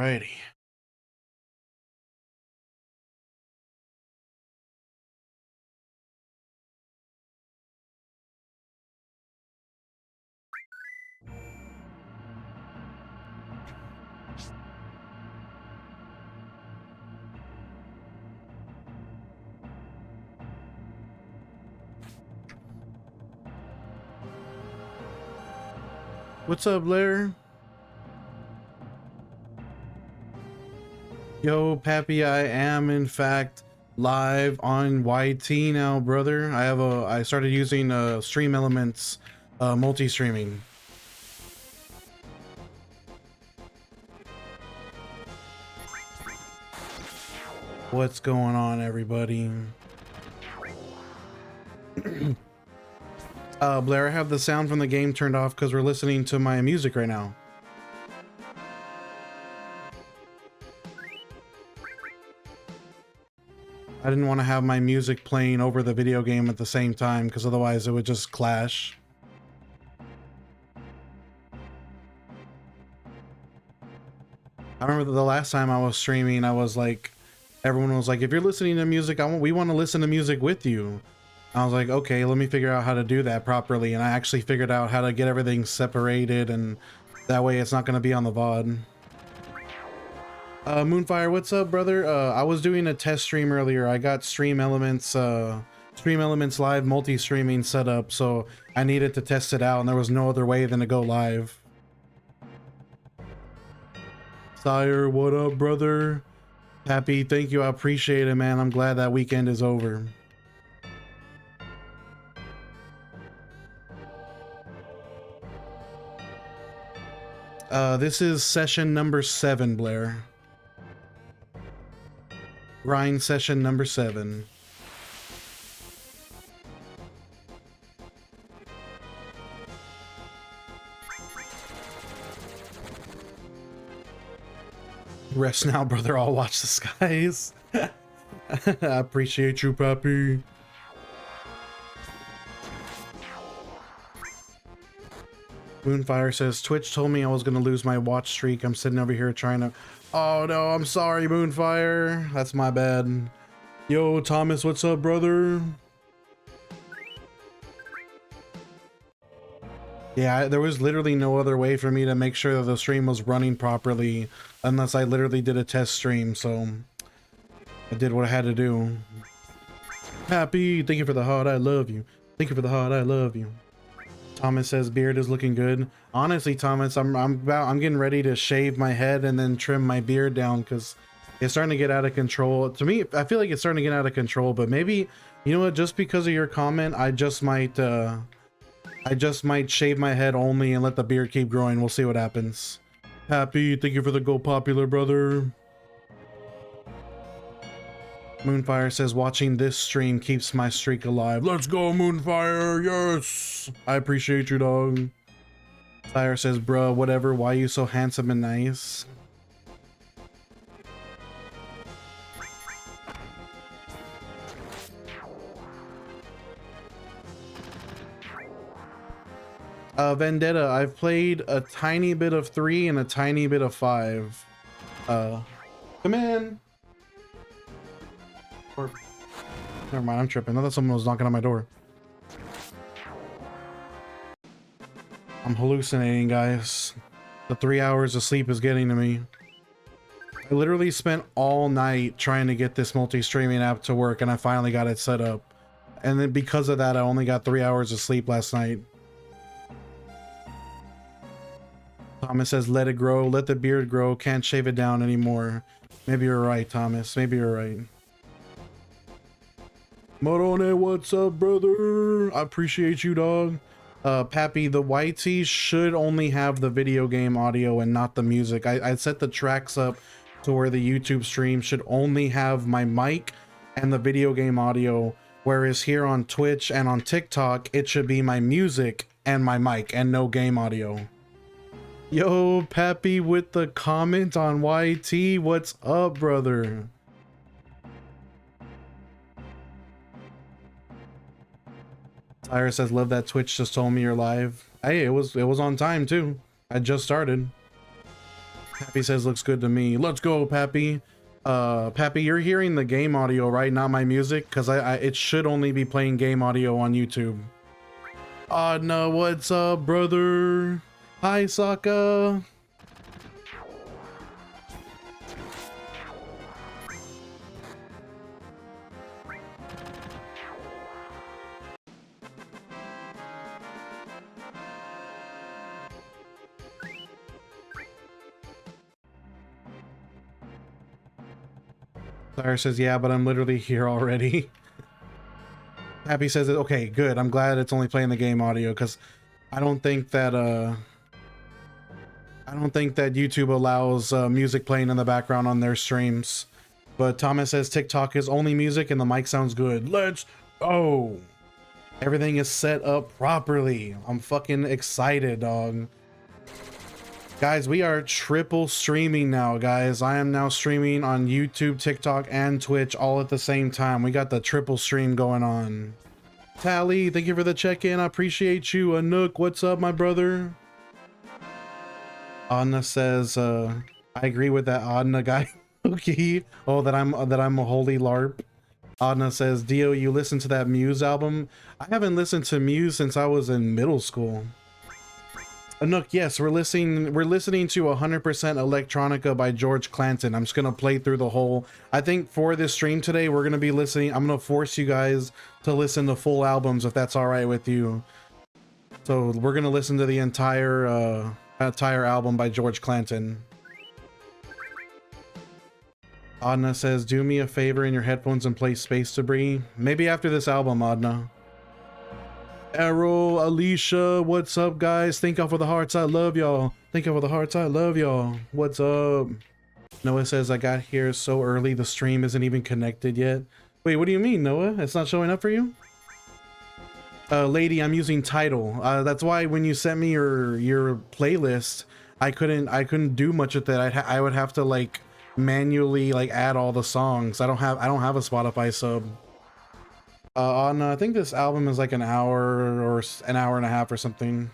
Alrighty. What's up, Blair? Yo, Pappy, I am in fact live on YT now, brother. I started using Stream Elements multi-streaming. What's going on, everybody? Blair, I have the sound from the game turned off because we're listening to my music right now. I didn't want to have my music playing over the video game at the same time because otherwise it would just clash. I remember the last time I was streaming, I was like, everyone was like, if you're listening to music, we want to listen to music with you. I was like, okay, let me figure out how to do that properly. And I actually figured out how to get everything separated, and that way it's not going to be on the VOD. Moonfire, what's up, brother? I was doing a test stream earlier. I got Stream Elements Live multi-streaming set up, so I needed to test it out, and there was no other way than to go live. Sire, what up, brother? Happy, thank you, I appreciate it, man. I'm glad that weekend is over. This is session number 7, Blair. Grind session number 7. Rest now, brother. I'll watch the skies. I appreciate you, Pappy. Moonfire says, Twitch told me I was going to lose my watch streak. I'm sitting over here trying to... Oh, no, I'm sorry, Moonfire. That's my bad. Yo, Thomas, what's up, brother? Yeah, there was literally no other way for me to make sure that the stream was running properly unless I literally did a test stream, so I did what I had to do. Happy, thank you for the heart, I love you. Thank you for the heart, I love you. Thomas says beard is looking good. Honestly, Thomas, I'm getting ready to shave my head and then trim my beard down because it's starting to get out of control. To me, I feel like it's starting to get out of control, but maybe, you know what, just because of your comment, I just might shave my head only and let the beard keep growing. We'll see what happens. Happy, thank you for the Go Popular, brother. Moonfire says, watching this stream keeps my streak alive. Let's go, Moonfire, yes! I appreciate you, dog. Fire says, bruh, whatever, why you so handsome and nice? Vendetta, I've played a tiny bit of 3 and a tiny bit of 5. Come in. Or, never mind, I'm tripping. I thought someone was knocking on my door. I'm hallucinating, guys. The 3 hours of sleep is getting to me. I literally spent all night trying to get this multi-streaming app to work, and I finally got it set up. And then because of that, I only got 3 hours of sleep last night. Thomas says, let it grow, let the beard grow, can't shave it down anymore. Maybe you're right, Thomas. Maybe you're right. Morone, what's up, brother? I appreciate you, dog. Pappy, the YT should only have the video game audio and not the music. I set the tracks up to where the YouTube stream should only have my mic and the video game audio, whereas here on Twitch and on TikTok, it should be my music and my mic and no game audio. Yo, Pappy with the comment on YT. What's up, brother? Tyra says, love that Twitch just told me you're live. Hey, it was on time too. I just started. Pappy says looks good to me. Let's go, Pappy. Pappy, you're hearing the game audio, right? Not my music, because it should only be playing game audio on YouTube. No, what's up, brother? Hi, Sokka. Clara says, yeah, but I'm literally here already. Happy says, okay, good. I'm glad it's only playing the game audio, because I don't think that YouTube allows music playing in the background on their streams. But Thomas says TikTok is only music and the mic sounds good. Let's go. Everything is set up properly. I'm fucking excited, dog. Guys, we are triple streaming now, guys. I am now streaming on YouTube, TikTok, and Twitch all at the same time. We got the triple stream going on. Tally, thank you for the check-in. I appreciate you. Anook, what's up, my brother? Anna says, I agree with that Anna guy. Okay. Oh, that I'm a holy LARP. Anna says, Dio, you listen to that Muse album? I haven't listened to Muse since I was in middle school. Anook, yes, we're listening to 100% Electronica by George Clanton. I'm just gonna play through the whole. I think for this stream today, we're gonna be listening. I'm gonna force you guys to listen to full albums if that's all right with you. So we're gonna listen to the entire album by George Clanton. Adna says, do me a favor in your headphones and play Space Debris. Maybe after this album, Adna. Arrow, Alicia, what's up, guys? Thank y'all for the hearts. I love y'all. Thank y'all for the hearts. I love y'all. What's up? Noah says, I got here so early the stream isn't even connected yet. Wait, what do you mean, Noah? It's not showing up for you? Lady, I'm using Tidal. That's why when you sent me your playlist, I couldn't do much with it. I would have to like manually like add all the songs. I don't have a Spotify sub. No, I think this album is like an hour or an hour and a half or something.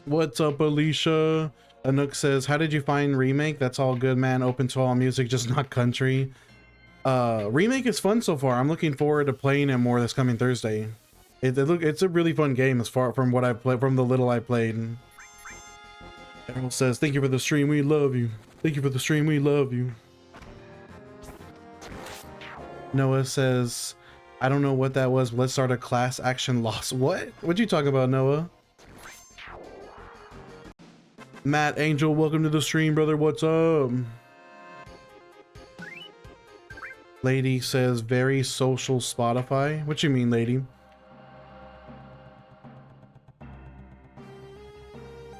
What's up, Alicia? Anook says, how did you find Remake? That's all good, man. Open to all music, just not country. Remake is fun so far. I'm looking forward to playing it more this coming Thursday. It's a really fun game as far from what I've played, from the little I played. Errol says, thank you for the stream, we love you. Thank you for the stream, we love you. Noah says, I don't know what that was, but let's start a class action loss. What? What'd you talk about, Noah? Matt Angel, welcome to the stream, brother. What's up? Lady says, very social Spotify. What you mean, lady?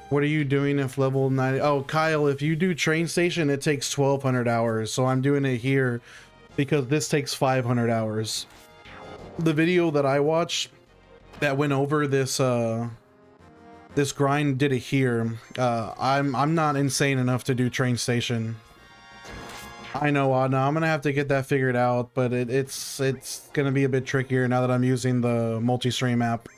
What are you doing if level 90? Oh, Kyle, if you do train station, it takes 1,200 hours. So I'm doing it here because this takes 500 hours. The video that I watched that went over this this grind did it here. I'm not insane enough to do train station. I know, Adna, I'm gonna have to get that figured out, but it's gonna be a bit trickier now that I'm using the multi-stream app.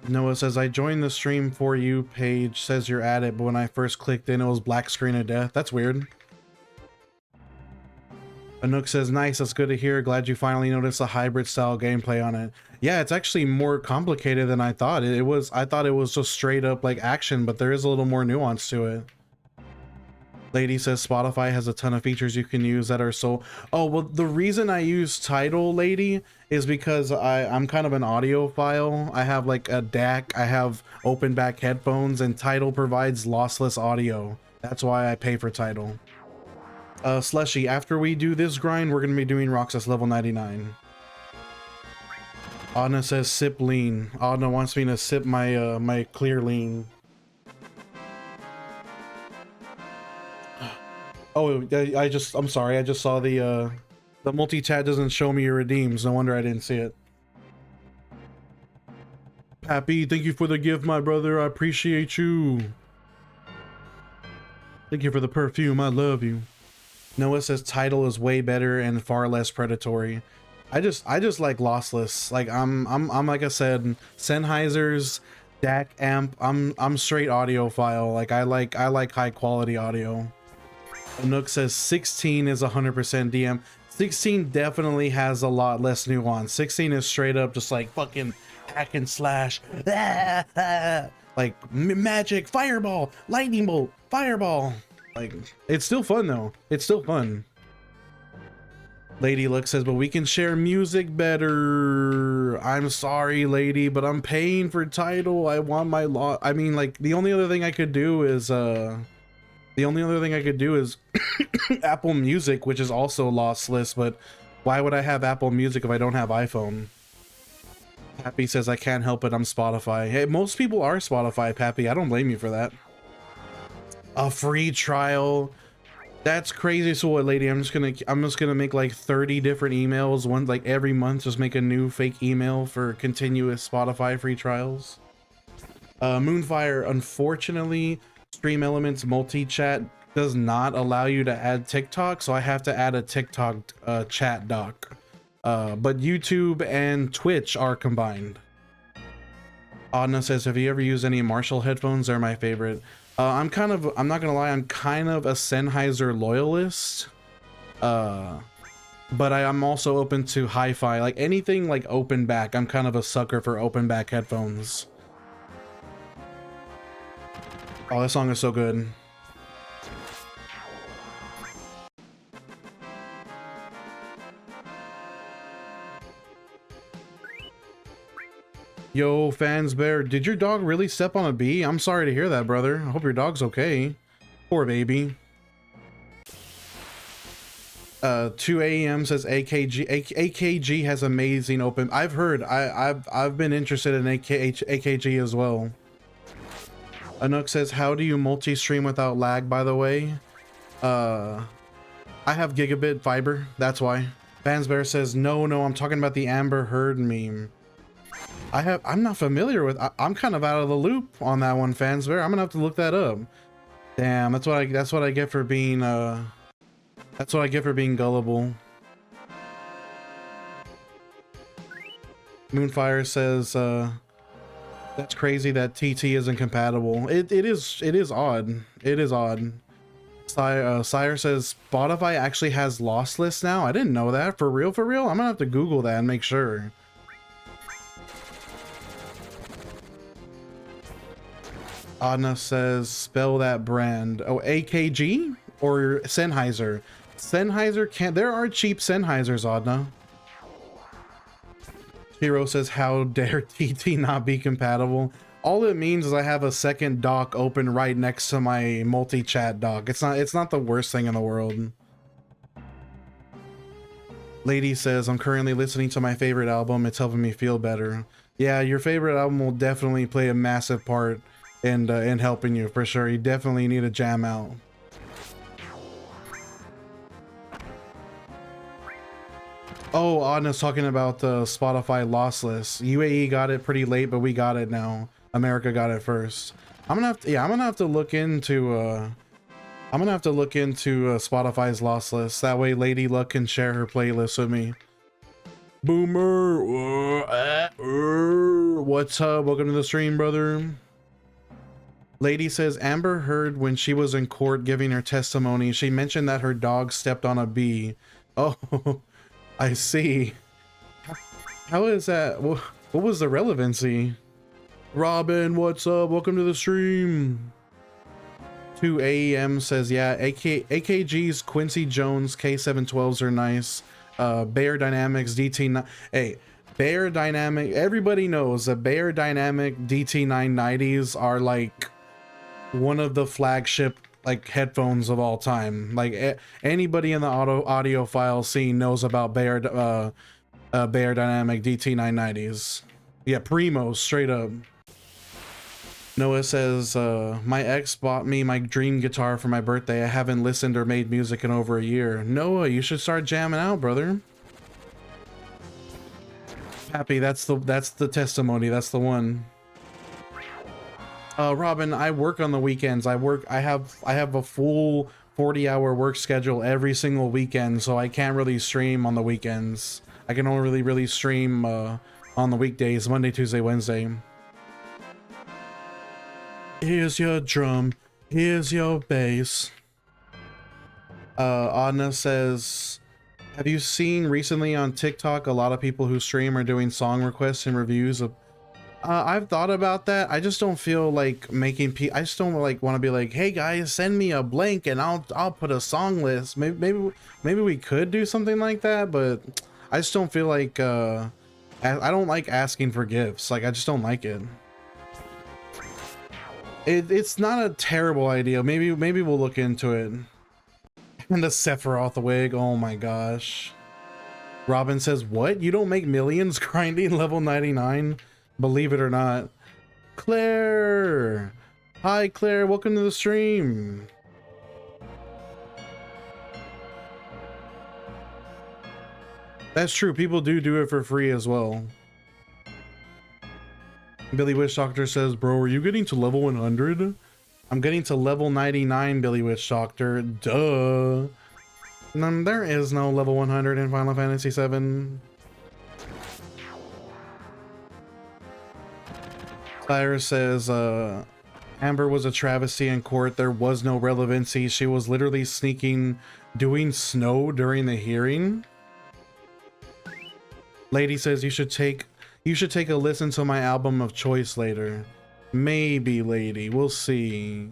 Noah says, I joined the stream for you page, says you're at it, but when I first clicked in, it was black screen of death. That's weird. Anook says, nice, that's good to hear. Glad you finally noticed a hybrid style gameplay on it. Yeah, it's actually more complicated than I thought. I thought it was just straight up like action, but there is a little more nuance to it. Lady says Spotify has a ton of features you can use that are so... Oh, well, the reason I use Tidal, Lady, is because I'm kind of an audiophile. I have like a DAC, I have open back headphones, and Tidal provides lossless audio. That's why I pay for Tidal. Slushy, after we do this grind, we're going to be doing Roxas level 99. Adna says sip lean. Adna wants me to sip my my clear lean. Oh, I'm sorry. I just saw the multi-tat doesn't show me your redeems. No wonder I didn't see it. Happy, thank you for the gift, my brother. I appreciate you. Thank you for the perfume. I love you. Noah says Tidal is way better and far less predatory. I just like lossless. Like I'm like I said, Sennheiser's DAC amp. I'm straight audiophile. Like I like high quality audio. Nook says 16 is 100% DM. 16 definitely has a lot less nuance. 16 is straight up just like fucking hack and slash. Like magic, fireball, lightning bolt, fireball. Like it's still fun though. It's still fun. Lady Luck says, but we can share music better. I'm sorry, lady, but I'm paying for title. I want my law. I mean, like the only other thing I could do is Apple Music, which is also lossless, but why would I have Apple Music if I don't have iPhone? Pappy says I can't help it, I'm Spotify. Hey, most people are Spotify, Pappy. I don't blame you for that. A free trial. That's crazy. So what, lady? I'm just gonna make like 30 different emails, one like every month, just make a new fake email for continuous Spotify free trials. Moonfire, unfortunately, Stream Elements multi-chat does not allow you to add TikTok, so I have to add a TikTok chat doc. But YouTube and Twitch are combined. Adna says, have you ever used any Marshall headphones? They're my favorite. I'm not gonna lie, I'm kind of a Sennheiser loyalist. But I'm also open to hi-fi, like anything like open back. I'm kind of a sucker for open back headphones. Oh, this song is so good. Yo, Fans Bear, did your dog really step on a bee? I'm sorry to hear that, brother. I hope your dog's okay. Poor baby. 2 a.m. says AKG has amazing open. I've heard. I've been interested in AKG as well. Anook says, how do you multi-stream without lag, by the way? I have gigabit fiber, that's why. Fans Bear says, no, I'm talking about the Amber Heard meme. I'm not familiar with. I'm kind of out of the loop on that one, Fans Bear. I'm gonna have to look that up. Damn, that's what I get for being that's what I get for being gullible. Moonfire says that's crazy that TT isn't compatible. It is odd. It is odd. Sire says Spotify actually has lossless now. I didn't know that. For real? I'm gonna have to Google that and make sure. Adna says, spell that brand. Oh, AKG or Sennheiser? Sennheiser can't. There are cheap Sennheisers, Adna. Hero says, how dare TT not be compatible? All it means is I have a second dock open right next to my multi-chat dock. It's not the worst thing in the world. Lady says, I'm currently listening to my favorite album. It's helping me feel better. Yeah, your favorite album will definitely play a massive part in helping you, for sure. You definitely need to jam out. Oh, Adna's talking about the Spotify lossless. UAE got it pretty late, but we got it now. America got it first. I'm gonna have to look into Spotify's lossless. That way Lady Luck can share her playlist with me. Boomer, what's up? Welcome to the stream, brother. Lady says, Amber Heard, when she was in court giving her testimony, she mentioned that her dog stepped on a bee. Oh, I see. How is that? What was the relevancy? Robin, what's up? Welcome to the stream. 2 a.m. says, yeah, AKG's Quincy Jones K712s are nice. Bear Dynamics DT9. Hey, Bear Dynamic. Everybody knows that Bear Dynamic DT990s are like one of the flagship like headphones of all time. Like anybody in the audiophile scene knows about Bear Dynamic DT990s. Yeah, primo, straight up. Noah says, my ex bought me my dream guitar for my birthday. I haven't listened or made music in over a year. Noah, you should start jamming out, brother. Happy, that's the testimony. That's the one. Robin, I work on the weekends. I have a full 40-hour work schedule every single weekend, so I can't really stream on the weekends. I can only really stream on the weekdays, Monday, Tuesday, Wednesday. Here's your drum, here's your bass. Adna says, have you seen recently on TikTok a lot of people who stream are doing song requests and reviews of I've thought about that. I just don't feel like making I just don't like want to be like, hey guys, send me a blank and I'll put a song list. Maybe we could do something like that, but I just don't feel like I don't like asking for gifts. Like I just don't like it. It's not a terrible idea. Maybe we'll look into it. And the Sephiroth wig, oh my gosh. Robin says, what? You don't make millions grinding level 99? Believe it or not. Claire! Hi Claire, welcome to the stream. That's true, people do it for free as well. Billy Witch Doctor says, bro, are you getting to level 100? I'm getting to level 99, Billy Witch Doctor. Duh. There is no level 100 in Final Fantasy 7. Cyrus says, Amber was a travesty in court. There was no relevancy. She was literally sneaking, doing snow during the hearing. Lady says, you should take a listen to my album of choice later. Maybe, lady. We'll see.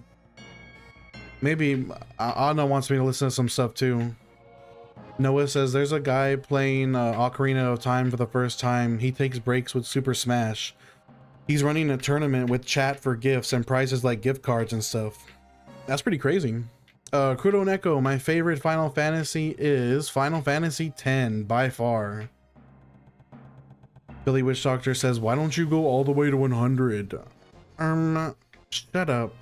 Maybe Anna wants me to listen to some stuff too. Noah says, there's a guy playing Ocarina of Time for the first time. He takes breaks with Super Smash. He's running a tournament with chat for gifts and prizes like gift cards and stuff. That's pretty crazy. Kudo Neko, my favorite Final Fantasy is Final Fantasy X by far. Billy Witch Doctor says, why don't you go all the way to 100? Shut up.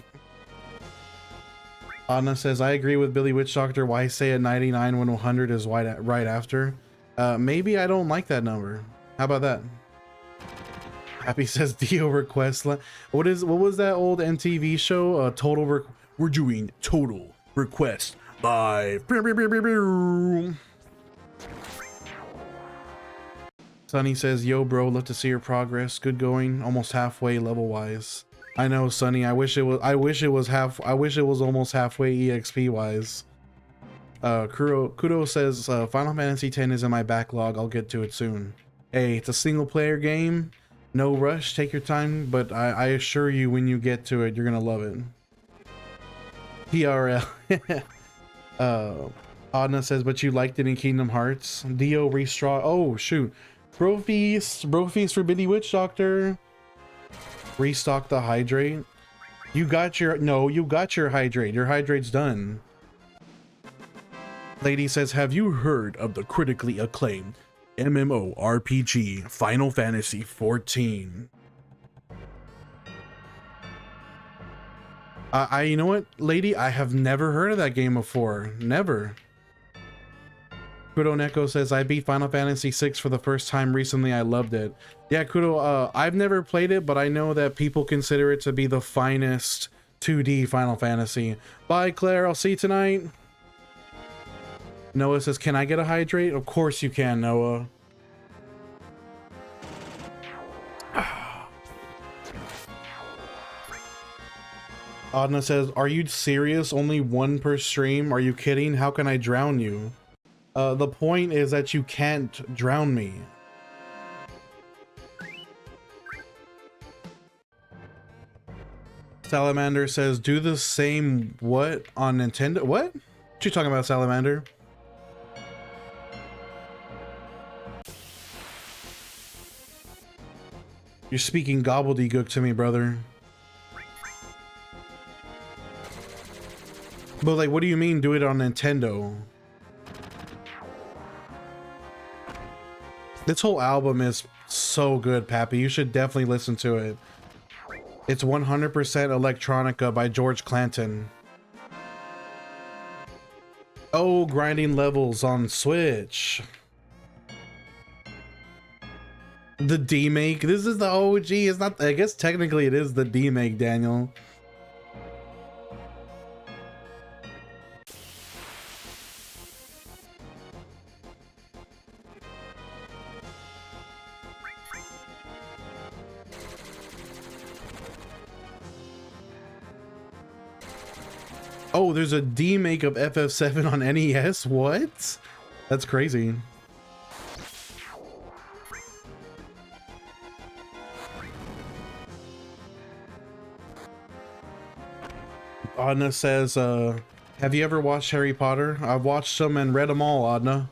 Anna says, I agree with Billy Witch Doctor. Why say a 99 when 100 is right after? Maybe I don't like that number. How about that? Happy says Dio request. What was that old MTV show? We're doing total request by. Sunny says, yo bro, love to see your progress. Good going, almost halfway level wise. I know, Sunny. I wish it was almost halfway EXP wise. Kudo says, Final Fantasy X is in my backlog. I'll get to it soon. Hey, it's a single player game. No rush, take your time, but I assure you when you get to it, you're gonna love it. PRL. Adna says, but you liked it in Kingdom Hearts. Dio restraw. Oh shoot. Bro feast for Billy Witch Doctor. Restock the hydrate. You got your hydrate. Your hydrate's done. Lady says, have you heard of the critically acclaimed MMORPG Final Fantasy 14? You know what, lady? I have never heard of that game before. Never. Kudo Neko says, I beat Final Fantasy 6 for the first time recently. I loved it. Yeah, Kudo, I've never played it, but I know that people consider it to be the finest 2D Final Fantasy. Bye, Claire. I'll see you tonight. Noah says, can I get a hydrate? Of course you can, Noah. Adna says, are you serious? Only one per stream? Are you kidding? How can I drown you? The point is that you can't drown me. Salamander says, do the same what on Nintendo? What you talking about, Salamander? You're speaking gobbledygook to me, brother. But like, what do you mean do it on Nintendo? This whole album is so good, Pappy. You should definitely listen to it. It's 100% electronica by George Clanton. Oh, grinding levels on Switch. The D-Make. This is the OG. It's not, I guess technically it is the D-Make, Daniel. Oh, there's a D-make of FF7 on NES? What? That's crazy. Adna says, have you ever watched Harry Potter? I've watched some and read them all, Adna.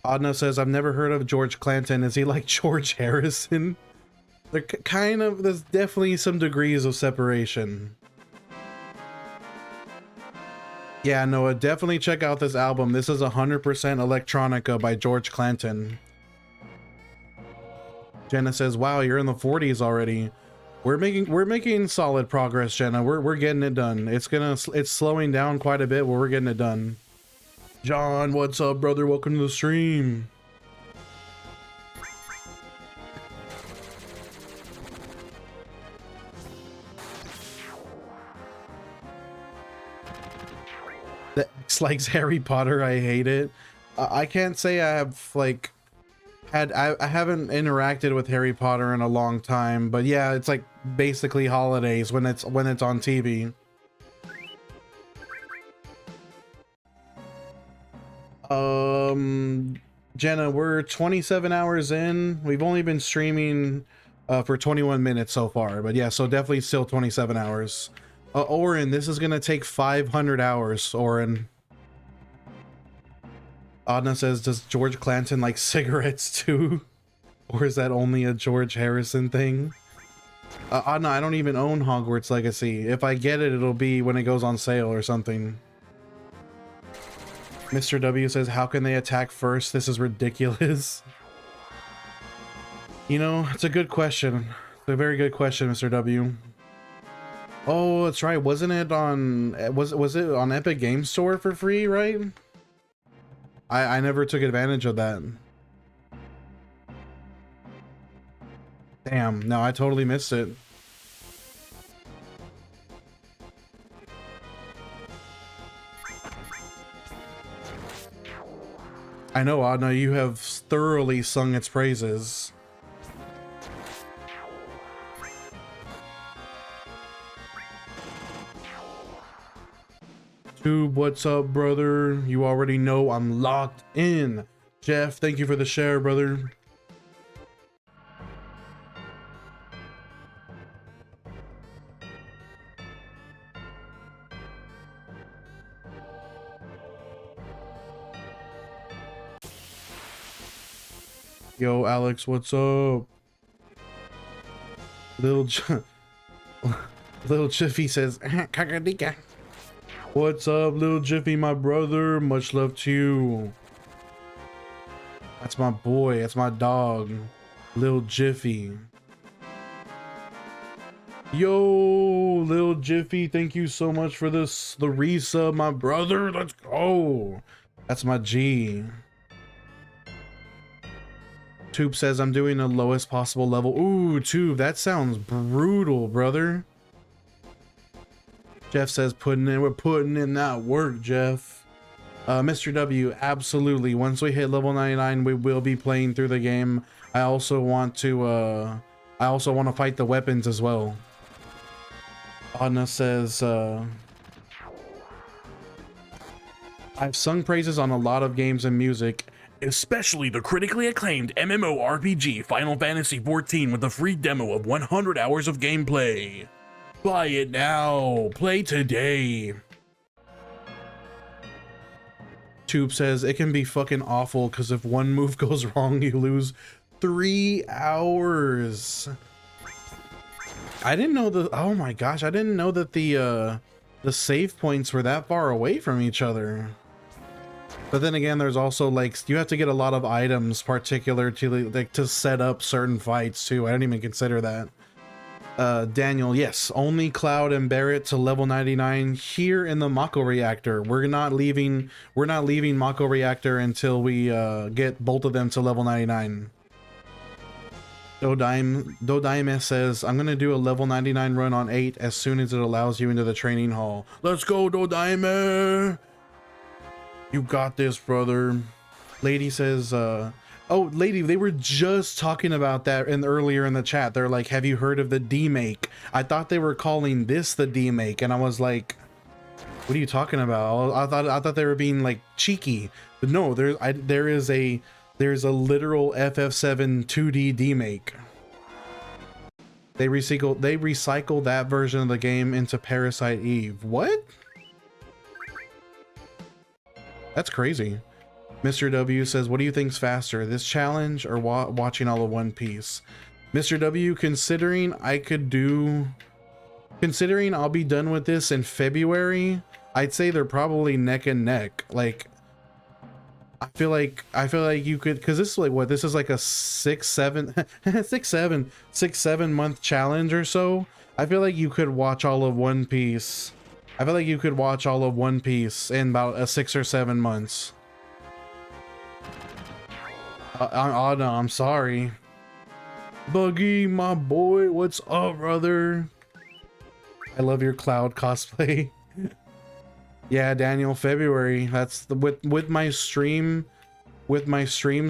Adna says, I've never heard of George Clanton. Is he like George Harrison? They're kind of, there's definitely some degrees of separation. Yeah, Noah, definitely check out this album. This is 100% electronica by George Clanton. Jenna says, wow, you're in the 40s already. We're making solid progress, Jenna. We're getting it done. It's slowing down quite a bit, but we're getting it done. John, what's up, brother? Welcome to the stream. That X likes Harry Potter. I hate it. I can't say I have like I haven't interacted with Harry Potter in a long time, but yeah, it's like basically holidays when it's on TV. Jenna, we're 27 hours in. We've only been streaming for 21 minutes so far, but yeah, so definitely still 27 hours. Oren, this is gonna take 500 hours, Oren. Adna says, does George Clanton like cigarettes too? Or is that only a George Harrison thing? Adna, I don't even own Hogwarts Legacy. If I get it, it'll be when it goes on sale or something. Mr. W says, how can they attack first? This is ridiculous. You know, it's a good question. It's a very good question, Mr. W. Oh, that's right. Wasn't it on, was it on Epic Game Store for free, right? I never took advantage of that. Damn, no, I totally missed it. I know, Adna, you have thoroughly sung its praises. Tube, what's up, brother? You already know I'm locked in. Jeff, thank you for the share, brother. Yo, Alex, what's up? Little Jiffy says, Kakadika. What's up, Little Jiffy, my brother? Much love to you. That's my boy. That's my dog, Little Jiffy. Yo, Little Jiffy, thank you so much for this, the resub, my brother. Let's go. That's my G. Tube says, I'm doing the lowest possible level. Ooh, Tube, that sounds brutal, brother. Jeff says, we're putting in that work, Jeff. Mr. W, absolutely. Once we hit level 99, we will be playing through the game. I also want to fight the weapons as well. Adna says, I've sung praises on a lot of games and music, especially the critically acclaimed MMORPG Final Fantasy XIV with a free demo of 100 hours of gameplay. Buy it now. Play today. Tube says, it can be fucking awful because if one move goes wrong, you lose 3 hours. I didn't know that. Oh my gosh, I didn't know that the save points were that far away from each other. But then again, there's also like, you have to get a lot of items particular to like to set up certain fights too. I didn't even consider that. Daniel, yes, only Cloud and Barrett to level 99 here in the Mako Reactor. We're not leaving Mako Reactor until we get both of them to level 99. Dodaime says, I'm gonna do a level 99 run on 8 as soon as it allows you into the training hall. Let's go, Dodaime! You got this, brother. Lady says, oh, Lady, they were just talking about that earlier in the chat. They're like, have you heard of the D-Make? I thought they were calling this the D-Make, and I was like, What are you talking about? I thought they were being like cheeky, but no, there's a literal FF7 2D demake. They recycled that version of the game into Parasite Eve. What? That's crazy. Mr. W says, what do you think's faster, this challenge or watching all of One Piece? Mr. W, considering I'll be done with this in February, I'd say they're probably neck and neck. Like, I feel like you could, because this is like what, this is like a 6-7 month challenge or so. I feel like you could watch all of One Piece. I feel like you could watch all of One Piece in about a 6 or 7 months. Oh no, I'm sorry. Buggy, my boy, what's up, brother? I love your Cloud cosplay. Yeah, Daniel, February. That's the with my stream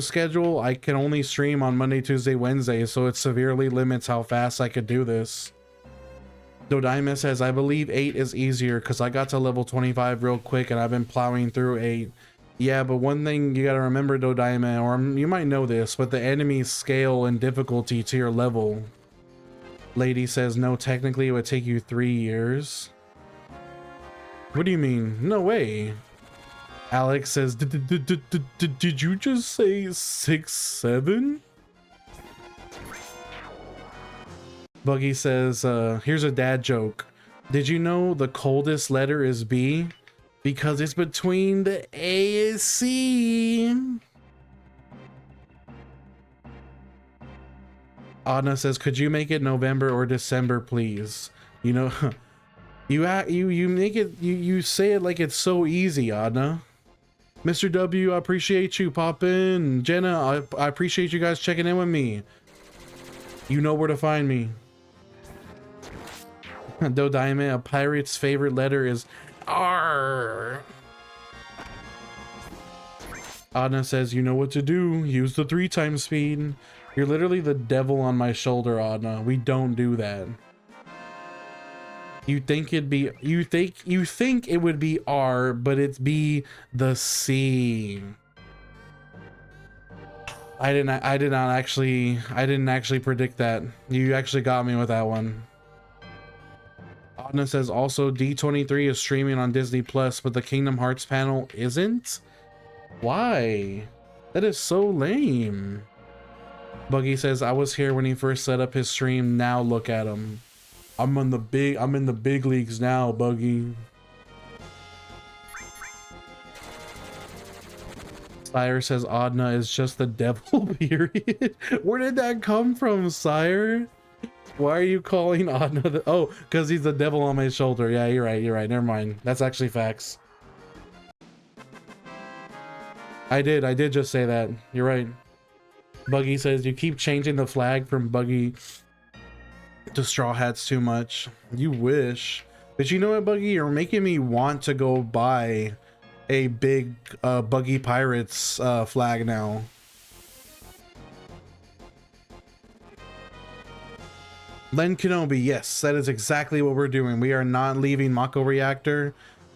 schedule. I can only stream on Monday, Tuesday, Wednesday, so it severely limits how fast I could do this. Dodaima says, I believe 8 is easier because I got to level 25 real quick and I've been plowing through 8. Yeah, but one thing you gotta remember, Dodaima, or you might know this, but the enemies scale in difficulty to your level. Lady says, no, technically it would take you 3 years. What do you mean? No way. Alex says, did you just say 6-7? Buggy says, here's a dad joke. Did you know the coldest letter is B? Because it's between the A and C. Adna says, could you make it November or December, please? You know, you make it, you say it like it's so easy, Adna. Mr. W, I appreciate you. Pop in. Jenna, I appreciate you guys checking in with me. You know where to find me. Dodaime, a pirate's favorite letter is R. Adna says, you know what to do. Use the 3 times speed. You're literally the devil on my shoulder, Adna. We don't do that. You think it would be R, but it's B the C. I didn't actually predict that. You actually got me with that one. Adna says also D23 is streaming on Disney Plus, but the Kingdom Hearts panel isn't? Why? That is so lame. Buggy says, I was here when he first set up his stream. Now look at him. I'm in the big leagues now, Buggy. Sire says Adna is just the devil, period. Where did that come from, Sire? Why are you calling Adna the... Oh, because he's the devil on my shoulder. Yeah, you're right. Never mind. That's actually facts. I did just say that. You're right. Buggy says, you keep changing the flag from Buggy to Straw Hats too much. You wish. But you know what, Buggy? You're making me want to go buy a big Buggy Pirates flag now. Len Kenobi, yes, that is exactly what we're doing. We are not leaving Mako Reactor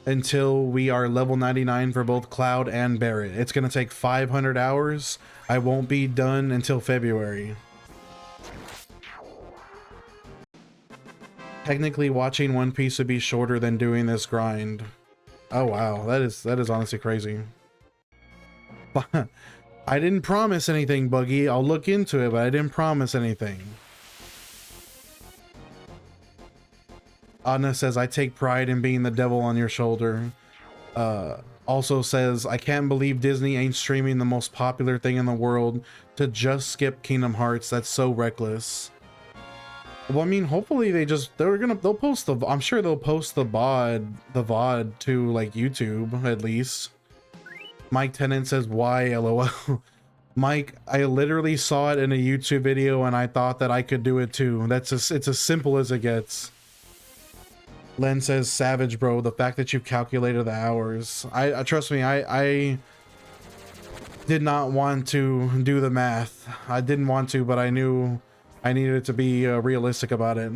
until we are level 99 for both Cloud and Barret. It's going to take 500 hours. I won't be done until February. Technically, watching One Piece would be shorter than doing this grind. Oh wow, that is honestly crazy. I didn't promise anything, Buggy. I'll look into it, but I didn't promise anything. Adna says, I take pride in being the devil on your shoulder. Also says, I can't believe Disney ain't streaming the most popular thing in the world to just skip Kingdom Hearts. That's so reckless. Well, I mean, hopefully they'll post the, I'm sure they'll post the VOD to like YouTube at least. Mike Tennant says, why, LOL. Mike, I literally saw it in a YouTube video and I thought that I could do it too. It's as simple as it gets. Len says, savage, bro. The fact that you calculated the hours. I trust me, I did not want to do the math. I didn't want to, but I knew I needed to be realistic about it.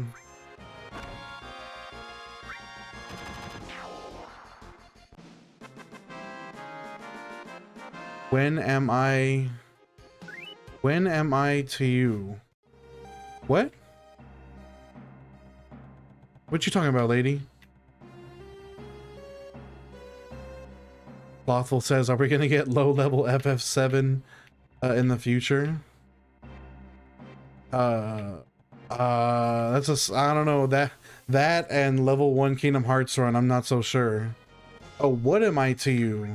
When am I to you? What? What you talking about, lady? Slothful says, are we gonna get low level FF7 in the future? That's I don't know, that and level 1 Kingdom Hearts run, I'm not so sure. Oh, what am I to you?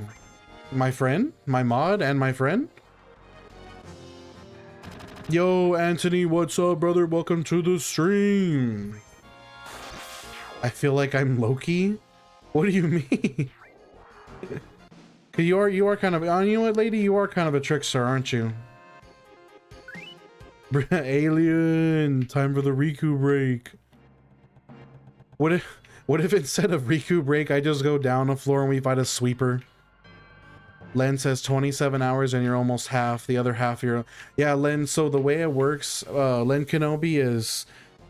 My friend? My mod and my friend? Yo, Anthony, what's up, brother? Welcome to the stream. I feel like I'm Loki. What do you mean? Cause you are kind of, you know what, lady, you are kind of a trickster, aren't you? Alien, time for the Riku break. What if instead of Riku break, I just go down the floor and we fight a sweeper? Len says 27 hours and you're almost half. The other half you're... Yeah, Len, so the way it works, Len Kenobi is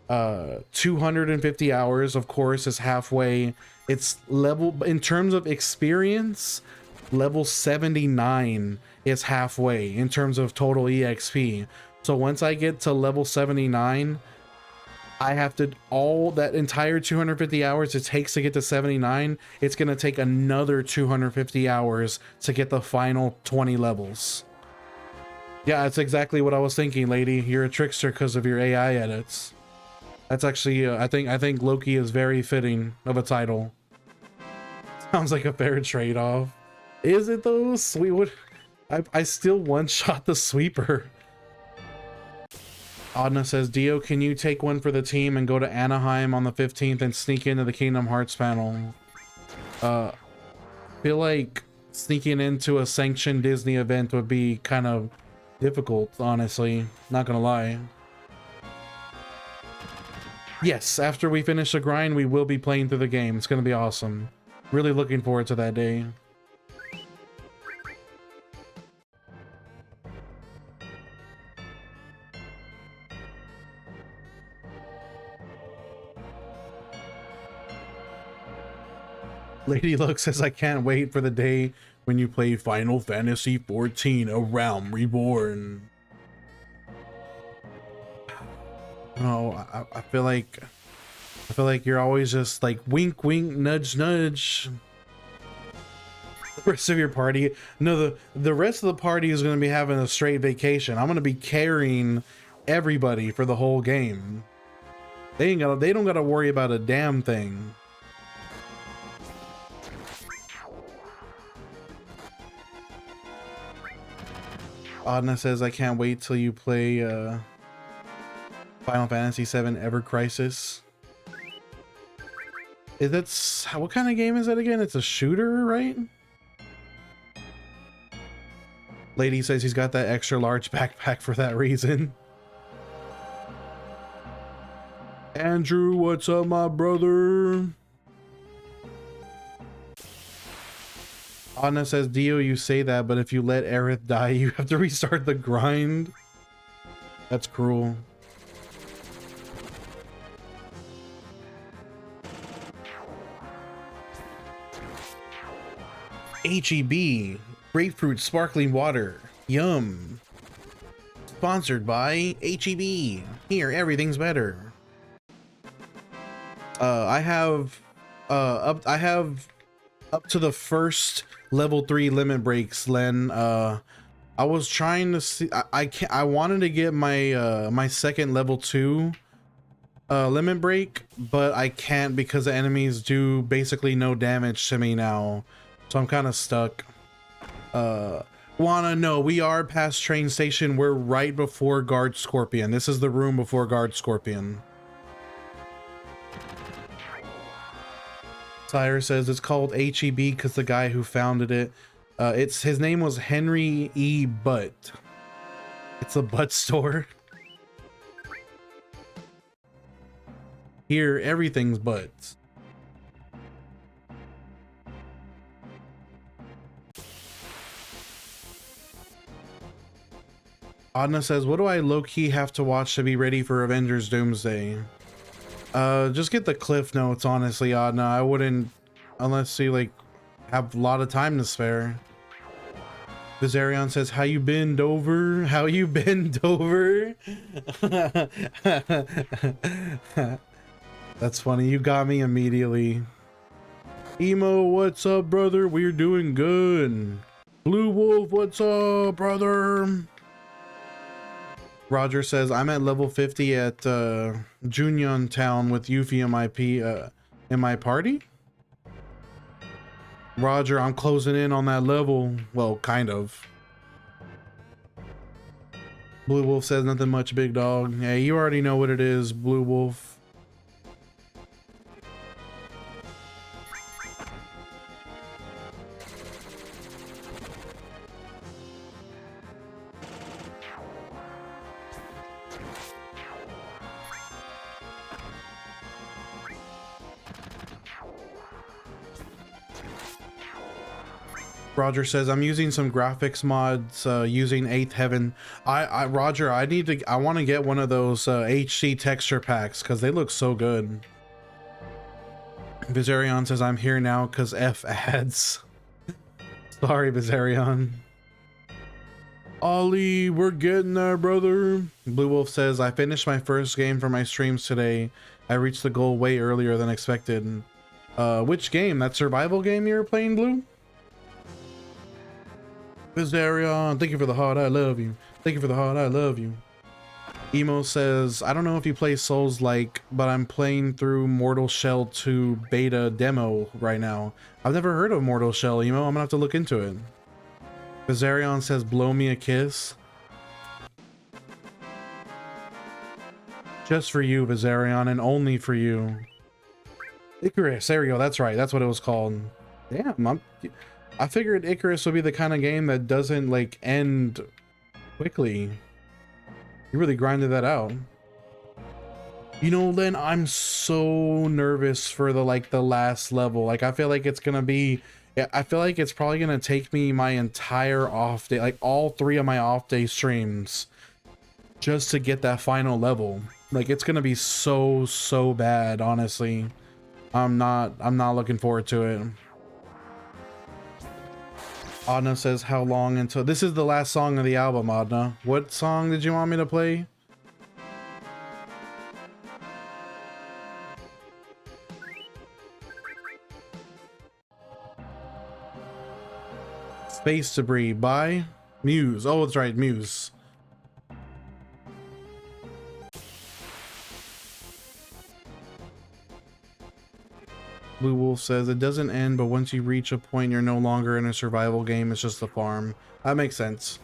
250 hours, of course, is halfway. It's level... In terms of experience, level 79 is halfway in terms of total EXP. So once I get to level 79... I have to, all that entire 250 hours it takes to get to 79, it's going to take another 250 hours to get the final 20 levels. Yeah, that's exactly what I was thinking, lady. You're a trickster because of your AI edits. That's actually, I think Loki is very fitting of a title. Sounds like a fair trade-off. Is it though? Sweet, I still one-shot the sweeper. Adna says, Dio, can you take one for the team and go to Anaheim on the 15th and sneak into the Kingdom Hearts panel? Feel like sneaking into a sanctioned Disney event would be kind of difficult, honestly. Not gonna lie. Yes, after we finish the grind, we will be playing through the game. It's gonna be awesome. Really looking forward to that day. Lady Luck says, I can't wait for the day when you play Final Fantasy XIV, A Realm Reborn. Oh, I feel like you're always just like wink, wink, nudge, nudge. The rest of your party, no, the rest of the party is going to be having a straight vacation. I'm going to be carrying everybody for the whole game. They don't got to worry about a damn thing. Adna says, I can't wait till you play Final Fantasy 7 Ever Crisis. What kind of game is that again? It's a shooter, right? Lady says he's got that extra large backpack for that reason. Andrew, what's up, my brother? Anna says, Dio, you say that, but if you let Aerith die, you have to restart the grind. That's cruel. HEB, grapefruit sparkling water. Yum. Sponsored by HEB. Here, everything's better. I have up to the first level 3 limit breaks, Len. I was trying to see, I wanted to get my my second level 2 limit break, but I can't because the enemies do basically no damage to me now, so I'm kind of stuck. Wanna know, we are past train station. We're right before Guard Scorpion. This is the room before Guard Scorpion. Tyre says it's called HEB because the guy who founded it, his name was Henry E. Butt. It's a butt store. Here, everything's butts. Adna says, what do I low-key have to watch to be ready for Avengers Doomsday? Just get the cliff notes, honestly, Adna. I wouldn't, unless you like have a lot of time to spare. Vizarion says, how you been, Dover? How you been, Dover? That's funny. You got me immediately. Emo, what's up, brother? We're doing good. Blue Wolf, what's up, brother? Roger says, I'm at level 50 at Junyon Town with Yuffie in my party. Roger, I'm closing in on that level. Well, kind of. Blue Wolf says, nothing much, big dog. Hey, you already know what it is, Blue Wolf. Roger says, I'm using some graphics mods using 8th Heaven. Roger, I want to get one of those HC texture packs because they look so good. Vizarion says, I'm here now because F ads. Sorry, Vizarion. Ollie, we're getting there, brother. Blue Wolf says, I finished my first game for my streams today. I reached the goal way earlier than expected. Which game? That survival game you were playing, Blue? Vizarion, thank you for the heart, I love you. Thank you for the heart, I love you. Emo says, I don't know if you play Souls-like, but I'm playing through Mortal Shell 2 beta demo right now. I've never heard of Mortal Shell, Emo. I'm gonna have to look into it. Vizarion says, blow me a kiss. Just for you, Vizarion, and only for you. Icarus, there we go, that's right, that's what it was called. Damn, I figured Icarus would be the kind of game that doesn't like end quickly. You really grinded that out. You know, Lynn, I'm so nervous for the last level. Like, I feel like it's gonna be, I feel like it's probably gonna take me my entire off day, like all 3 of my off day streams, just to get that final level. Like, it's gonna be so bad, honestly. I'm not looking forward to it. Adna says, how long until... This is the last song of the album, Adna. What song did you want me to play? Space Debris by Muse. Oh, that's right, Muse. Blue Wolf says, it doesn't end, but once you reach a point, you're no longer in a survival game. It's just a farm. That makes sense.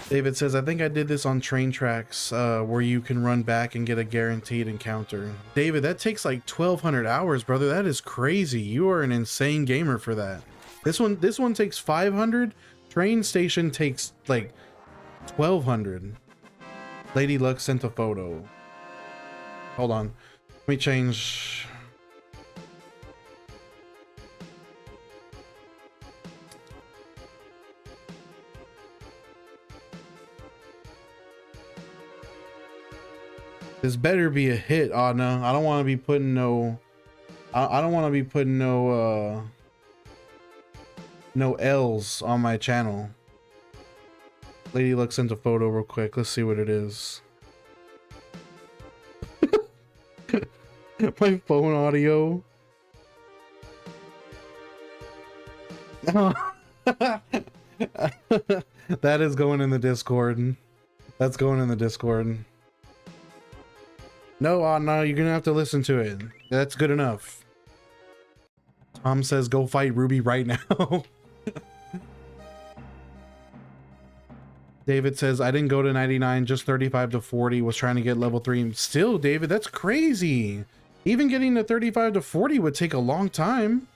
David says, I think I did this on train tracks where you can run back and get a guaranteed encounter. David, that takes like 1,200 hours, brother. That is crazy. You are an insane gamer for that. This one takes 500. Train Station takes like 1,200. Lady Luck sent a photo. Hold on. Let me change... This better be a hit, Adna. I don't want to be putting no... I don't want to be putting no L's on my channel. Lady Luck sent a photo real quick. Let's see what it is. My phone audio. That is going in the Discord. That's going in the Discord. No, no, you're gonna have to listen to it. That's good enough. Tom says, go fight Ruby right now. David says, I didn't go to 99, just 35 to 40. Was trying to get level 3. Still, David, that's crazy. Even getting to 35 to 40 would take a long time.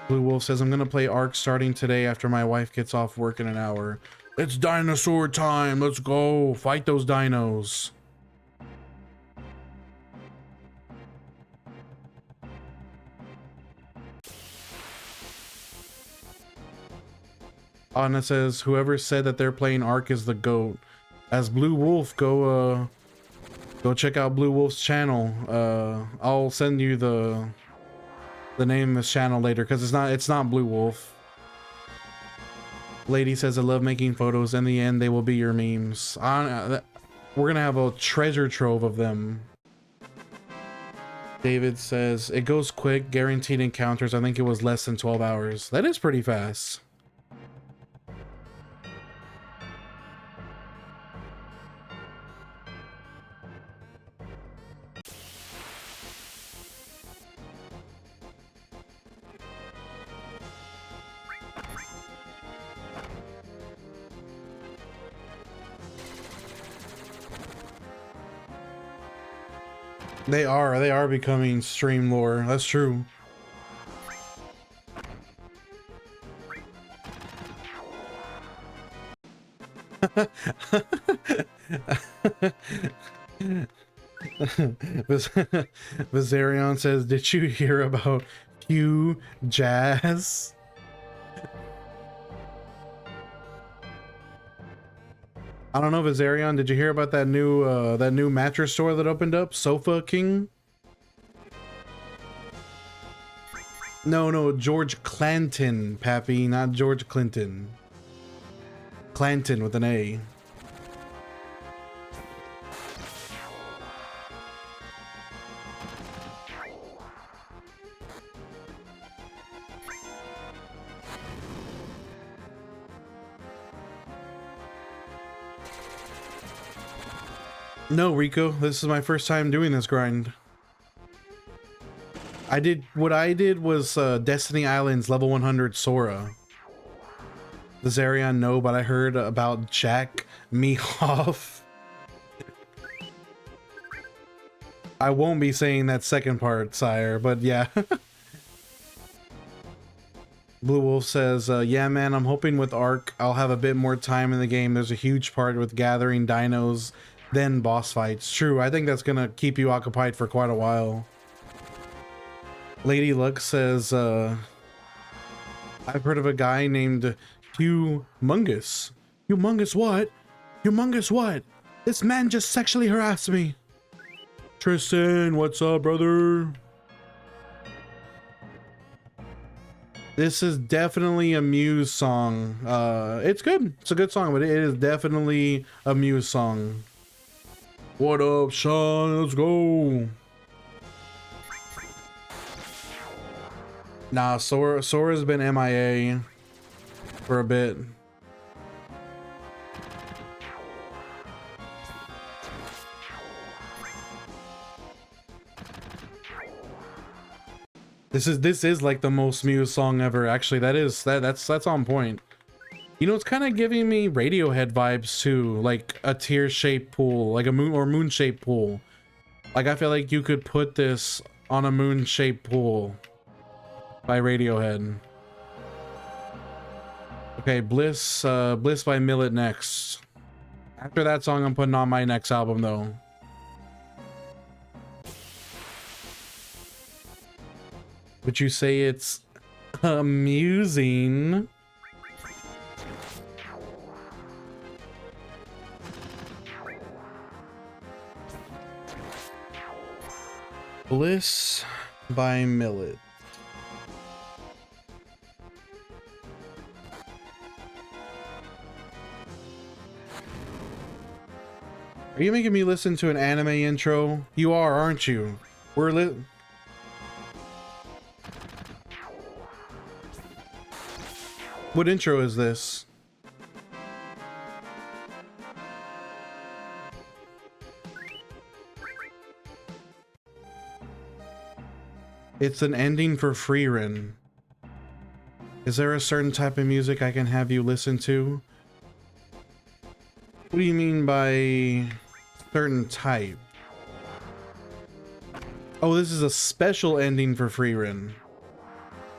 Blue Wolf says, I'm gonna play Ark starting today after my wife gets off work in an hour. It's dinosaur time. Let's go fight those dinos. Anna says, whoever said that they're playing Ark is the GOAT. As Blue Wolf, go check out Blue Wolf's channel. I'll send you the name of his channel later, because it's not Blue Wolf. Lady says, I love making photos. In the end, they will be your memes. We're gonna have a treasure trove of them. David says, it goes quick, guaranteed encounters. I think it was less than 12 hours. That is pretty fast. They are becoming stream lore. That's true. Vizarion says, did you hear about Hugh Jazz? I don't know, Vizarion, did you hear about that new mattress store that opened up? Sofa King? No, George Clanton, Pappy, not George Clinton. Clanton with an A. No, Rico, this is my first time doing this grind. What I did was Destiny Islands level 100 Sora. The Zarion, no, but I heard about Jack Mehoff. I won't be saying that second part, sire, but yeah. Blue Wolf says, yeah, man, I'm hoping with Ark I'll have a bit more time in the game. There's a huge part with gathering dinos, then boss fights. True, I think that's gonna keep you occupied for quite a while. Lady Luck says, I've heard of a guy named Humongous. Humongous what? Humongous what? This man just sexually harassed me. Tristan, what's up, brother? This is definitely a Muse song. It's good. It's a good song, but it is definitely a Muse song. What up, Sean? Let's go. Nah, Sora's been MIA for a bit. This is like the most Muse song ever. Actually, that's on point. You know, it's kind of giving me Radiohead vibes too, like a tear-shaped pool, like a moon-shaped pool. Like I feel like you could put this on a moon-shaped pool by Radiohead. Okay, Bliss by Millet next. After that song, I'm putting on my next album though. Would you say it's amusing? Bliss by Millet. Are you making me listen to an anime intro? You are, aren't you? What intro is this? It's an ending for Freerin. Is there a certain type of music I can have you listen to? What do you mean by certain type? Oh, this is a special ending for Freerin.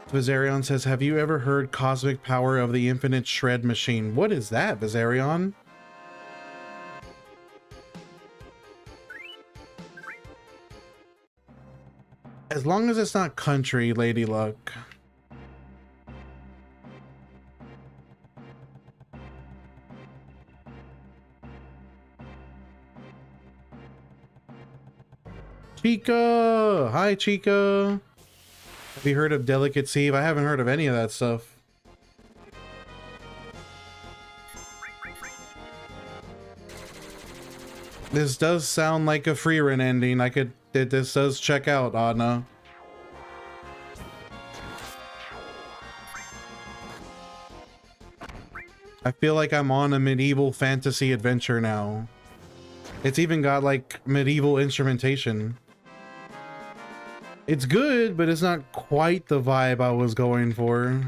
Vizarion says, have you ever heard Cosmic Power of the Infinite Shred Machine? What is that, Vizarion? As long as it's not country, Lady Luck. Chica! Hi, Chica! Have you heard of Delicate Sieve? I haven't heard of any of that stuff. This does sound like a free run ending. This does check out, Adna. I feel like I'm on a medieval fantasy adventure now. It's even got like medieval instrumentation. It's good, but it's not quite the vibe I was going for.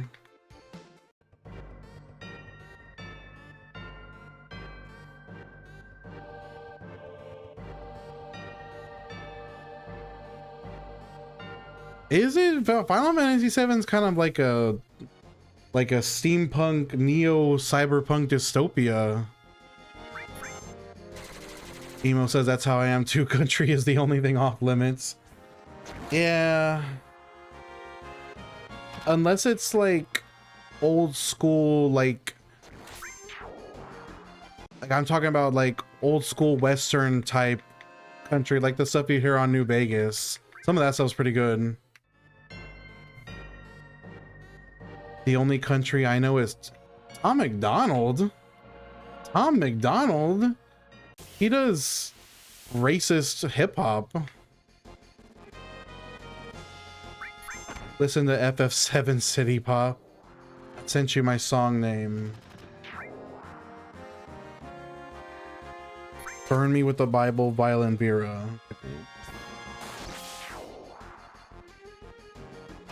Is it? Final Fantasy VII is kind of like a steampunk neo cyberpunk dystopia. Emo says that's how I am too. Country is the only thing off limits. Yeah. Unless it's like old school, like I'm talking about like old school Western type country, like the stuff you hear on New Vegas. Some of that stuff's pretty good. The only country I know is Tom McDonald. Tom McDonald? He does racist hip hop. Listen to FF7 City Pop. I sent you my song name. Burn Me with the Bible, Violent Vera.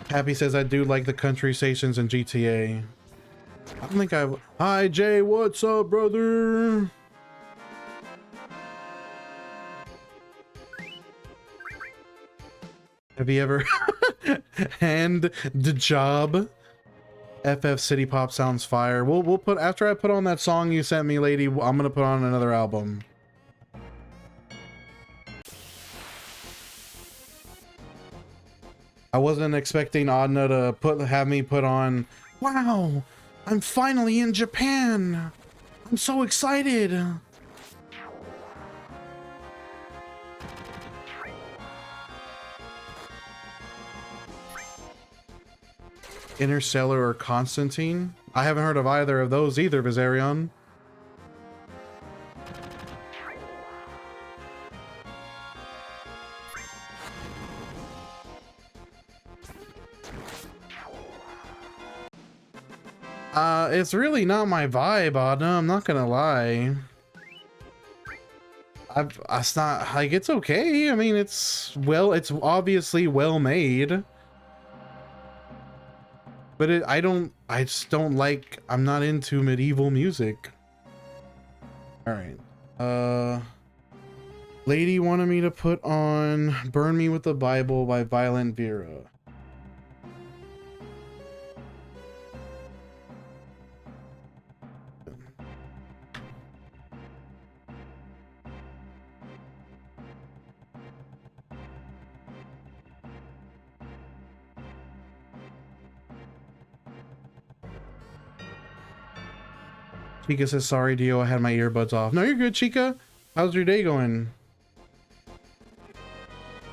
Happy says I do like the country stations in GTA. I don't think I've... Hi Jay, what's up, brother? Have you ever hand the job? FF City Pop sounds fire. We'll put, after I put on that song you sent me, lady, I'm gonna put on another album. I wasn't expecting Adna to have me put on, wow, I'm finally in Japan. I'm so excited. Interstellar or Constantine? I haven't heard of either of those either, Viserion. It's really not my vibe, Adna, I'm not gonna lie. It's not, like, it's okay. I mean, it's obviously well made. But I just don't like, I'm not into medieval music. Alright. Lady wanted me to put on Burn Me with the Bible by Violent Vera. Chica says, sorry, Dio, I had my earbuds off. No, you're good, Chica. How's your day going?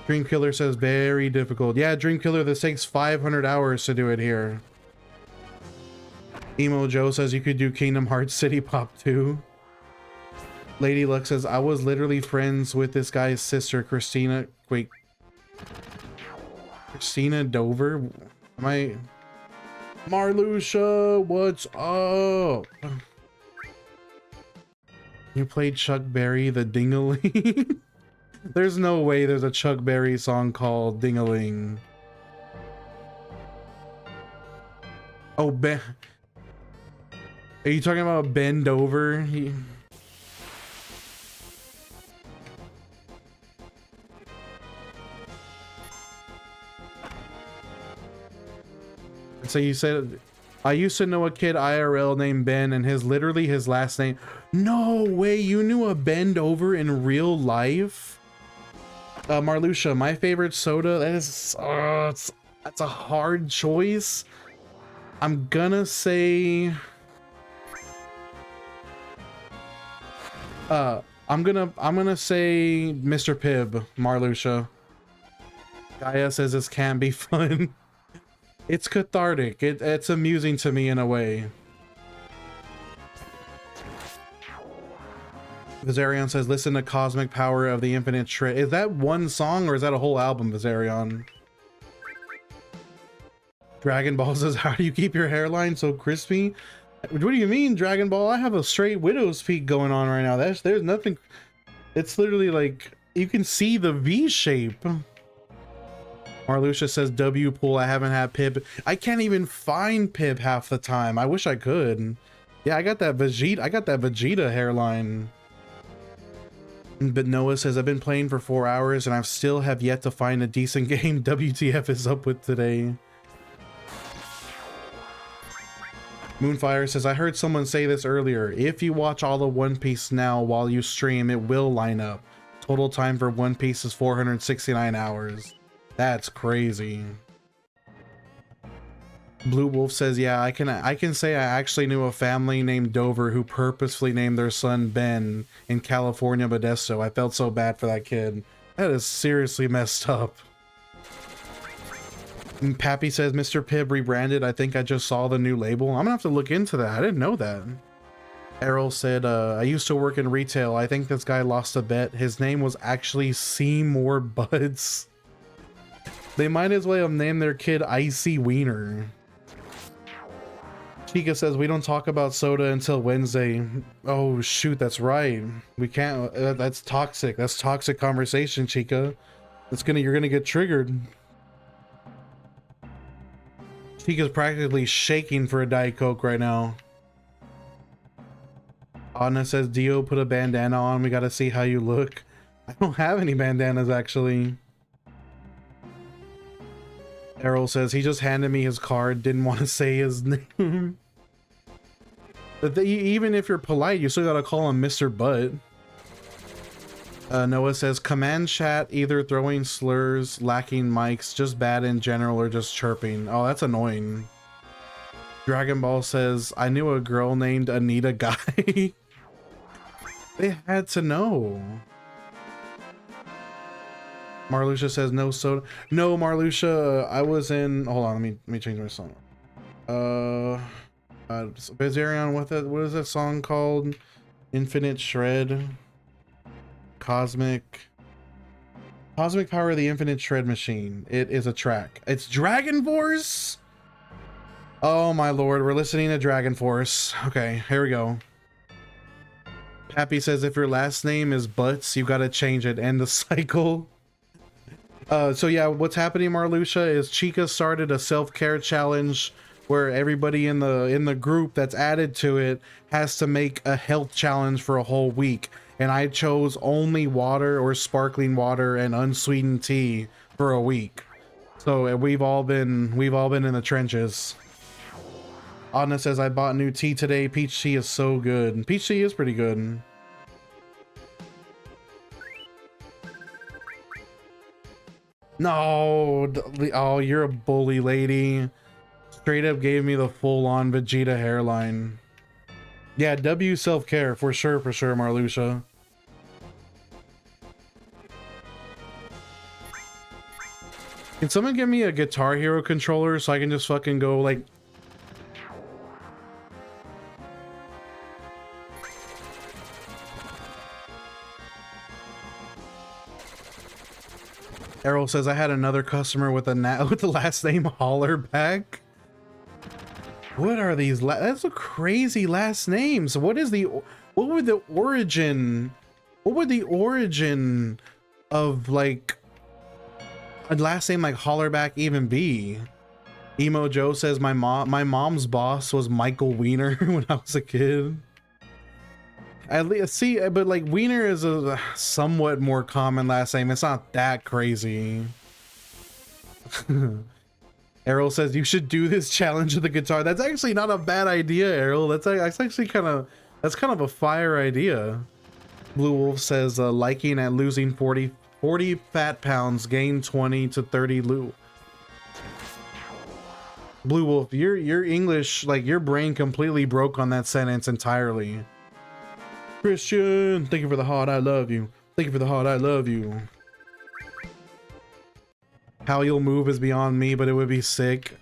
Dream Killer says, very difficult. Yeah, Dream Killer, this takes 500 hours to do it here. Emo Joe says, you could do Kingdom Hearts City Pop too. Lady Luck says, I was literally friends with this guy's sister, Christina. Wait. Christina Dover? Am I... Marluxia, what's up? You played Chuck Berry, the Ding-a-ling? There's no way there's a Chuck Berry song called Ding-a-ling. Oh, Ben. Are you talking about Bend Over? So you said, I used to know a kid IRL named Ben and his last name. No way, you knew a Bend Over in real life? Marluxia, my favorite soda, that's a hard choice. I'm gonna say I'm gonna say Mr. Pibb, Marluxia. Gaia says this can be fun. It's cathartic. It's amusing to me in a way. Vizarion says, listen to Cosmic Power of the Infinite Shred. Is that one song or is that a whole album, Vizarion? Dragon Ball says, how do you keep your hairline so crispy? What do you mean, Dragon Ball? I have a straight widow's peak going on right now. There's nothing. It's literally like, you can see the V shape. Marluxia says, W pool, I haven't had Pip. I can't even find Pip half the time. I wish I could. Yeah, I got that Vegeta hairline. But Noah says, I've been playing for 4 hours and I still have yet to find a decent game. WTF is up with today. Moonfire says, I heard someone say this earlier. If you watch all of One Piece now while you stream, it will line up. Total time for One Piece is 469 hours. That's crazy. Blue Wolf says, yeah, I can say I actually knew a family named Dover who purposefully named their son Ben in California, Modesto. I felt so bad for that kid. That is seriously messed up. And Pappy says, Mr. Pibb rebranded. I think I just saw the new label. I'm gonna have to look into that. I didn't know that. Errol said, I used to work in retail. I think this guy lost a bet. His name was actually Seymour Buds. They might as well have named their kid Icy Wiener. Chica says, we don't talk about soda until Wednesday. Oh shoot, that's right. We can't, that's toxic. That's toxic conversation, Chica. You're gonna get triggered. Chica's practically shaking for a Diet Coke right now. Anna says, Dio, put a bandana on. We gotta see how you look. I don't have any bandanas, actually. Errol says, he just handed me his card, didn't want to say his name. But even if you're polite, you still gotta call him Mr. Butt. Noah says, command chat, either throwing slurs, lacking mics, just bad in general, or just chirping. Oh, that's annoying. Dragon Ball says, I knew a girl named Anita Guy. They had to know. Marluxia says, no soda. No, Marluxia, I was in, hold on, let me change my song. Vizarion, what is that song called? Infinite Shred. Cosmic Power of the Infinite Shred Machine. It is a track. It's Dragon Force. Oh my lord, we're listening to Dragon Force. Okay, here we go. Pappy says, if your last name is Butts, you gotta change it. End the cycle. So yeah, what's happening, Marluxia, is Chica started a self-care challenge where everybody in the group that's added to it has to make a health challenge for a whole week. And I chose only water or sparkling water and unsweetened tea for a week. So we've all been in the trenches. Anna says, I bought new tea today. Peach tea is so good. Peach tea is pretty good. No, oh, you're a bully, lady. Straight up gave me the full-on Vegeta hairline. Yeah, W self-care for sure, Marluxia. Can someone give me a Guitar Hero controller so I can just fucking go like... Errol says, I had another customer with the last name Hollerback. What are these? That's a crazy last name. So what would the origin of like a last name like Hollerback even be? Emo Joe says, my mom's boss was Michael Wiener when I was a kid. At least, see, but like Wiener is a somewhat more common last name. It's not that crazy. Errol says, you should do this challenge with the guitar. That's actually not a bad idea, Errol. That's actually kind of a fire idea. Blue Wolf says, liking at losing 40 fat pounds, gain 20 to 30 Blue Wolf, your English, like your brain completely broke on that sentence entirely. Christian, thank you for the heart, I love you. Thank you for the heart, I love you. How you'll move is beyond me, but it would be sick.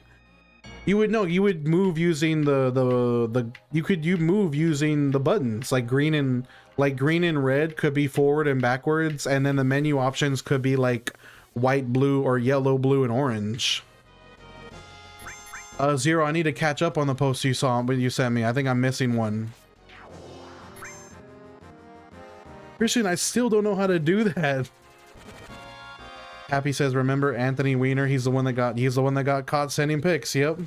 You would know. You would move using you move using the buttons, like green and red could be forward and backwards, and then the menu options could be like white, blue, or yellow, blue, and orange. Zero, I need to catch up on the post you sent me. I think I'm missing one. Christian, I still don't know how to do that. Happy says, remember Anthony Weiner? He's the one that got caught sending pics. Yep.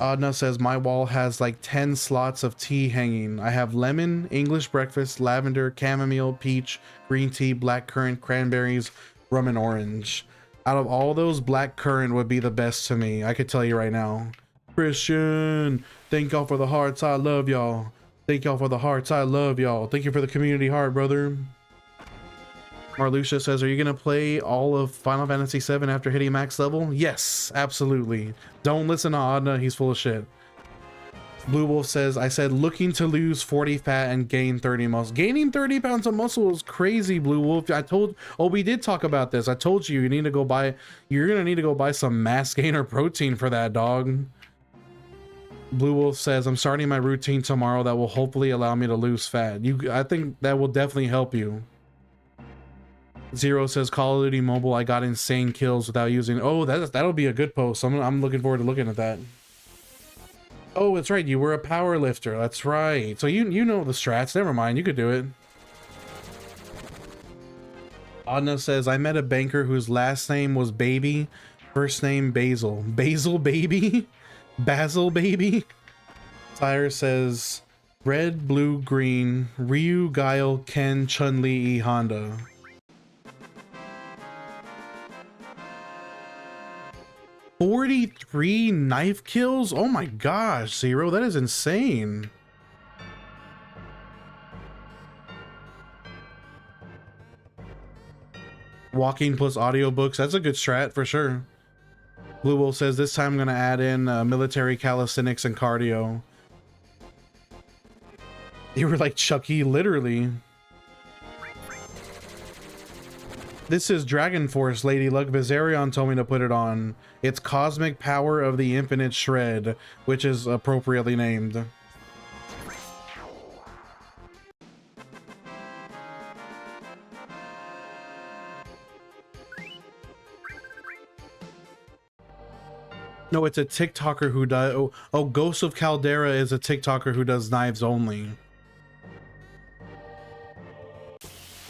Adna says, my wall has like 10 slots of tea hanging. I have lemon, English breakfast, lavender, chamomile, peach, green tea, black currant, cranberries, rum, and orange. Out of all those, black currant would be the best to me. I could tell you right now. Christian, thank y'all for the hearts. I love y'all. Thank y'all for the hearts. I love y'all. Thank you for the community heart, brother. Marlucia says, are you gonna play all of Final Fantasy 7 after hitting max level? Yes, absolutely. Don't listen to Adna, he's full of shit. Blue Wolf says, I said looking to lose 40 fat and gain 30 muscle. Gaining 30 pounds of muscle is crazy, Blue Wolf. We did talk about this. I told you, you're gonna need to go buy some mass gainer protein for that, dog. Blue Wolf says, I'm starting my routine tomorrow that will hopefully allow me to lose fat. I think that will definitely help you. Zero says, Call of Duty Mobile, I got insane kills without using... Oh, that'll be a good post. I'm looking forward to looking at that. Oh, that's right. You were a power lifter. That's right. So you know the strats. Never mind. You could do it. Adna says, I met a banker whose last name was Baby, first name Basil. Basil Baby? Basil Baby? Tyre says, red, blue, green, Ryu, Guile, Ken, Chun-Li, E, Honda. $43 knife kills? Oh my gosh, Zero, that is insane. Walking plus audiobooks, that's a good strat for sure. Blue Wolf says, this time I'm gonna add in military calisthenics and cardio. You were like Chucky, literally. This is Dragon Force, Lady Luck. Viserion told me to put it on. It's Cosmic Power of the Infinite Shred, which is appropriately named. No, it's a TikToker who does... Oh, Ghost of Caldera is a TikToker who does knives only.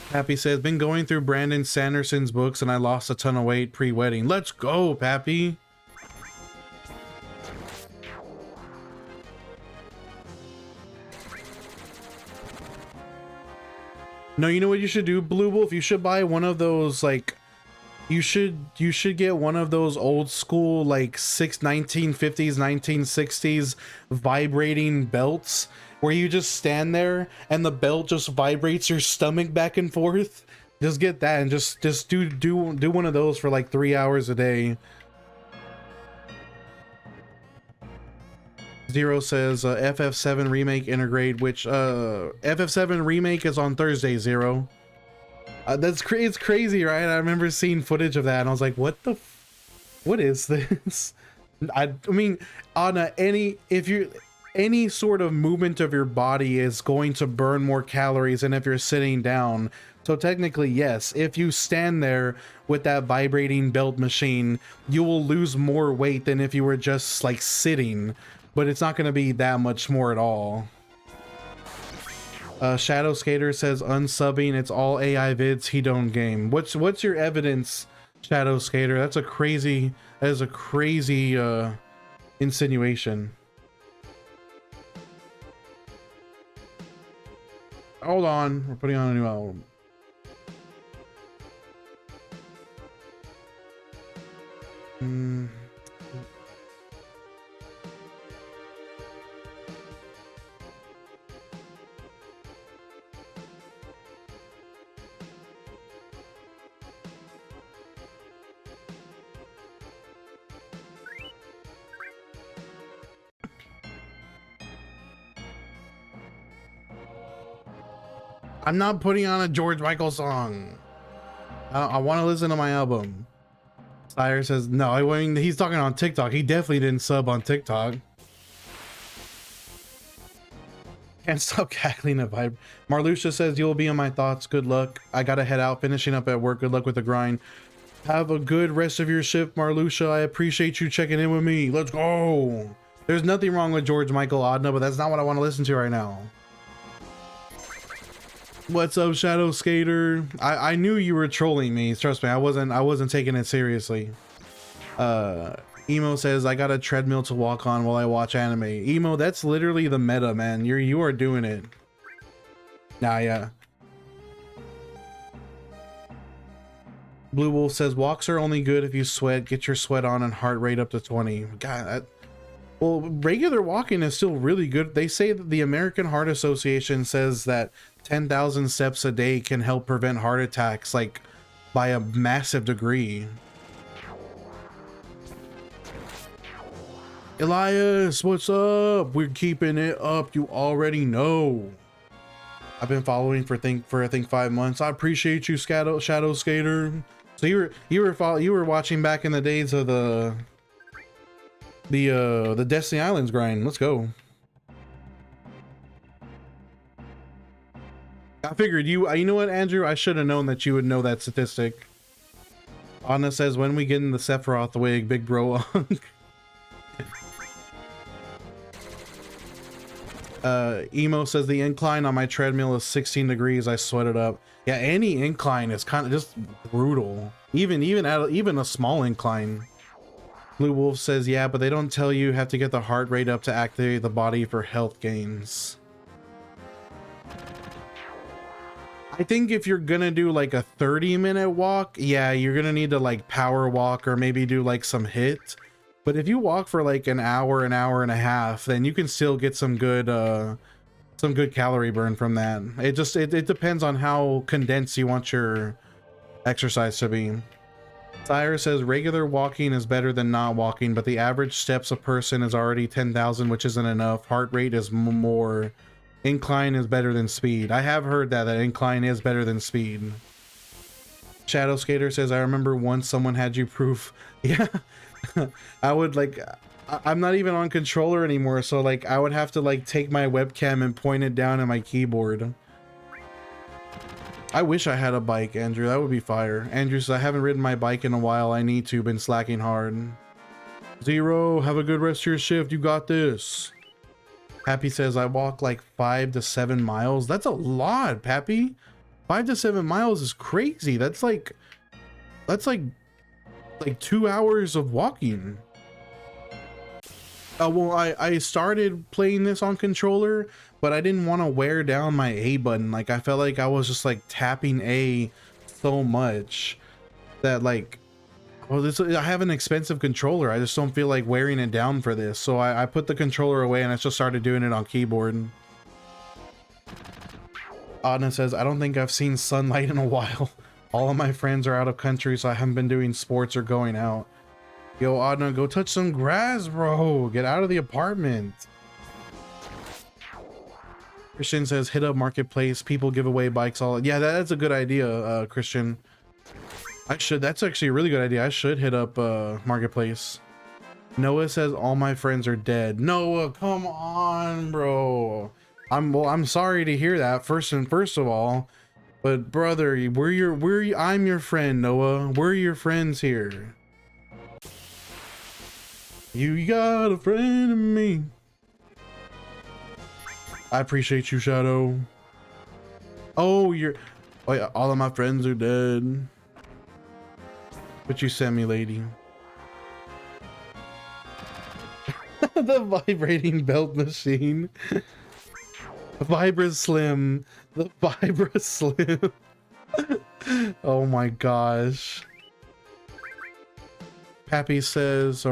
Pappy says, been going through Brandon Sanderson's books and I lost a ton of weight pre-wedding. Let's go, Pappy. No, you know what you should do, Blue Wolf? You should buy one of those, like, you should get one of those old school, like, 1950s, 1960s vibrating belts where you just stand there and the belt just vibrates your stomach back and forth. Just get that and just do one of those for like 3 hours a day. Zero says FF7 remake integrate, which FF7 remake is on Thursday, Zero. It's crazy, right? I remember seeing footage of that and I was like, what is this? I mean, on any sort of movement of your body is going to burn more calories than if you're sitting down. So technically, yes, if you stand there with that vibrating belt machine, you will lose more weight than if you were just like sitting, but it's not going to be that much more at all. Shadow Skater says unsubbing, it's all AI vids, he don't game. What's your evidence, Shadow Skater? That is a crazy insinuation. Hold on, we're putting on a new album. I'm not putting on a George Michael song. I want to listen to my album. Sire says no. I mean, he's talking on TikTok. He definitely didn't sub on TikTok. Can't stop cackling a vibe. Marlucia says you'll be in my thoughts. Good luck. I gotta head out. Finishing up at work. Good luck with the grind. Have a good rest of your shift, Marlucia. I appreciate you checking in with me. Let's go. There's nothing wrong with George Michael Odna, but that's not what I want to listen to right now. What's up, Shadow Skater? I knew you were trolling me. Trust me, I wasn't taking it seriously. Emo says I got a treadmill to walk on while I watch anime. Emo, that's literally the meta, man. You are doing it. Nah, yeah. Blue Wolf says walks are only good if you sweat. Get your sweat on and heart rate up to 20. God, well, regular walking is still really good. They say that the American Heart Association says that 10,000 steps a day can help prevent heart attacks, like by a massive degree. Elias, what's up? We're keeping it up. You already know. I've been following for I think 5 months. I appreciate you, Shadow Skater. So you were watching back in the days of the Destiny Islands grind. Let's go. I figured you know what, Andrew? I should have known that you would know that statistic. Anna says when we get in the Sephiroth wig, big bro. Emo says the incline on my treadmill is 16 degrees. I sweat it up. Yeah, any incline is kind of just brutal. Even a small incline. Blue Wolf says yeah, but they don't tell you have to get the heart rate up to activate the body for health gains. I think if you're gonna do like a 30-minute walk, yeah, you're gonna need to like power walk or maybe do like some HIIT. But if you walk for like an hour and a half, then you can still get some good calorie burn from that. It depends on how condensed you want your exercise to be. Sire says regular walking is better than not walking, but the average steps a person is already 10,000, which isn't enough. Heart rate is more. Incline is better than speed. I have heard that incline is better than speed. Shadow Skater says I remember once someone had you proof. Yeah. I would like, I'm not even on controller anymore, so like I would have to like take my webcam and point it down at my keyboard. I wish I had a bike, Andrew. That would be fire. Andrew says I haven't ridden my bike in a while. I need to. Been slacking hard. Zero, have a good rest of your shift. You got this. Pappy says I walk like 5 to 7 miles. That's a lot, Pappy. 5 to 7 miles is crazy. That's like 2 hours of walking. Well, I started playing this on controller, but I didn't want to wear down my A button. Like I felt like I was just like tapping A so much that like, well, I have an expensive controller. I just don't feel like wearing it down for this. So I put the controller away and I just started doing it on keyboard. Adna says, I don't think I've seen sunlight in a while. All of my friends are out of country, so I haven't been doing sports or going out. Yo, Adna, go touch some grass, bro. Get out of the apartment. Christian says, hit up Marketplace. People give away bikes all. Yeah, that's a good idea, Christian. That's actually a really good idea. I should hit up Marketplace. Noah says, all my friends are dead. Noah, come on, bro. I'm sorry to hear that, first of all. But brother, I'm your friend, Noah. We're your friends here. You got a friend in me. I appreciate you, Shadow. Oh, yeah, all of my friends are dead. What you sent me, lady. The vibrating belt machine. Vibra Slim. The Vibra Slim. Oh my gosh. Pappy says,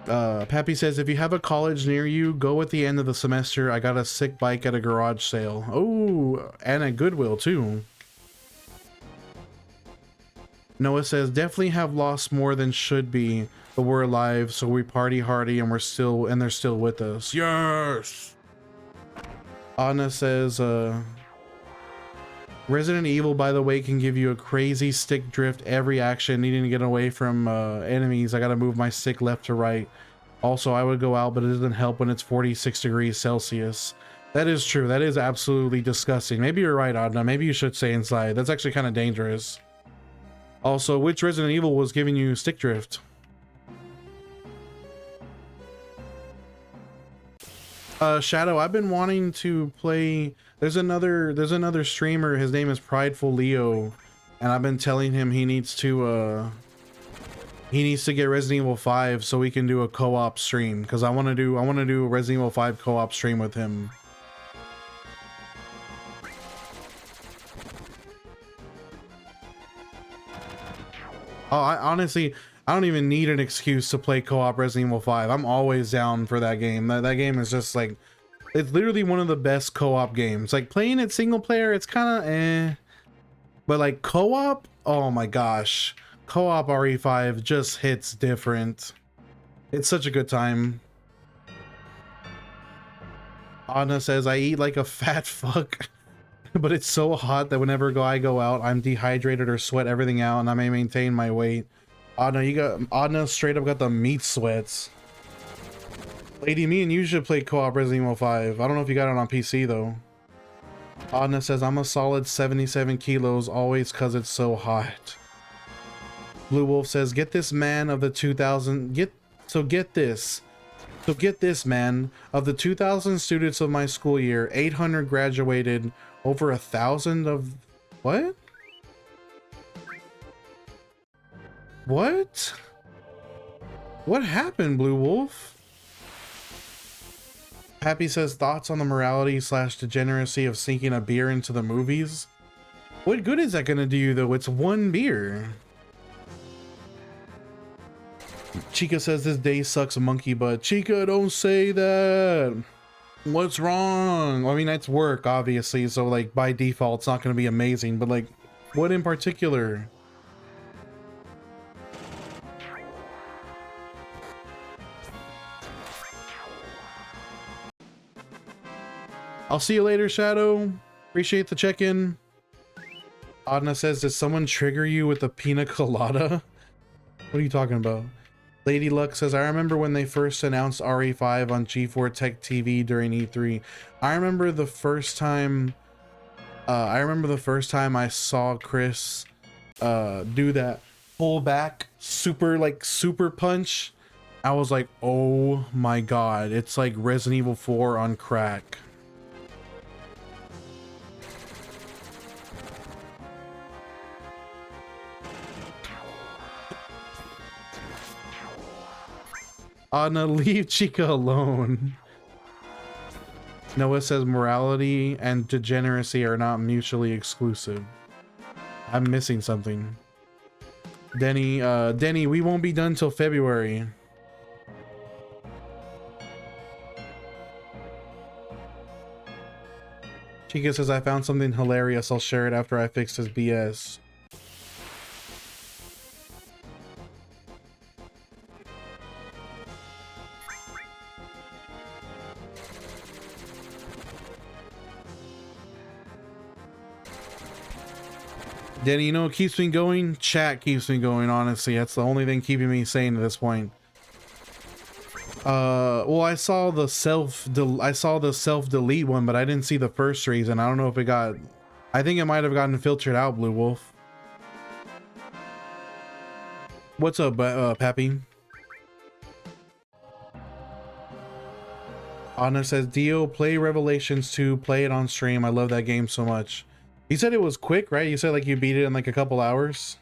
if you have a college near you, go at the end of the semester. I got a sick bike at a garage sale. Oh, and at Goodwill too. Noah says, definitely have lost more than should be, but we're alive, so we party hardy and they're still with us. Yes. Anna says, Resident Evil, by the way, can give you a crazy stick drift every action, needing to get away from enemies. I gotta move my stick left to right. Also, I would go out, but it doesn't help when it's 46 degrees Celsius. That is true. That is absolutely disgusting. Maybe you're right, Adna. Maybe you should stay inside. That's actually kind of dangerous. Also, which Resident Evil was giving you stick drift? Shadow, I've been wanting to play. There's another streamer. His name is Prideful Leo, and I've been telling him he needs to get Resident Evil 5 so we can do a co-op stream, because I want to do a Resident Evil 5 co-op stream with him. Oh, honestly, I don't even need an excuse to play co-op Resident Evil 5. I'm always down for that game. That game is just like, it's literally one of the best co-op games. Like, playing it single player, it's kind of eh. But like co-op, oh my gosh. Co-op RE5 just hits different. It's such a good time. Anna says, I eat like a fat fuck. But it's so hot that whenever I go out, I'm dehydrated or sweat everything out, and I may maintain my weight. Adna straight up got the meat sweats. Lady, me and you should play co-op Resident Evil 5. I don't know if you got it on PC though. Adna says, I'm a solid 77 kilos, always cause it's so hot. Blue Wolf says, get this man of the 2000, get this man, of the 2,000 students of my school year, 800 graduated, over 1,000 of, what? What happened, Blue Wolf? Happy says, thoughts on the morality / degeneracy of sneaking a beer into the movies? What good is that gonna do you though? It's one beer. Chica says, this day sucks monkey butt. Chica, don't say that. What's wrong? I mean, it's work, obviously, so like by default it's not going to be amazing, but like, what in particular? I'll see you later, Shadow. Appreciate the check-in. Adna says, did someone trigger you with a pina colada? What are you talking about? Lady Luck says, I remember when they first announced RE5 on G4 Tech TV during E3. I remember the first time I saw Chris do that pull back super punch. I was like, oh my god, it's like Resident Evil 4 on crack. Anna, leave Chica alone. Noah says morality and degeneracy are not mutually exclusive. I'm missing something. Denny, we won't be done till February. Chica says, I found something hilarious. I'll share it after I fix this BS. Denny, you know what keeps me going? Chat keeps me going, honestly. That's the only thing keeping me sane at this point. Well, I saw the self-delete one, but I didn't see the first reason. I don't know if it got... I think it might have gotten filtered out, Blue Wolf. What's up, Pappy? Anna says, Dio, play Revelations 2, play it on stream. I love that game so much. You said it was quick, right? You said like you beat it in like a couple hours.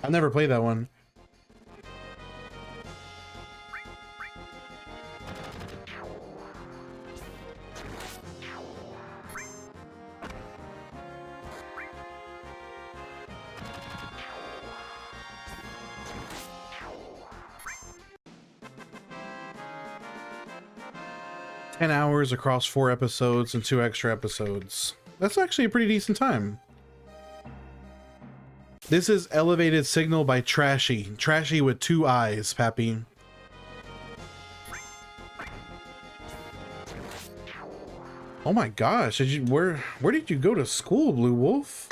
I've never played that one. Hours across 4 episodes and 2 extra episodes. That's actually a pretty decent time. This is Elevated Signal by Trashy. Trashy with 2 eyes, Pappy. Oh my gosh, did you where did you go to school, Blue Wolf?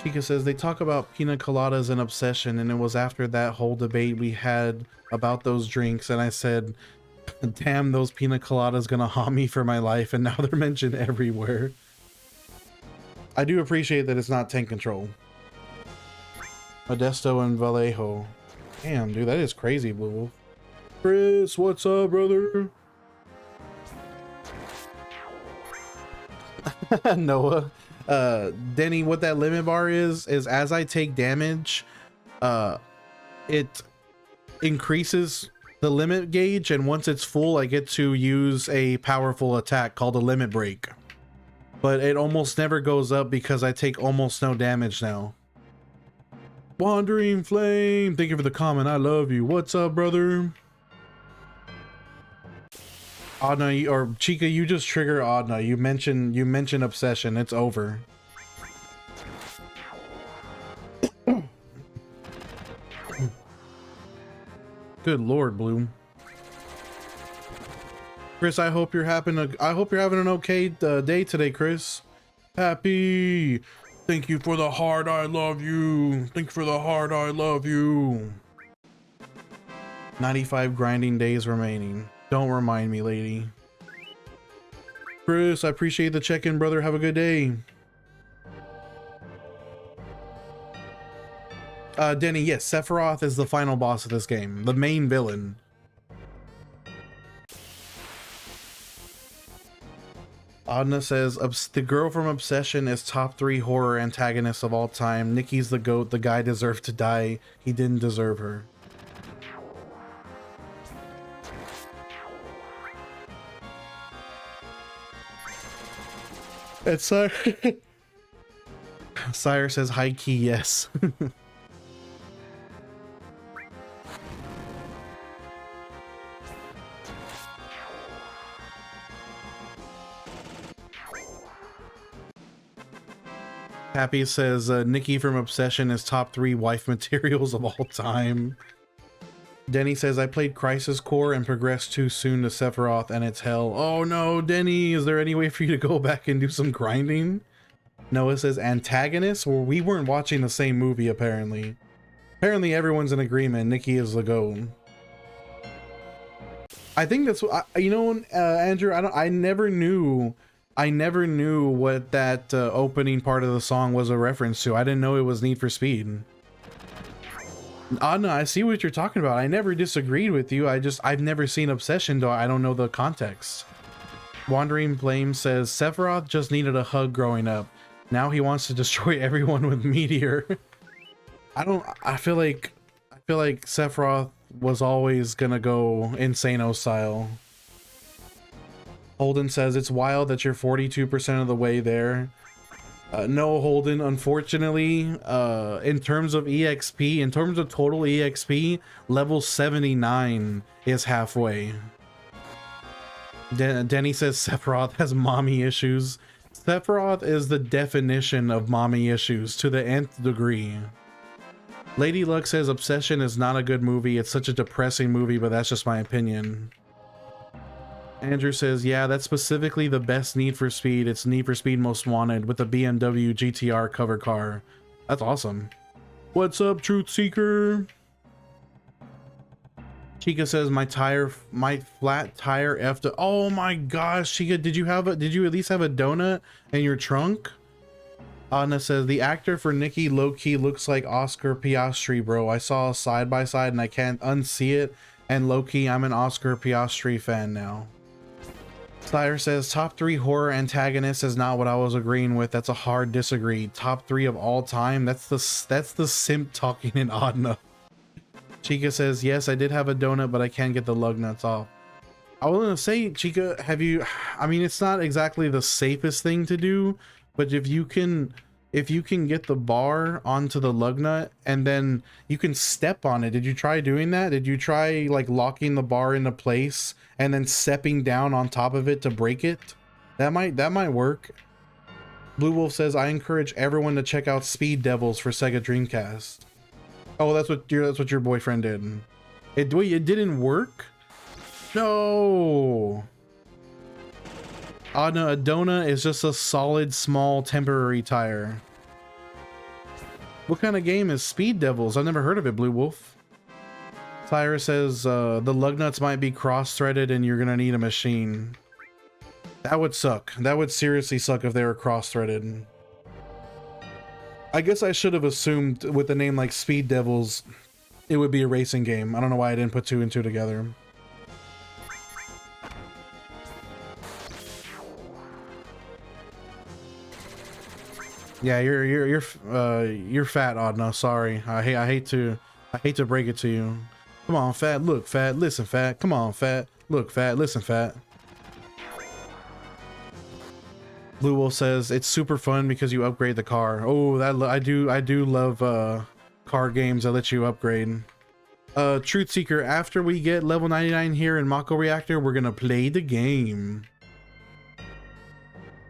Chica says they talk about pina coladas and obsession, and it was after that whole debate we had about those drinks, and I said, damn, those pina coladas gonna haunt me for my life, and now they're mentioned everywhere. I do appreciate that it's not tank control. Modesto and Vallejo. Damn, dude, that is crazy, Blue Wolf. Chris, what's up, brother? Noah. Denny, what that limit bar is as I take damage, it increases the limit gauge, and once it's full, I get to use a powerful attack called a limit break. But it almost never goes up because I take almost no damage now. Wandering Flame, thank you for the comment. I love you. What's up, brother? Adna, or Chica, you just trigger Adna. You mentioned obsession. It's over. Good Lord, Bloom. Chris, I hope you're having an okay day today, Chris. Happy. Thank you for the heart. I love you. Thank you for the heart. I love you. 95 grinding days remaining. Don't remind me, lady. Chris, I appreciate the check-in, brother. Have a good day. Denny, yes, Sephiroth is the final boss of this game. The main villain. Adna says, the girl from Obsession is top 3 horror antagonists of all time. Nikki's the GOAT. The guy deserved to die. He didn't deserve her. And Sire, Sire says, high key, yes. Happy says, Nikki from Obsession is top 3 wife materials of all time. Denny says, I played Crisis Core and progressed too soon to Sephiroth and it's hell. Oh no, Denny, is there any way for you to go back and do some grinding? Noah says, antagonist? Well, we weren't watching the same movie, apparently. Apparently everyone's in agreement. Nikki is the GOAT. I think that's what, you know, Andrew, I never knew what that opening part of the song was a reference to. I didn't know it was Need for Speed. No, I see what you're talking about. I never disagreed with you. I've never seen Obsession, though I don't know the context. Wandering Flame says, Sephiroth just needed a hug growing up. Now he wants to destroy everyone with Meteor. I feel like Sephiroth was always gonna go Insano style. Holden says, it's wild that you're 42% of the way there. No, Holden, unfortunately, in terms of EXP, in terms of total EXP, level 79 is halfway. Denny says Sephiroth has mommy issues. Sephiroth is the definition of mommy issues to the nth degree. Lady Luck says Obsession is not a good movie. It's such a depressing movie, but that's just my opinion. Andrew says, yeah, that's specifically the best Need for Speed. It's Need for Speed Most Wanted with the BMW GTR cover car. That's awesome. What's up, Truth Seeker? Chica says, my flat tire effed. Oh my gosh, Chica, did you at least have a donut in your trunk? Anna says, the actor for Nikki low-key looks like Oscar Piastri, bro. I saw a side-by-side and I can't unsee it. And low-key, I'm an Oscar Piastri fan now. Sire says, top 3 horror antagonists is not what I was agreeing with. That's a hard disagree. Top 3 of all time. That's the simp talking in Adna. Chica says, yes, I did have a donut, but I can't get the lug nuts off. I was gonna say, Chica, I mean, it's not exactly the safest thing to do, but if you can get the bar onto the lug nut and then you can step on it. Did you try doing that? Did you try like locking the bar into place and then stepping down on top of it to break it? That might work. Blue Wolf says, I encourage everyone to check out Speed Devils for Sega Dreamcast. Oh, that's what your boyfriend did. Wait, it didn't work? No. Adona is just a solid, small, temporary tire. What kind of game is Speed Devils? I've never heard of it, Blue Wolf. Tyra says the lug nuts might be cross-threaded and you're gonna need a machine. That would suck. That would seriously suck if they were cross-threaded. I guess I should have assumed with a name like Speed Devils, it would be a racing game. I don't know why I didn't put 2 and 2 together. Yeah, you're fat, Adna. Sorry, I hate to break it to you. Come on, fat. Look, fat. Listen, fat. Come on, fat. Look, fat. Listen, fat. Blue Wolf says it's super fun because you upgrade the car. Oh, I do love car games that let you upgrade. Truth Seeker, after we get level 99 here in Mako Reactor, we're gonna play the game.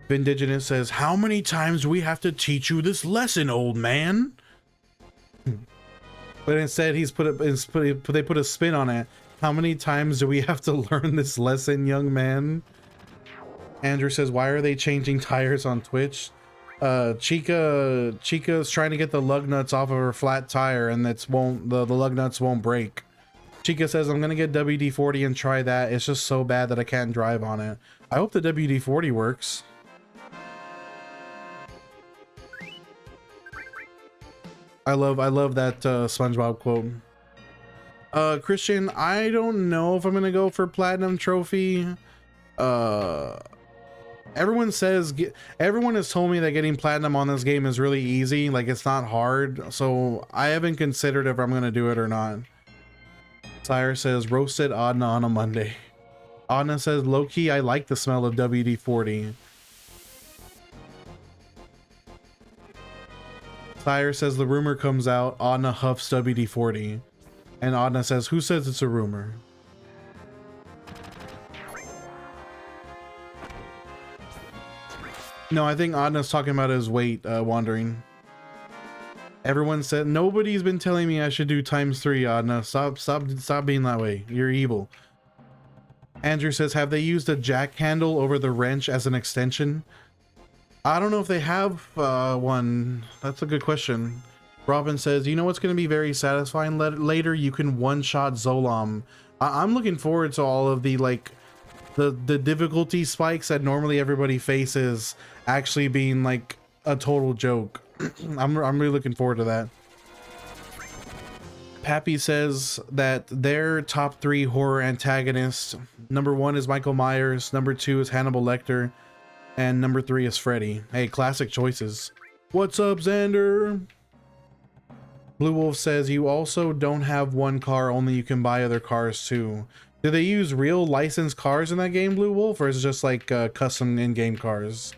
Vindigenous says, how many times do we have to teach you this lesson, old man? But instead they put a spin on it. How many times do we have to learn this lesson, young man? Andrew says, why are they changing tires on Twitch? Chica's trying to get the lug nuts off of her flat tire and the lug nuts won't break. Chica says, I'm gonna get WD-40 and try that. It's just so bad that I can't drive on it. I hope the WD-40 works. I love that SpongeBob quote. Christian, I don't know if I'm gonna go for platinum trophy. Everyone has told me that getting platinum on this game is really easy, like it's not hard, so I haven't considered if I'm gonna do it or not. Sire says roasted Adna on a Monday. Adna says low-key I like the smell of WD-40. Sire says the rumor comes out, Adna huffs WD-40. And Adna says, who says it's a rumor? No, I think Adna's talking about his weight wandering. Everyone said, nobody's been telling me I should do ×3, Adna. Stop being that way. You're evil. Andrew says, have they used a jack handle over the wrench as an extension? I don't know if they have one. That's a good question. Robin says, you know what's going to be very satisfying later? You can one-shot Zolam. I'm looking forward to all of the, like, the difficulty spikes that normally everybody faces actually being, like, a total joke. I'm really looking forward to that. Pappy says that their top 3 horror antagonists, number 1 is Michael Myers, number 2 is Hannibal Lecter, and number 3 is Freddy. Hey, classic choices. What's up, Xander? Blue Wolf says you also don't have one car, only you can buy other cars too. Do they use real licensed cars in that game, Blue Wolf, or is it just like custom in-game cars?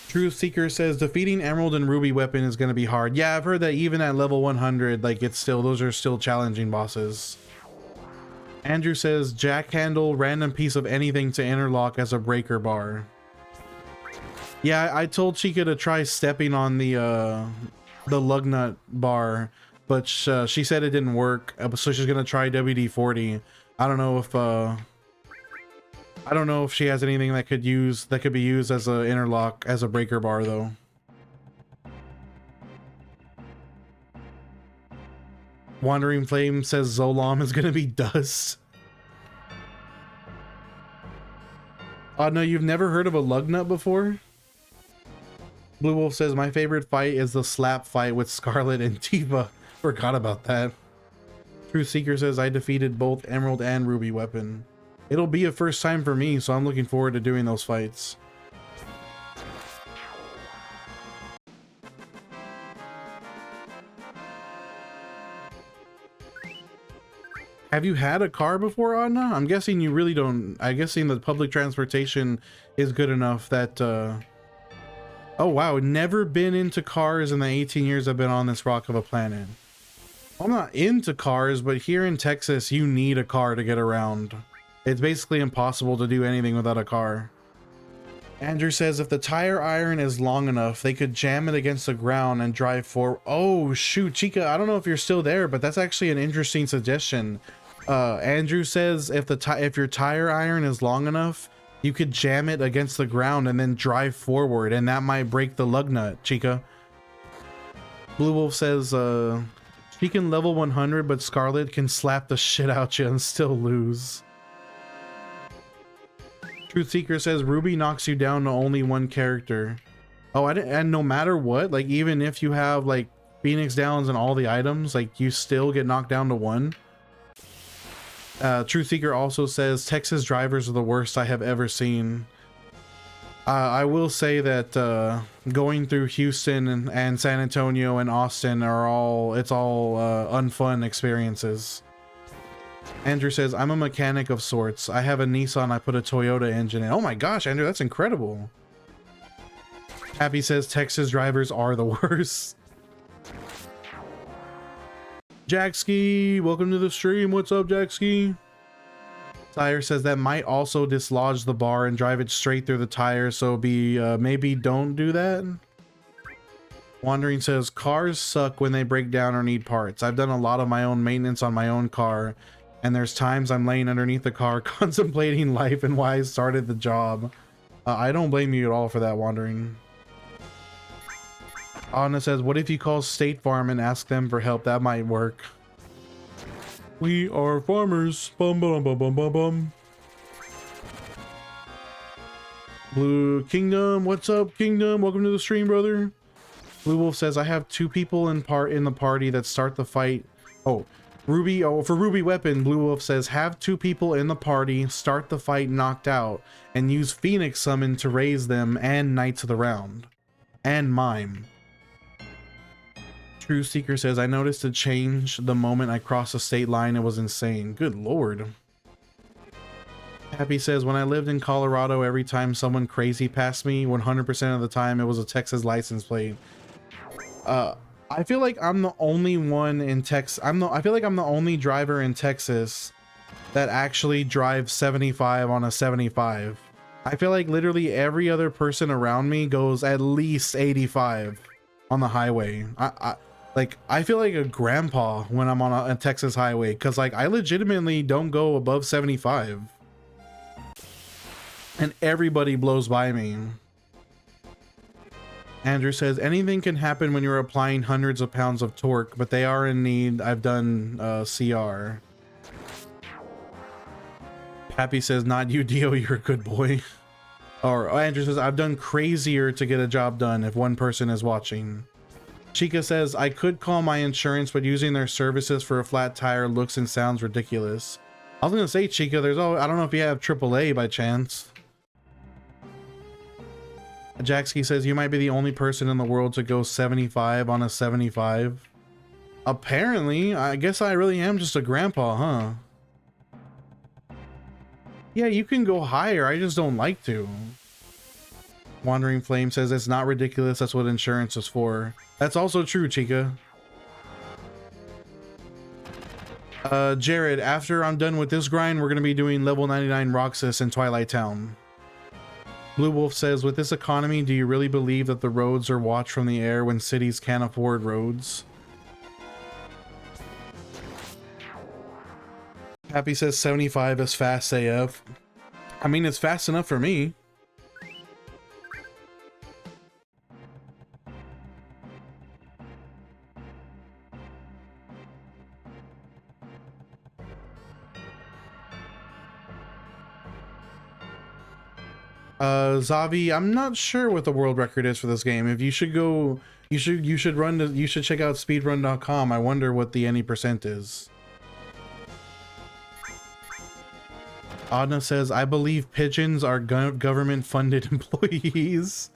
Truth Seeker says defeating Emerald and Ruby weapon is going to be hard. Yeah, I've heard that even at level 100, like those are still challenging bosses. Andrew says jack handle, random piece of anything to interlock as a breaker bar. Yeah, I told Chica to try stepping on the lug nut bar, but she said it didn't work, so she's gonna try WD-40. I don't know if she has anything that could be used as a interlock, as a breaker bar though. Wandering Flame says Zolam is gonna be dust. Oh no, you've never heard of a lug nut before? Blue Wolf says my favorite fight is the slap fight with Scarlet and Tifa. Forgot about that. True Seeker says I defeated both Emerald and Ruby weapon. It'll be a first time for me, so I'm looking forward to doing those fights. Have you had a car before, Anna? I'm guessing you really don't. I'm guessing the public transportation is good enough that, oh wow, never been into cars in the 18 years I've been on this rock of a planet. I'm not into cars, but here in Texas, you need a car to get around. It's basically impossible to do anything without a car. Andrew says if the tire iron is long enough, they could jam it against the ground and drive forward. Oh shoot, Chica, I don't know if you're still there, but that's actually an interesting suggestion. Andrew says if your tire iron is long enough, you could jam it against the ground and then drive forward, and that might break the lug nut, Chica. Blue Wolf says she can level 100, but Scarlet can slap the shit out you and still lose. Truth Seeker says Ruby knocks you down to only one character. Oh, and no matter what, like even if you have like Phoenix Downs and all the items, like you still get knocked down to one. Truth Seeker also says Texas drivers are the worst I have ever seen. I will say that going through Houston and San Antonio and Austin are all unfun experiences. Andrew says, I'm a mechanic of sorts. I have a Nissan, I put a Toyota engine in. Oh my gosh, Andrew, that's incredible. Happy says, Texas drivers are the worst. Jackski, welcome to the stream. What's up, Jackski? Tire says that might also dislodge the bar and drive it straight through the tire, so maybe don't do that. Wandering says, cars suck when they break down or need parts. I've done a lot of my own maintenance on my own car, and there's times I'm laying underneath the car contemplating life and why I started the job. I don't blame you at all for that, Wandering. Anna says, what if you call State Farm and ask them for help? That might work. We are farmers. Bum bum bum bum bum bum. Blue Kingdom, what's up, Kingdom? Welcome to the stream, brother. Blue Wolf says, I have two people in the party that start the fight. Oh, Ruby, for Ruby Weapon, Blue Wolf says, have two people in the party start the fight knocked out and use Phoenix Summon to raise them and Knights of the Round. And Mime. True Seeker says, I noticed a change the moment I crossed the state line. It was insane. Good lord. Happy says, when I lived in Colorado, every time someone crazy passed me, 100% of the time it was a Texas license plate. I feel like I'm the only one in Texas. I feel like I'm the only driver in Texas that actually drives 75 on a 75. I feel like literally every other person around me goes at least 85 on the highway. I feel like a grandpa when I'm on a Texas highway, because like I legitimately don't go above 75. And everybody blows by me. Andrew says, anything can happen when you're applying hundreds of pounds of torque, but they are in need. I've done CR. Happy says, not you, Dio, you're a good boy. Or Andrew says, I've done crazier to get a job done if one person is watching. Chica says, I could call my insurance, but using their services for a flat tire looks and sounds ridiculous. I was gonna say, Chica, I don't know if you have AAA by chance. Jacksky says, you might be the only person in the world to go 75 on a 75. Apparently, I guess I really am just a grandpa, huh? Yeah, you can go higher, I just don't like to. Wandering Flame says, it's not ridiculous, that's what insurance is for. That's also true, Chica. Jared, after I'm done with this grind, we're going to be doing level 99 Roxas in Twilight Town. Blue Wolf says, with this economy, do you really believe that the roads are watched from the air when cities can't afford roads? Happy says 75 is fast AF. I mean, it's fast enough for me. Zavi, I'm not sure what the world record is for this game. If you should go, you should check out speedrun.com. I wonder what the any percent is. Adna says, I believe pigeons are government funded employees.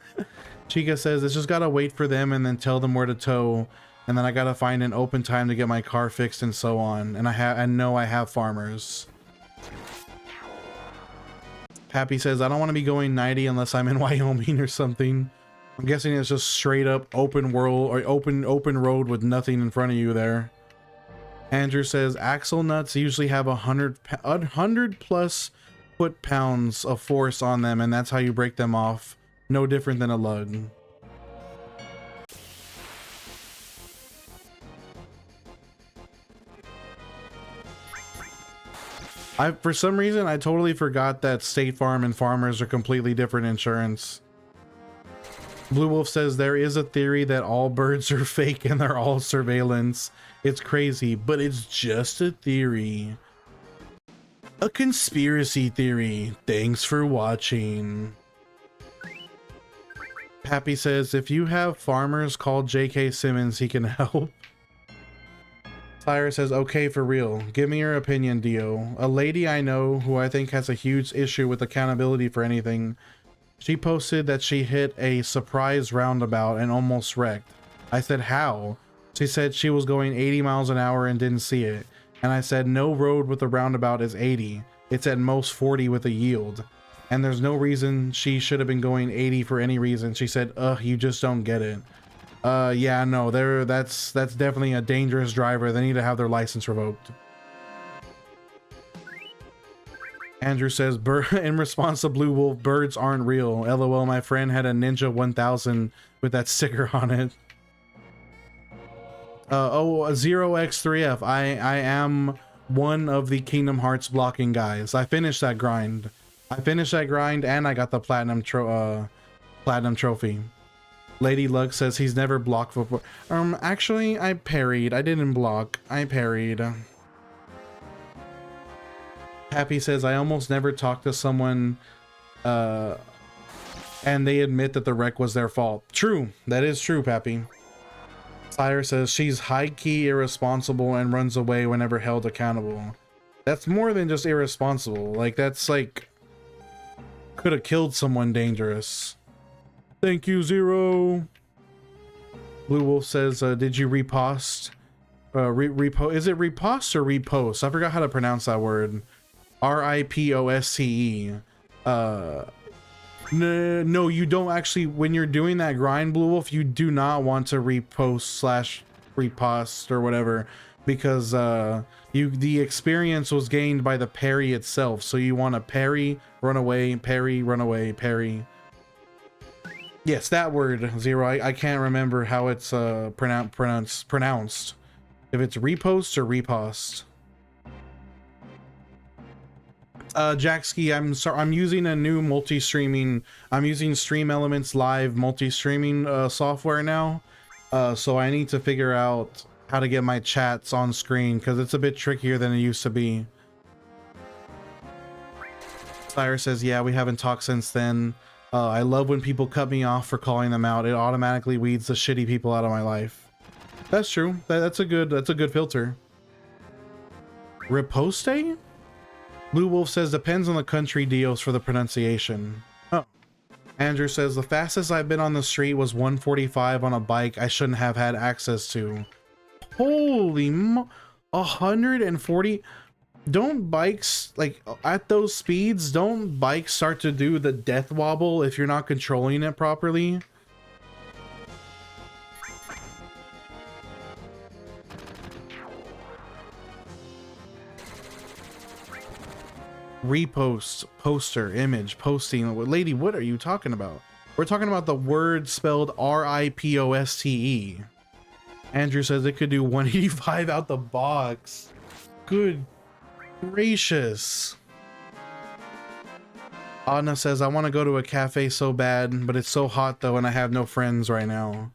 Chica says, it's just gotta wait for them and then tell them where to tow, and then I gotta find an open time to get my car fixed and so on. And I know I have farmers. Happy says, I don't want to be going 90 unless I'm in Wyoming or something. I'm guessing it's just straight up open world or open road with nothing in front of you there. Andrew says, axle nuts usually have 100 plus foot-pounds of force on them, and that's how you break them off. No different than a lug. For some reason, I totally forgot that State Farm and Farmers are completely different insurance. Blue Wolf says there is a theory that all birds are fake and they're all surveillance. It's crazy, but it's just a theory. A conspiracy theory. Thanks for watching. Pappy says, if you have Farmers, call J.K. Simmons, he can help. Tyra says, okay, for real. Give me your opinion, Dio. A lady I know who I think has a huge issue with accountability for anything. She posted that she hit a surprise roundabout and almost wrecked. I said, how? She said she was going 80 miles an hour and didn't see it. And I said, no road with a roundabout is 80. It's at most 40 with a yield. And there's no reason she should have been going 80 for any reason. She said, you just don't get it. Yeah, no, that's definitely a dangerous driver. They need to have their license revoked. Andrew says, in response to Blue Wolf, birds aren't real. LOL, my friend had a Ninja 1000 with that sticker on it. 0x3f. I am one of the Kingdom Hearts blocking guys. I finished that grind. And I got the platinum trophy. Lady Luck says he's never blocked before. Actually, I parried. I didn't block. I parried. Happy says, I almost never talk to someone and they admit that the wreck was their fault. True. That is true, Pappy. Sire says she's high-key irresponsible and runs away whenever held accountable. That's more than just irresponsible. Like, that's like... could have killed someone dangerous. Thank you, Zero. Blue Wolf says, did you repost? Is it repost or repost? I forgot how to pronounce that word. R-I-P-O-S-T-E. No, you don't actually, when you're doing that grind, Blue Wolf, you do not want to repost / repost or whatever, because the experience was gained by the parry itself. So you want to parry, run away, parry. Yes, that word, Zero. I can't remember how it's pronounced. If it's repost or repost. Jackski, I'm sorry, I'm using a new multi-streaming, I'm using Stream Elements Live multi-streaming software now. So I need to figure out how to get my chats on screen, because it's a bit trickier than it used to be. Cyrus says, yeah, we haven't talked since then. I love when people cut me off for calling them out. It automatically weeds the shitty people out of my life. That's true. That's a good filter. Riposte? Blue Wolf says, depends on the country, Dios, for the pronunciation. Oh. Andrew says, the fastest I've been on the street was 145 on a bike I shouldn't have had access to. Holy 140? Don't bikes, like, at those speeds, don't bikes start to do the death wobble if you're not controlling it properly? Repost, poster, image, posting. Lady, what are you talking about? We're talking about the word spelled R-I-P-O-S-T-E. Andrew says it could do 185 out the box. Good gracious. Anna says, I want to go to a cafe so bad, but it's so hot though and I have no friends right now.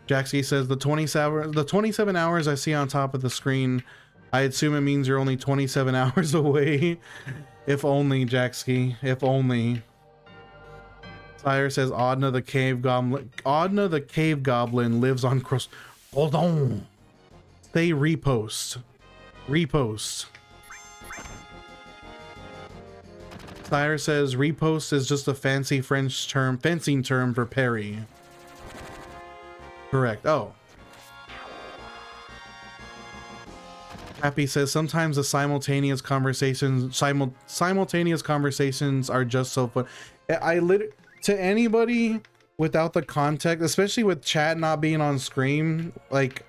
Jaxie says, the 27 hours I see on top of the screen, I assume it means you're only 27 hours away. If only, Jaxie, if only. Sire says, Adna the cave goblin lives on cross. Hold on. Say repost. Repost. Sire says repost is just a fancy French term, fencing term for parry. Correct. Oh. Happy says sometimes the simultaneous conversations are just so fun. To anybody without the context, especially with chat not being on screen, like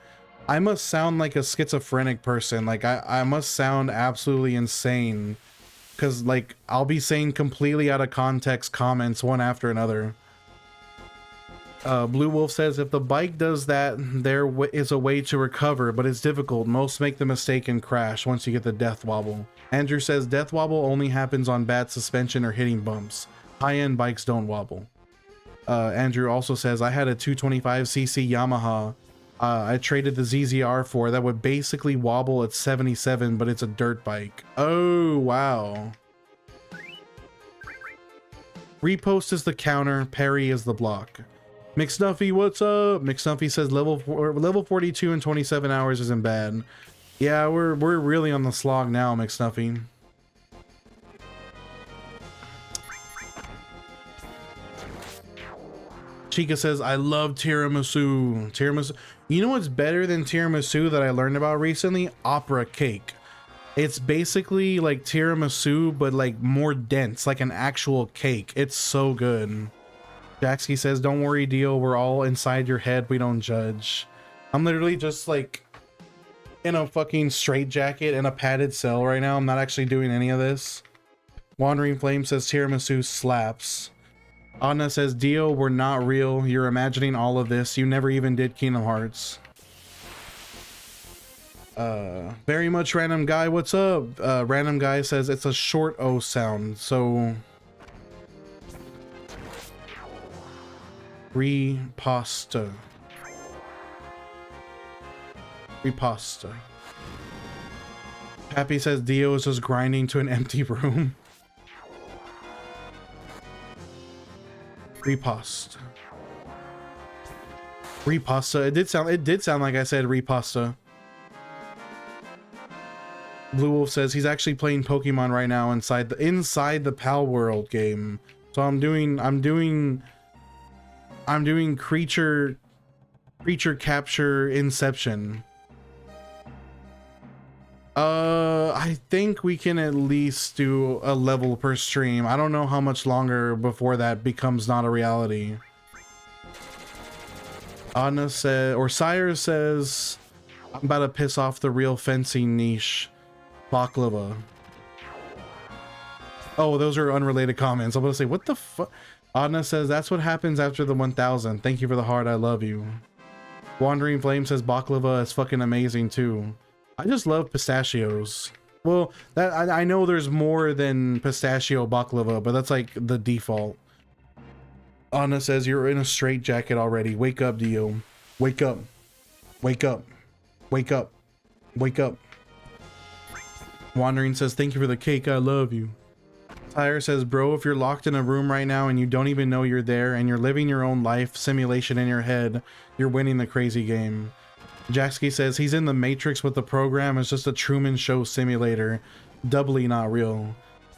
I must sound like a schizophrenic person. Like I must sound absolutely insane, because like I'll be saying completely out of context comments one after another. Blue Wolf says, if the bike does that, there is a way to recover, but it's difficult. Most make the mistake and crash once you get the death wobble. Andrew says, death wobble only happens on bad suspension or hitting bumps. High-end bikes don't wobble. Andrew also says, I had a 225cc Yamaha. I traded the ZZR for that would basically wobble at 77, but it's a dirt bike. Oh, wow. Repost is the counter, parry is the block. McSnuffy, what's up? McSnuffy says level 42 in 27 hours isn't bad. Yeah, we're really on the slog now, McSnuffy. Chica says, I love tiramisu. Tiramisu. You know what's better than tiramisu that I learned about recently? Opera cake. It's basically like tiramisu, but like more dense, like an actual cake. It's so good. Jaxky says, don't worry, Dio. We're all inside your head. We don't judge. I'm literally just like in a fucking straitjacket and a padded cell right now. I'm not actually doing any of this. Wandering Flame says, tiramisu slaps. Anna says, Dio, we're not real. You're imagining all of this. You never even did Kingdom Hearts. Very much random guy. What's up? Random guy says it's a short O sound. So riposta. Riposta. Happy says Dio is just grinding to an empty room. Riposta. Riposta. It did sound like I said riposta. Blue Wolf says he's actually playing Pokemon right now inside the Pal World game. So I'm doing creature capture Inception. I think we can at least do a level per stream. I don't know how much longer before that becomes not a reality. Anna said, or Sire says, I'm about to piss off the real fencing niche. Baklava. Oh, those are unrelated comments. I'm gonna say, what the fuck? Anna says, that's what happens after the 1000. Thank you for the heart. I love you. Wandering Flame says, baklava is fucking amazing too. I just love pistachios. Well, that I know there's more than pistachio baklava, but that's like the default. Anna says, you're in a straitjacket already. Wake up, Dio. Wake up. Wake up. Wake up. Wake up. Wandering says, thank you for the cake. I love you. Tyre says, bro, if you're locked in a room right now and you don't even know you're there and you're living your own life simulation in your head, you're winning the crazy game. Jaxky says, he's in the Matrix with the program. It's just a Truman Show simulator. Doubly not real.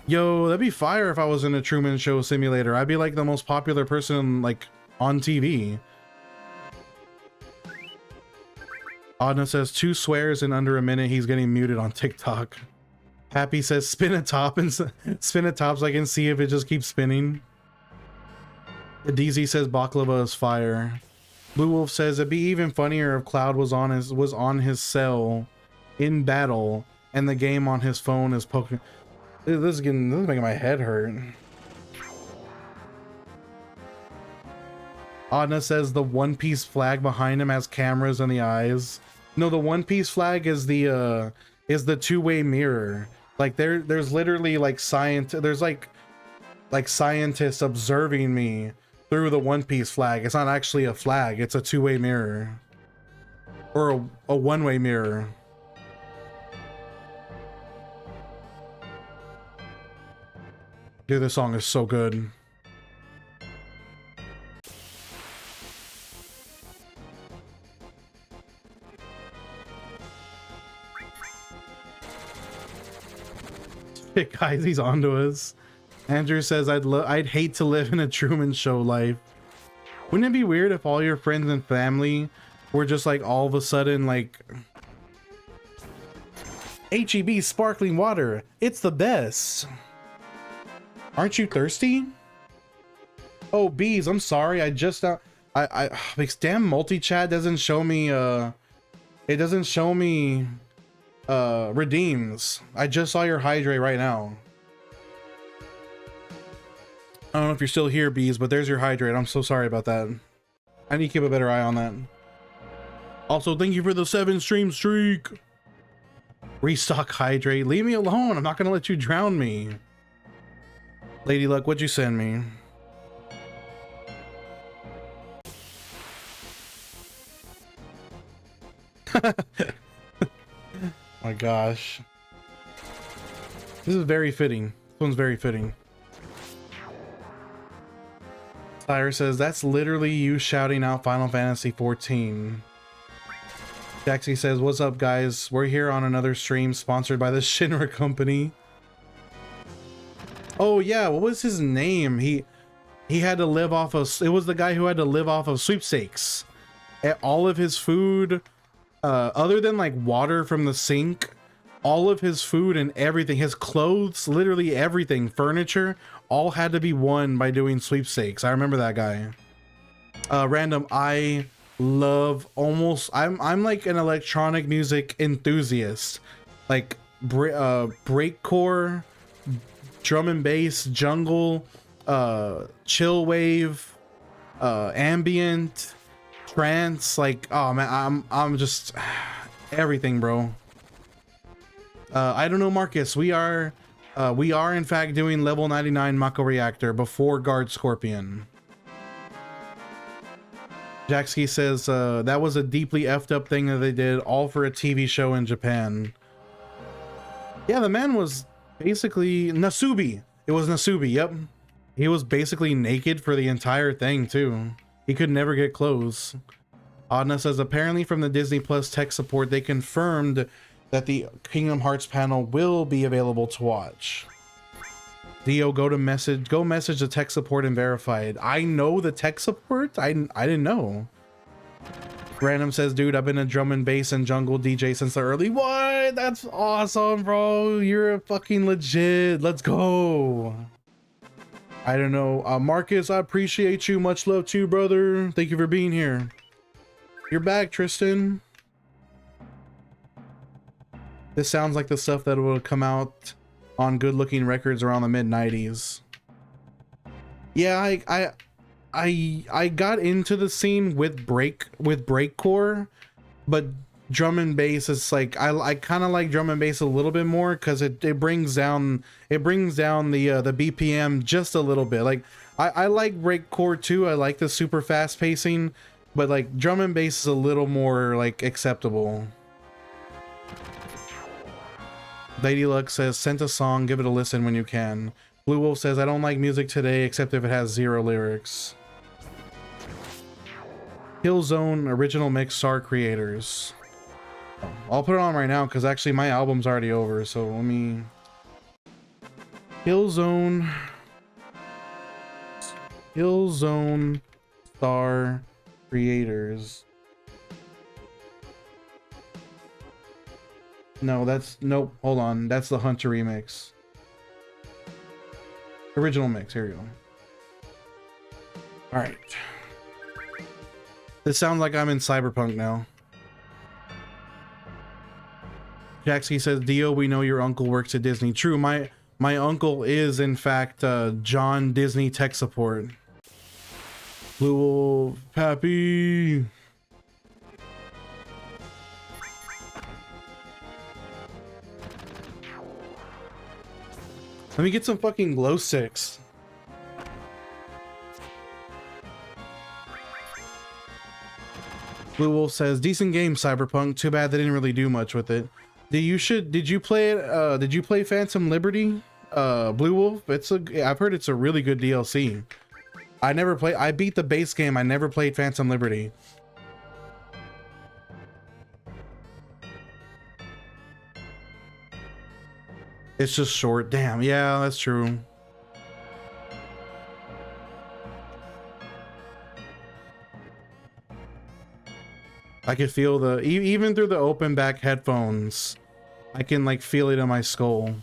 Yo, that'd be fire if I was in a Truman Show simulator. I'd be like the most popular person like on TV. Adna says, 2 swears in under a minute. He's getting muted on TikTok. Happy says, spin a top and spin a top so I can see if it just keeps spinning. DZ says, baklava is fire. Blue Wolf says, it'd be even funnier if Cloud was on his cell in battle and the game on his phone is poking. This is making my head hurt. Adna says the One Piece flag behind him has cameras in the eyes. No, the One Piece flag is the two-way mirror. Like there's literally like there's like scientists observing me through the One Piece flag. It's not actually a flag, it's a two-way mirror. Or a one-way mirror. Dude, this song is so good. Guys, he's onto us. Andrew says, I'd hate to live in a Truman Show life. Wouldn't it be weird if all your friends and family were just like all of a sudden like HEB sparkling water, it's the best. Aren't you thirsty? Oh, bees, I'm sorry. I just like damn multi-chat doesn't show me it doesn't show me redeems. I just saw your hydrate right now. I don't know if you're still here, Bees, but there's your hydrate. I'm so sorry about that. I need to keep a better eye on that. Also, thank you for the 7 stream streak. Restock hydrate. Leave me alone. I'm not going to let you drown me. Lady Luck, what'd you send me? My gosh. This is very fitting. This one's very fitting. Tyre says, that's literally you shouting out Final Fantasy 14. Jaxie says, what's up, guys? We're here on another stream sponsored by the Shinra company. Oh, yeah. What was his name? He had to live off of... It was the guy who had to live off of sweepstakes. All of his food, other than like water from the sink, all of his food and everything, his clothes, literally everything, furniture, all had to be won by doing sweepstakes. I remember that guy. Random, I love I'm like an electronic music enthusiast. Like breakcore, drum and bass, jungle, chill wave, ambient, trance, like, oh man, I'm just everything, bro. I don't know, Marcus. We are in fact doing level 99 Mako Reactor before Guard Scorpion. Jaxki says that was a deeply effed up thing that they did, all for a TV show in Japan. Yeah, the man was basically Nasubi. It was Nasubi, yep. He was basically naked for the entire thing too. He could never get clothes. Adna says apparently from the Disney Plus tech support they confirmed that the Kingdom Hearts panel will be available to watch. Dio, go message the tech support and verify it. I know the tech support? I didn't know. Random says, dude, I've been a drum and bass and jungle DJ since the early... What? That's awesome, bro. You're fucking legit. Let's go. I don't know. Marcus, I appreciate you. Much love to you, brother. Thank you for being here. You're back, Tristan. This sounds like the stuff that would come out on Good Looking Records around the mid-90s. Yeah, I got into the scene with breakcore, but drum and bass is like I kind of like drum and bass a little bit more because it brings down the BPM just a little bit. Like I like breakcore too. I like the super fast pacing, but like drum and bass is a little more like acceptable. Lady Luck says, sent a song, give it a listen when you can. Blue Wolf says, I don't like music today except if it has 0 lyrics. Killzone original mix star creators. I'll put it on right now because actually my album's already over, so let me... Killzone star creators. No, that's... Nope, hold on. That's the Hunter remix. Original mix, here we go. Alright. This sounds like I'm in Cyberpunk now. Jaxie says, Dio, we know your uncle works at Disney. True, my uncle is in fact John Disney tech support. Blue Wolf, Pappy. Let me get some fucking glow sticks. Blue Wolf says, decent game, Cyberpunk. Too bad they didn't really do much with it. Did you play it? Did you play Phantom Liberty? Blue Wolf? I've heard it's a really good DLC. I beat the base game. I never played Phantom Liberty. It's just short. Damn. Yeah, that's true. I could feel even through the open back headphones, I can like feel it in my skull.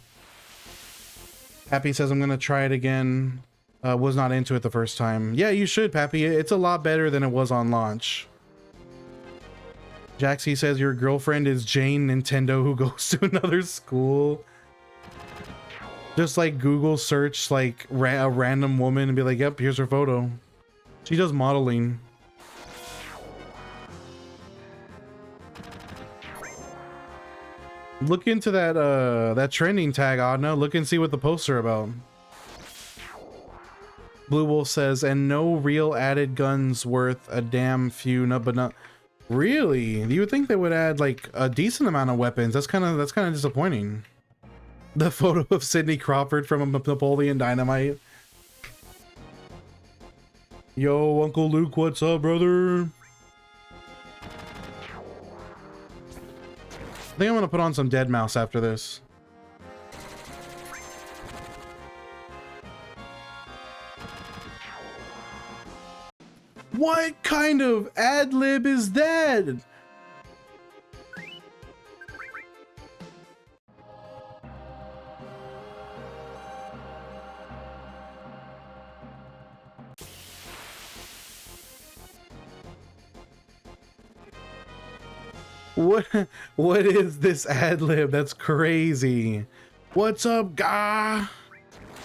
Pappy says, I'm gonna try it again. Was not into it the first time. Yeah, you should, Pappy. It's a lot better than it was on launch. Jaxie says, your girlfriend is Jane Nintendo who goes to another school. Just like Google search like a random woman and be like, yep, here's her photo. She does modeling. Look into that that trending tag, Adna. Look and see what the posts are about. Blue Wolf says, and no real added guns worth a damn few. No, but not really. You would think they would add like a decent amount of weapons. That's kind of disappointing. The photo of Sidney Crawford from Napoleon Dynamite. Yo, Uncle Luke, what's up, brother? I think I'm gonna put on some Deadmau5 after this. What kind of ad lib is that? What is this ad lib? That's crazy. What's up, Gah?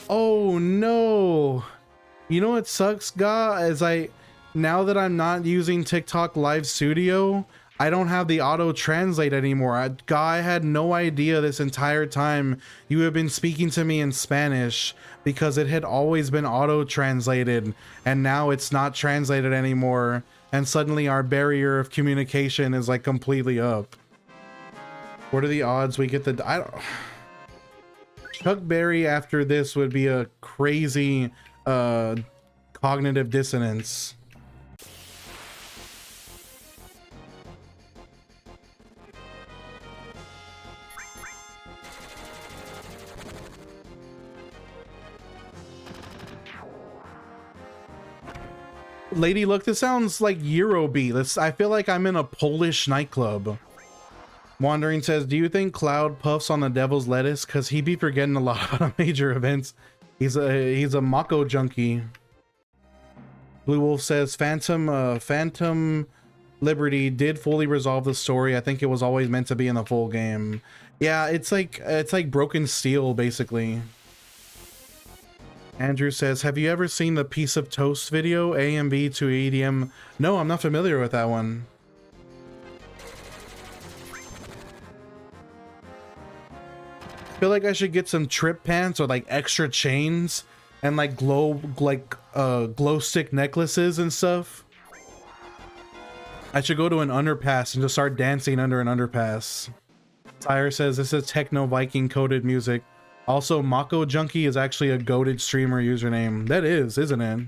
Oh no. You know what sucks, Gah? Now that I'm not using TikTok Live Studio, I don't have the auto translate anymore. I had no idea this entire time you have been speaking to me in Spanish, because it had always been auto translated and now it's not translated anymore. And suddenly our barrier of communication is like completely up. What are the odds we get Chuck Berry after this would be a crazy cognitive dissonance. Lady Luck, this sounds like Eurobeat. I feel like I'm in a Polish nightclub. Wandering says, do you think Cloud puffs on the devil's lettuce? Because he be forgetting a lot about major events. He's a Mako junkie. Blue Wolf says, Phantom Liberty did fully resolve the story. I think it was always meant to be in the full game. Yeah, it's like Broken Steel, basically. Andrew says, have you ever seen the Piece of Toast video, AMB to EDM? No, I'm not familiar with that one. I feel like I should get some trip pants or like extra chains and like glow stick necklaces and stuff. I should go to an underpass and just start dancing under an underpass. Sire says, this is techno Viking coded music. Also, Mako Junkie is actually a goated streamer username. That is, isn't it?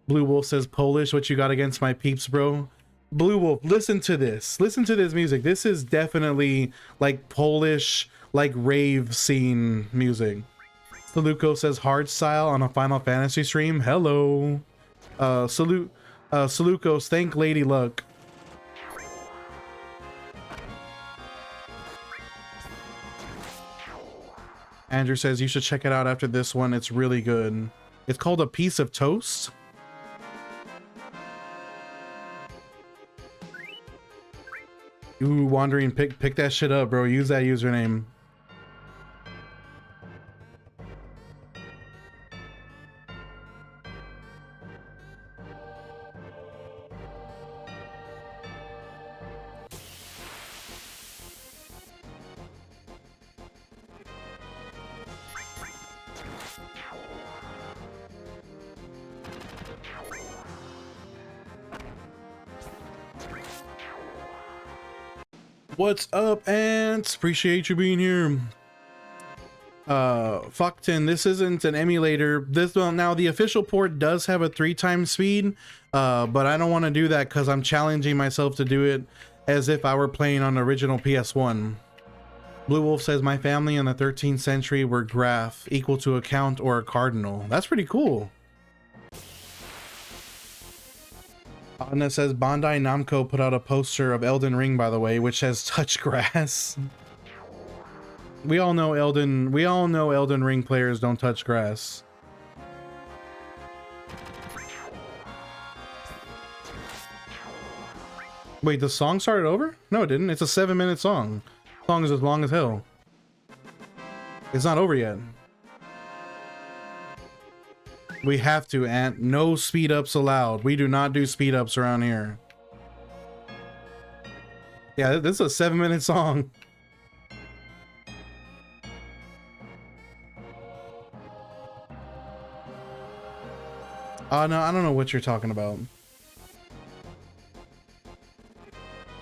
Blue Wolf says, Polish, what you got against my peeps, bro? Blue Wolf, listen to this. Listen to this music. This is definitely like Polish, like rave scene music. Saluko says, hard style on a Final Fantasy stream. Hello. Salukos, thank Lady Luck. Andrew says, you should check it out after this one. It's really good. It's called A Piece of Toast. Ooh, Wandering, pick that shit up, bro. Use that username. What's up, Ants? Appreciate you being here. Fuckton, this isn't an emulator. Now the official port does have a 3x speed, but I don't want to do that because I'm challenging myself to do it as if I were playing on the original PS1. Blue Wolf says, my family in the 13th century were graph, equal to a count or a cardinal. That's pretty cool. Anna says, Bandai Namco put out a poster of Elden Ring, by the way, which says touch grass. We all know Elden Ring players don't touch grass. Wait, the song started over? No, it didn't. It's a 7-minute song. The song is as long as hell. It's not over yet. We have to, and no speed ups allowed. We do not do speed ups around here. Yeah, this is a 7-minute song. Oh no, I don't know what you're talking about.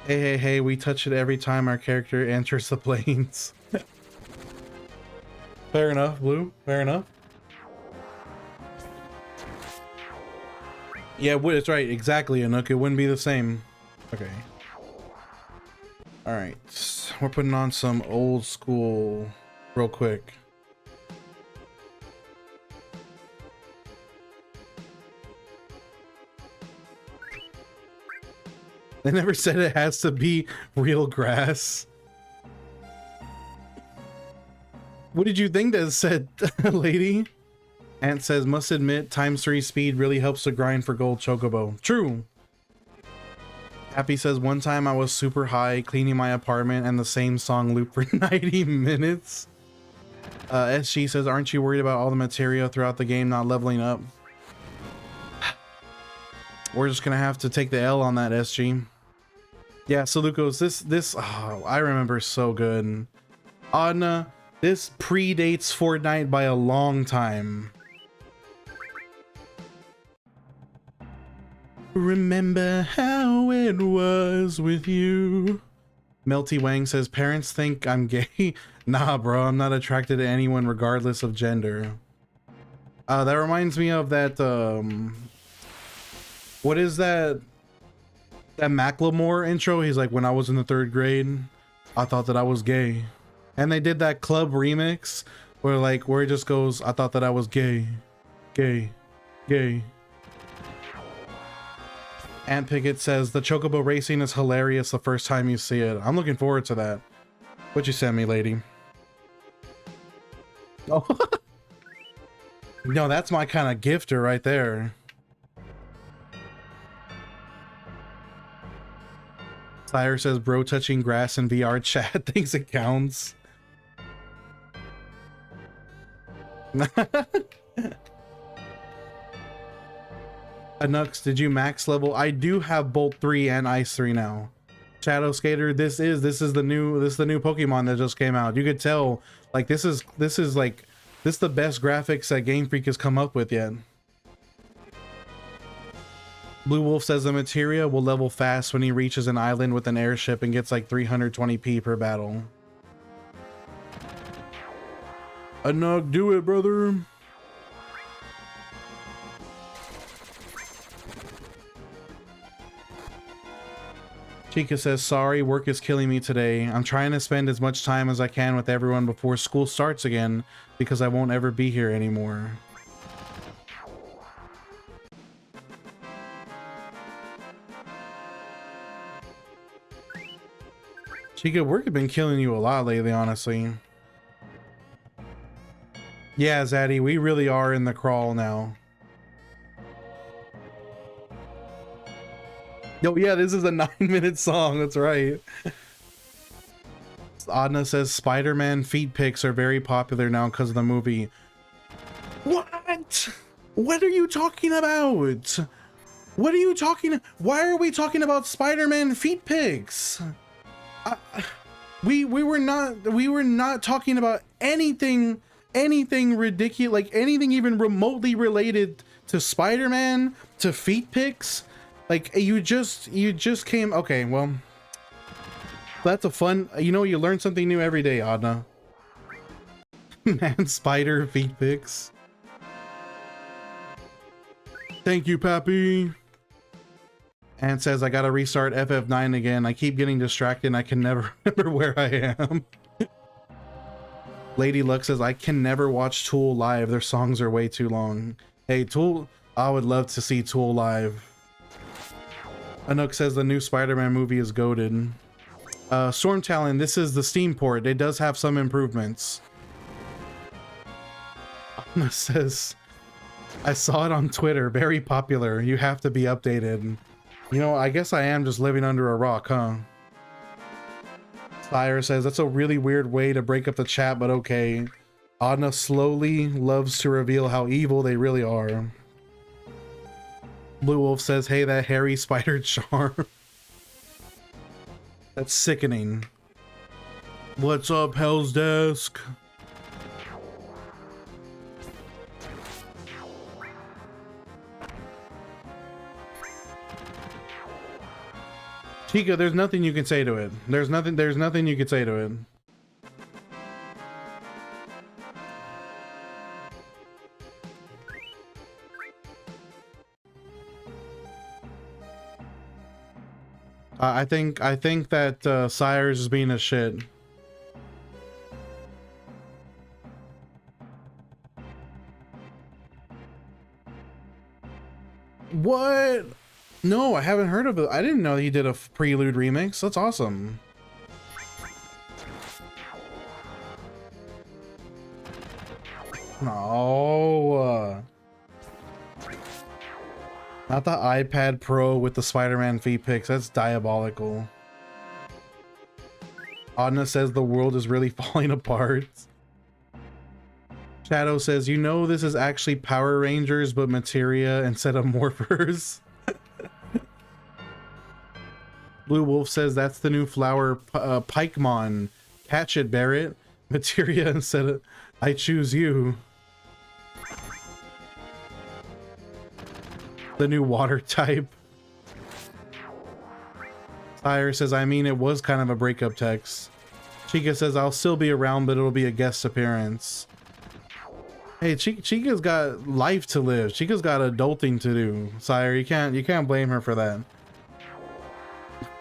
Hey, we touch it every time our character enters the planes. Fair enough, Blue. Fair enough. Yeah, that's right. Exactly, Anook. It wouldn't be the same. Okay. Alright. We're putting on some old school real quick. They never said it has to be real grass. What did you think that said, lady? Ant says, must admit, ×3 speed really helps to grind for gold chocobo. True. Happy says, one time I was super high cleaning my apartment and the same song looped for 90 minutes. SG says, aren't you worried about all the materia throughout the game not leveling up? We're just gonna have to take the L on that, SG. Yeah, Salucos, this oh, I remember so good. Adna, this predates Fortnite by a long time. Remember how it was with you. Melty Wang says, parents think I'm gay. Nah, bro, I'm not attracted to anyone regardless of gender. That reminds me of that, what is that Macklemore intro? He's like, when I was in the 3rd grade, I thought that I was gay. And they did that club remix where it just goes, I thought that I was gay. Gay. Gay. Ant Pickett says, the chocobo racing is hilarious the first time you see it. I'm looking forward to that. What'd you send me, lady? Oh. No, that's my kind of gifter right there. Sire says, bro touching grass in VR chat thinks it counts. Anux, did you max level? I do have Bolt 3 and Ice 3 now. Shadow Skater, this is the new Pokemon that just came out. You could tell, like, this is the best graphics that Game Freak has come up with yet. Blue Wolf says the materia will level fast when he reaches an island with an airship and gets like 320p per battle. Anug, do it, brother. Chica says, sorry, work is killing me today. I'm trying to spend as much time as I can with everyone before school starts again because I won't ever be here anymore. Chica, work has been killing you a lot lately, honestly. Yeah, Zaddy, we really are in the crawl now. Yo, yeah, this is a 9-minute song. That's right. Adna says Spider-Man feet pics are very popular now because of the movie. What? What are you talking about? What are you talking? Why are we talking about Spider-Man feet pics? We were not talking about anything ridiculous, like anything even remotely related to Spider-Man, to feet pics. Like you just came. Okay, well, that's a fun, you learn something new every day, Adna. Man, spider feet pics. Thank you, Pappy. And says, I gotta restart FF9 again. I keep getting distracted and I can never remember where I am. Lady Luck says, I can never watch Tool live. Their songs are way too long. Hey, Tool, I would love to see Tool live. Anook says the new Spider-Man movie is goated. Storm Talon, this is the Steam port. It does have some improvements. Anna says, I saw it on Twitter. Very popular. You have to be updated. I guess I am just living under a rock, huh? Fire says, that's a really weird way to break up the chat, but okay. Anna slowly loves to reveal how evil they really are. Blue Wolf says, hey, that hairy spider charm. That's sickening. What's up, Hell's Desk? Chica, there's nothing you can say to it. There's nothing you can say to it. I think that Sires is being a shit. What? No, I haven't heard of it. I didn't know he did a Prelude remix. That's awesome. No. Not the iPad Pro with the Spider-Man feet pics. That's diabolical. Adna says the world is really falling apart. Shadow says, you know this is actually Power Rangers, but materia instead of morphers. Blue Wolf says that's the new flower, Pikemon. Catch it, Barrett. Materia instead of I choose you. The new water type. Sire says, I mean, it was kind of a breakup text. Chica says, I'll still be around, but it'll be a guest appearance. Hey, Chica's got life to live. Chica's got adulting to do. Sire, you can't blame her for that.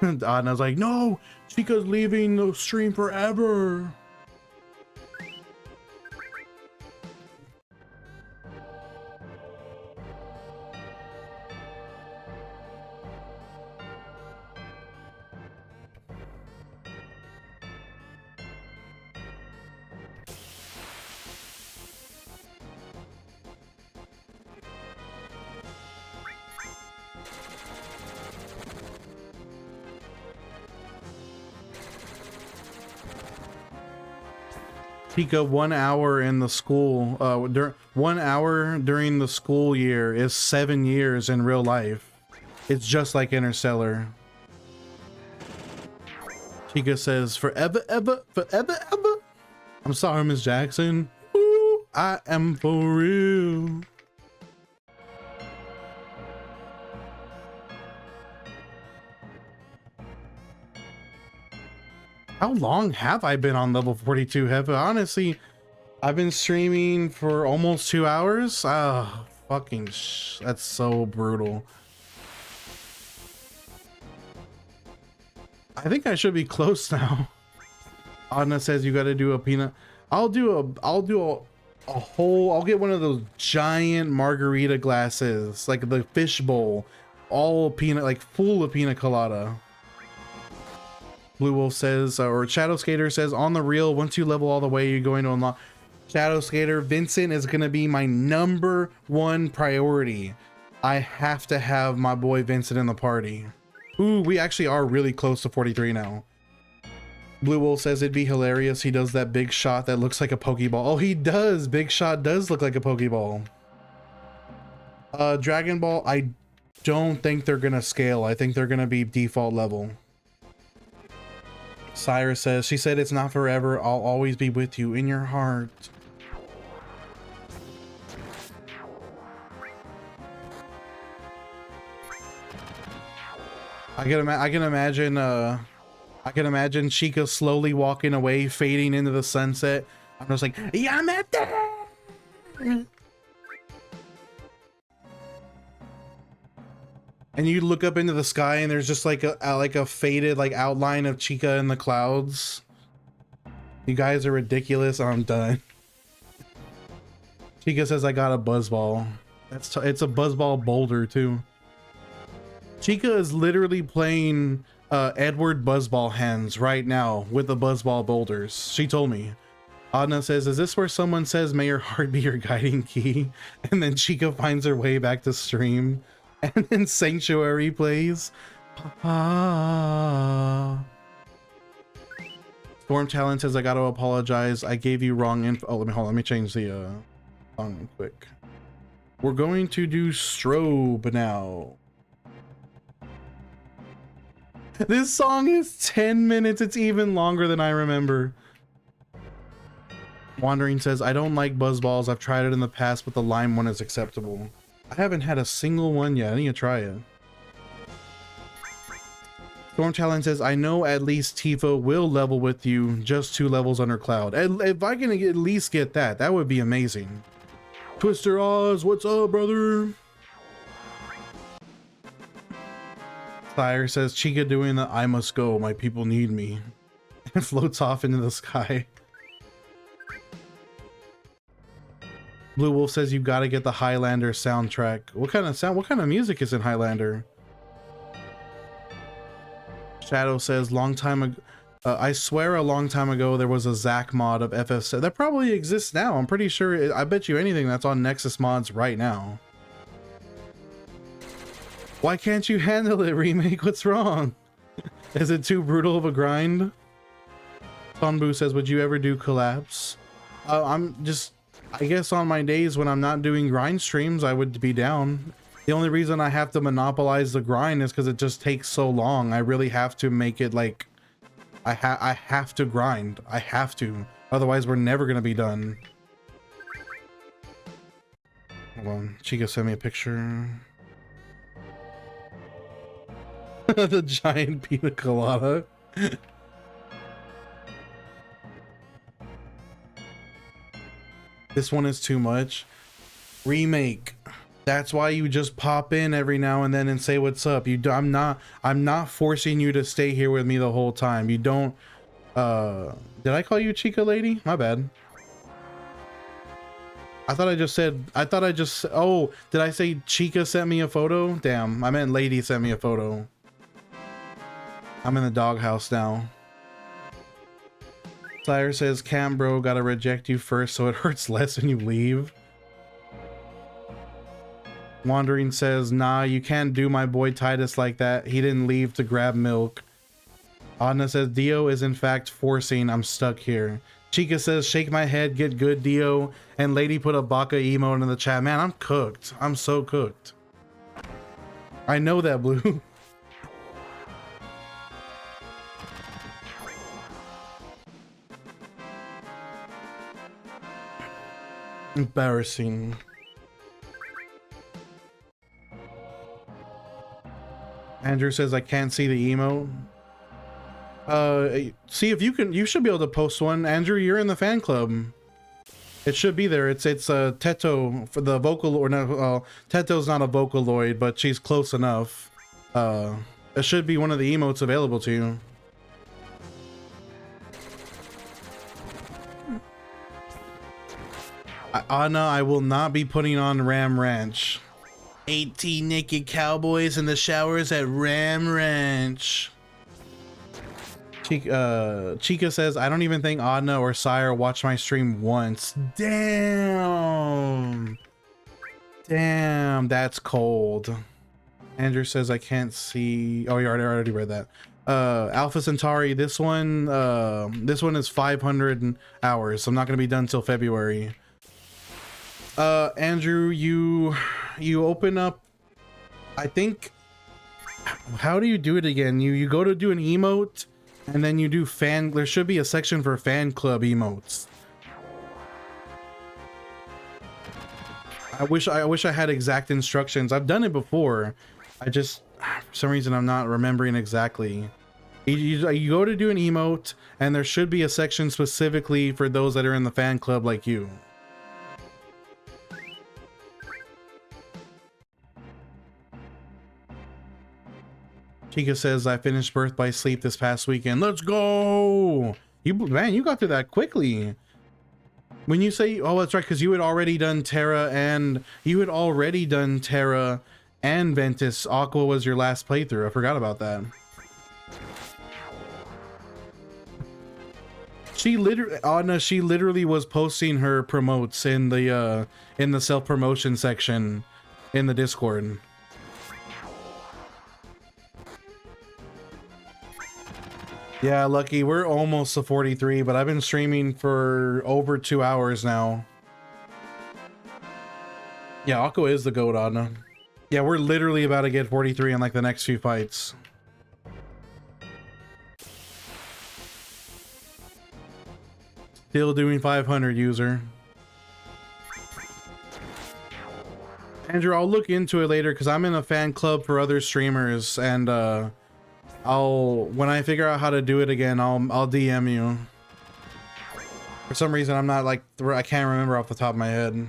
Adna's like, no, Chica's leaving the stream forever. Chica, 1 hour in the school, 1 hour during the school year is 7 years in real life. It's just like Interstellar. Chica says, forever, ever, forever, ever. I'm sorry, Miss Jackson. Ooh, I am for real. How long have I been on level 42? Honestly, I've been streaming for almost 2 hours. Ah, fucking that's so brutal. I think I should be close now. Adna says you got to do a peanut. I'll do a whole. I'll get one of those giant margarita glasses, like the fish bowl, all peanut, like full of pina colada. Blue Wolf says, or Shadow Skater says, on the real, once you level all the way, you're going to unlock. Shadow Skater, Vincent is going to be my #1 priority. I have to have my boy Vincent in the party. Ooh, we actually are really close to 43 now. Blue Wolf says it'd be hilarious. He does that big shot that looks like a Pokeball. Oh, he does. Big shot does look like a Pokeball. Dragon Ball, I don't think they're going to scale. I think they're going to be default level. Sire says, she said it's not forever. I'll always be with you in your heart. I can imagine Chica slowly walking away, fading into the sunset. I'm just like, Yamete! And you look up into the sky and there's just like a faded like outline of Chica in the clouds. You guys are ridiculous. I'm done. Chica says I got a buzzball. It's a buzzball boulder too. Chica is literally playing Edward Buzzball hands right now with the buzzball boulders. She told me. Adna says, is this where someone says may your heart be your guiding key? And then Chica finds her way back to stream. And then Sanctuary plays. Storm Talon says, I gotta apologize. I gave you wrong info. Oh, let me change the song quick. We're going to do Strobe now. This song is 10 minutes. It's even longer than I remember. Wandering says, I don't like Buzzballs. I've tried it in the past, but the lime one is acceptable. I haven't had a single one yet. I need to try it. Storm Talon says, I know at least Tifa will level with you, just 2 levels under Cloud. If I can at least get that, that would be amazing. Twister Oz, what's up, brother? Sire says, Chica doing the I must go, my people need me. And floats off into the sky. Blue Wolf says, you gotta get the Highlander soundtrack. What kind of music is in Highlander? Shadow says, long time ago, I swear a long time ago there was a Zack mod of FF7. That probably exists now. I'm pretty sure. I bet you anything that's on Nexus mods right now. Why can't you handle it, Remake? What's wrong? Is it too brutal of a grind? Tonbu says, would you ever do collapse? I'm just, I guess on my days when I'm not doing grind streams, I would be down. The only reason I have to monopolize the grind is because it just takes so long. I really have to make it like, I have to grind. I have to. Otherwise, we're never going to be done. Hold on. Chica sent me a picture. The giant pina colada. This one is too much. Remake. That's why you just pop in every now and then and say what's up. I'm not forcing you to stay here with me the whole time. You don't did I call you Chica lady? My bad. Oh, did I say Chica sent me a photo? Damn, I meant lady sent me a photo. I'm in the doghouse now. Sire says, Cam bro, gotta reject you first so it hurts less when you leave. Wandering says, nah, you can't do my boy Titus like that. He didn't leave to grab milk. Adna says, Dio is in fact forcing. I'm stuck here. Chica says, shake my head, get good, Dio. And Lady put a baka emote in the chat. Man, I'm cooked. I'm so cooked. I know that, Blue. Embarrassing. Andrew says, I can't see the emote. See if you can. You should be able to post one. Andrew, you're in the fan club. It should be there. It's Teto for the vocal, or no, Teto's not a Vocaloid, but she's close enough. It should be one of the emotes available to you. Anna, I will not be putting on Ram Ranch. 18 naked cowboys in the showers at Ram Ranch. Chica says, I don't even think Adna or Sire watched my stream once. Damn. Damn, that's cold. Andrew says, I can't see. Oh, you already read that. Alpha Centauri, this one is 500 hours. So I'm not going to be done till February. Andrew, you open up, I think, how do you do it again? You go to do an emote, and then you do fan, there should be a section for fan club emotes. I wish I had exact instructions. I've done it before. I just, for some reason, I'm not remembering exactly. You go to do an emote, and there should be a section specifically for those that are in the fan club like you. Chica says, I finished Birth by Sleep this past weekend. Let's go! Man, you got through that quickly. When you say, oh, that's right, because you had already done Terra and Ventus. Aqua was your last playthrough. I forgot about that. She literally was posting her promotes in the self-promotion section in the Discord. Yeah, Lucky, we're almost to 43, but I've been streaming for over 2 hours now. Yeah, Akko is the GOAT, Adna. Yeah, we're literally about to get 43 in like the next few fights. Still doing 500, user. Andrew, I'll look into it later because I'm in a fan club for other streamers, and when I figure out how to do it again, I'll DM you. For some reason, I'm not like, I can't remember off the top of my head.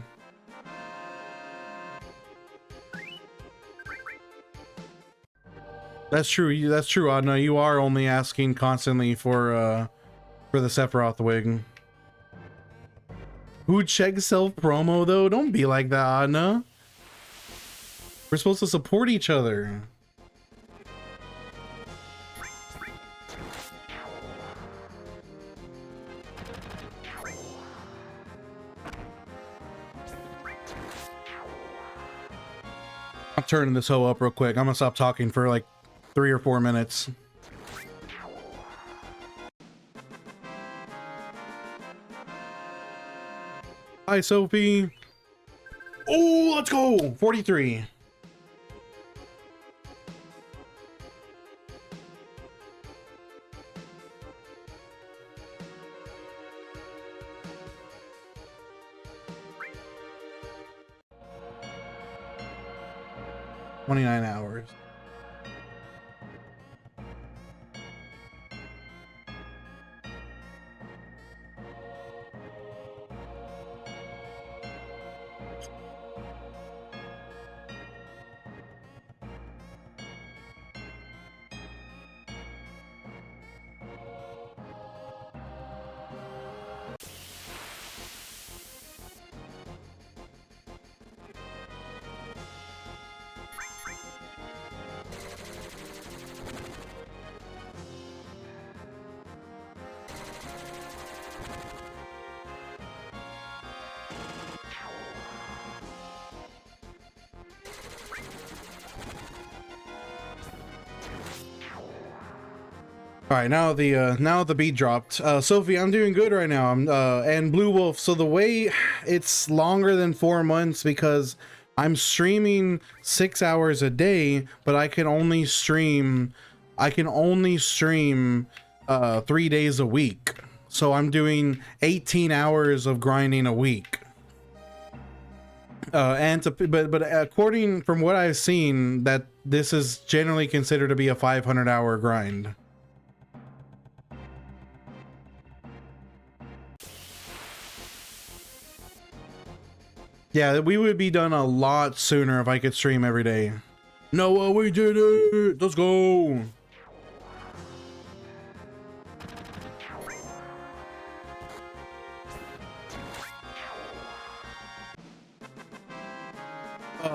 That's true. That's true, Adna. You are only asking constantly for the Sephiroth wig. Who checks self promo though? Don't be like that, Adna. We're supposed to support each other. I'm turning this hoe up real quick. I'm gonna stop talking for like 3 or 4 minutes. Hi, Sophie. Oh, let's go. 43. $29 hours. All right, now the beat dropped. Sophie, I'm doing good right now. And Blue Wolf. So the way it's longer than 4 months because I'm streaming 6 hours a day, but I can only stream 3 days a week. So I'm doing 18 hours of grinding a week. But according from what I've seen, that this is generally considered to be a 500-hour grind. Yeah, we would be done a lot sooner if I could stream every day. Noah, we did it! Let's go!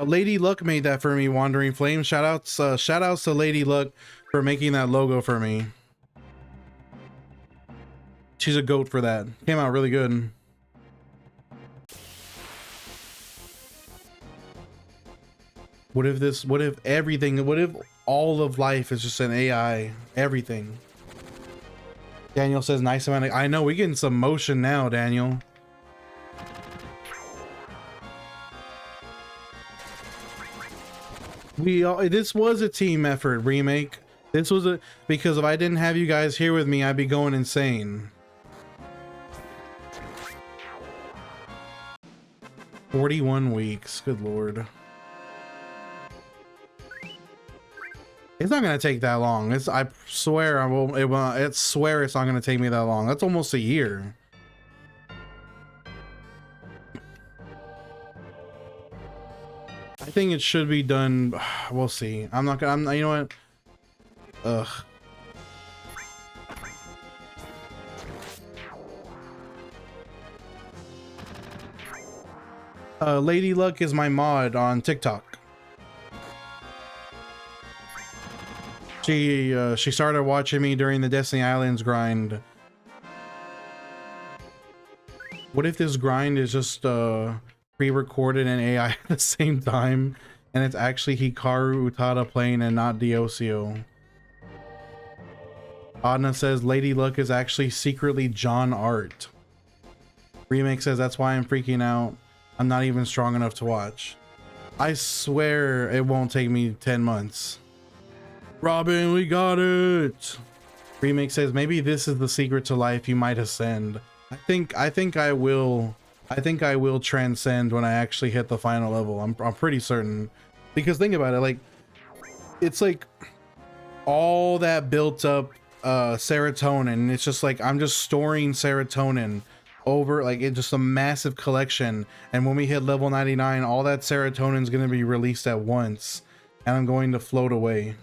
Lady Luck made that for me, Wandering Flame. Shoutouts to Lady Luck for making that logo for me. She's a goat for that. Came out really good. What if all of life is just an AI? Everything. Daniel says nice amount of, I know, we're getting some motion now, Daniel. This was a team effort, Remake. This was because if I didn't have you guys here with me, I'd be going insane. 41 weeks, good lord. It's not gonna take that long. I swear I swear it's not gonna take me that long. That's almost a year. I think it should be done. We'll see. You know what? Ugh. Lady Luck is my mod on TikTok. She started watching me during the Destiny Islands grind. What if this grind is just pre-recorded and AI at the same time, and it's actually Hikaru Utada playing and not Diosio? Adna says Lady Luck is actually secretly John Art. Remake says that's why I'm freaking out. I'm not even strong enough to watch. I swear it won't take me 10 months. Robin, we got it. Remake says maybe this is the secret to life you might ascend. I think I will transcend when I actually hit the final level. I'm pretty certain. Because think about it, like it's like all that built up serotonin. It's just like I'm just storing serotonin over, like it's just a massive collection, and when we hit level 99, all that serotonin is going to be released at once and I'm going to float away.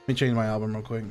Let me change my album real quick.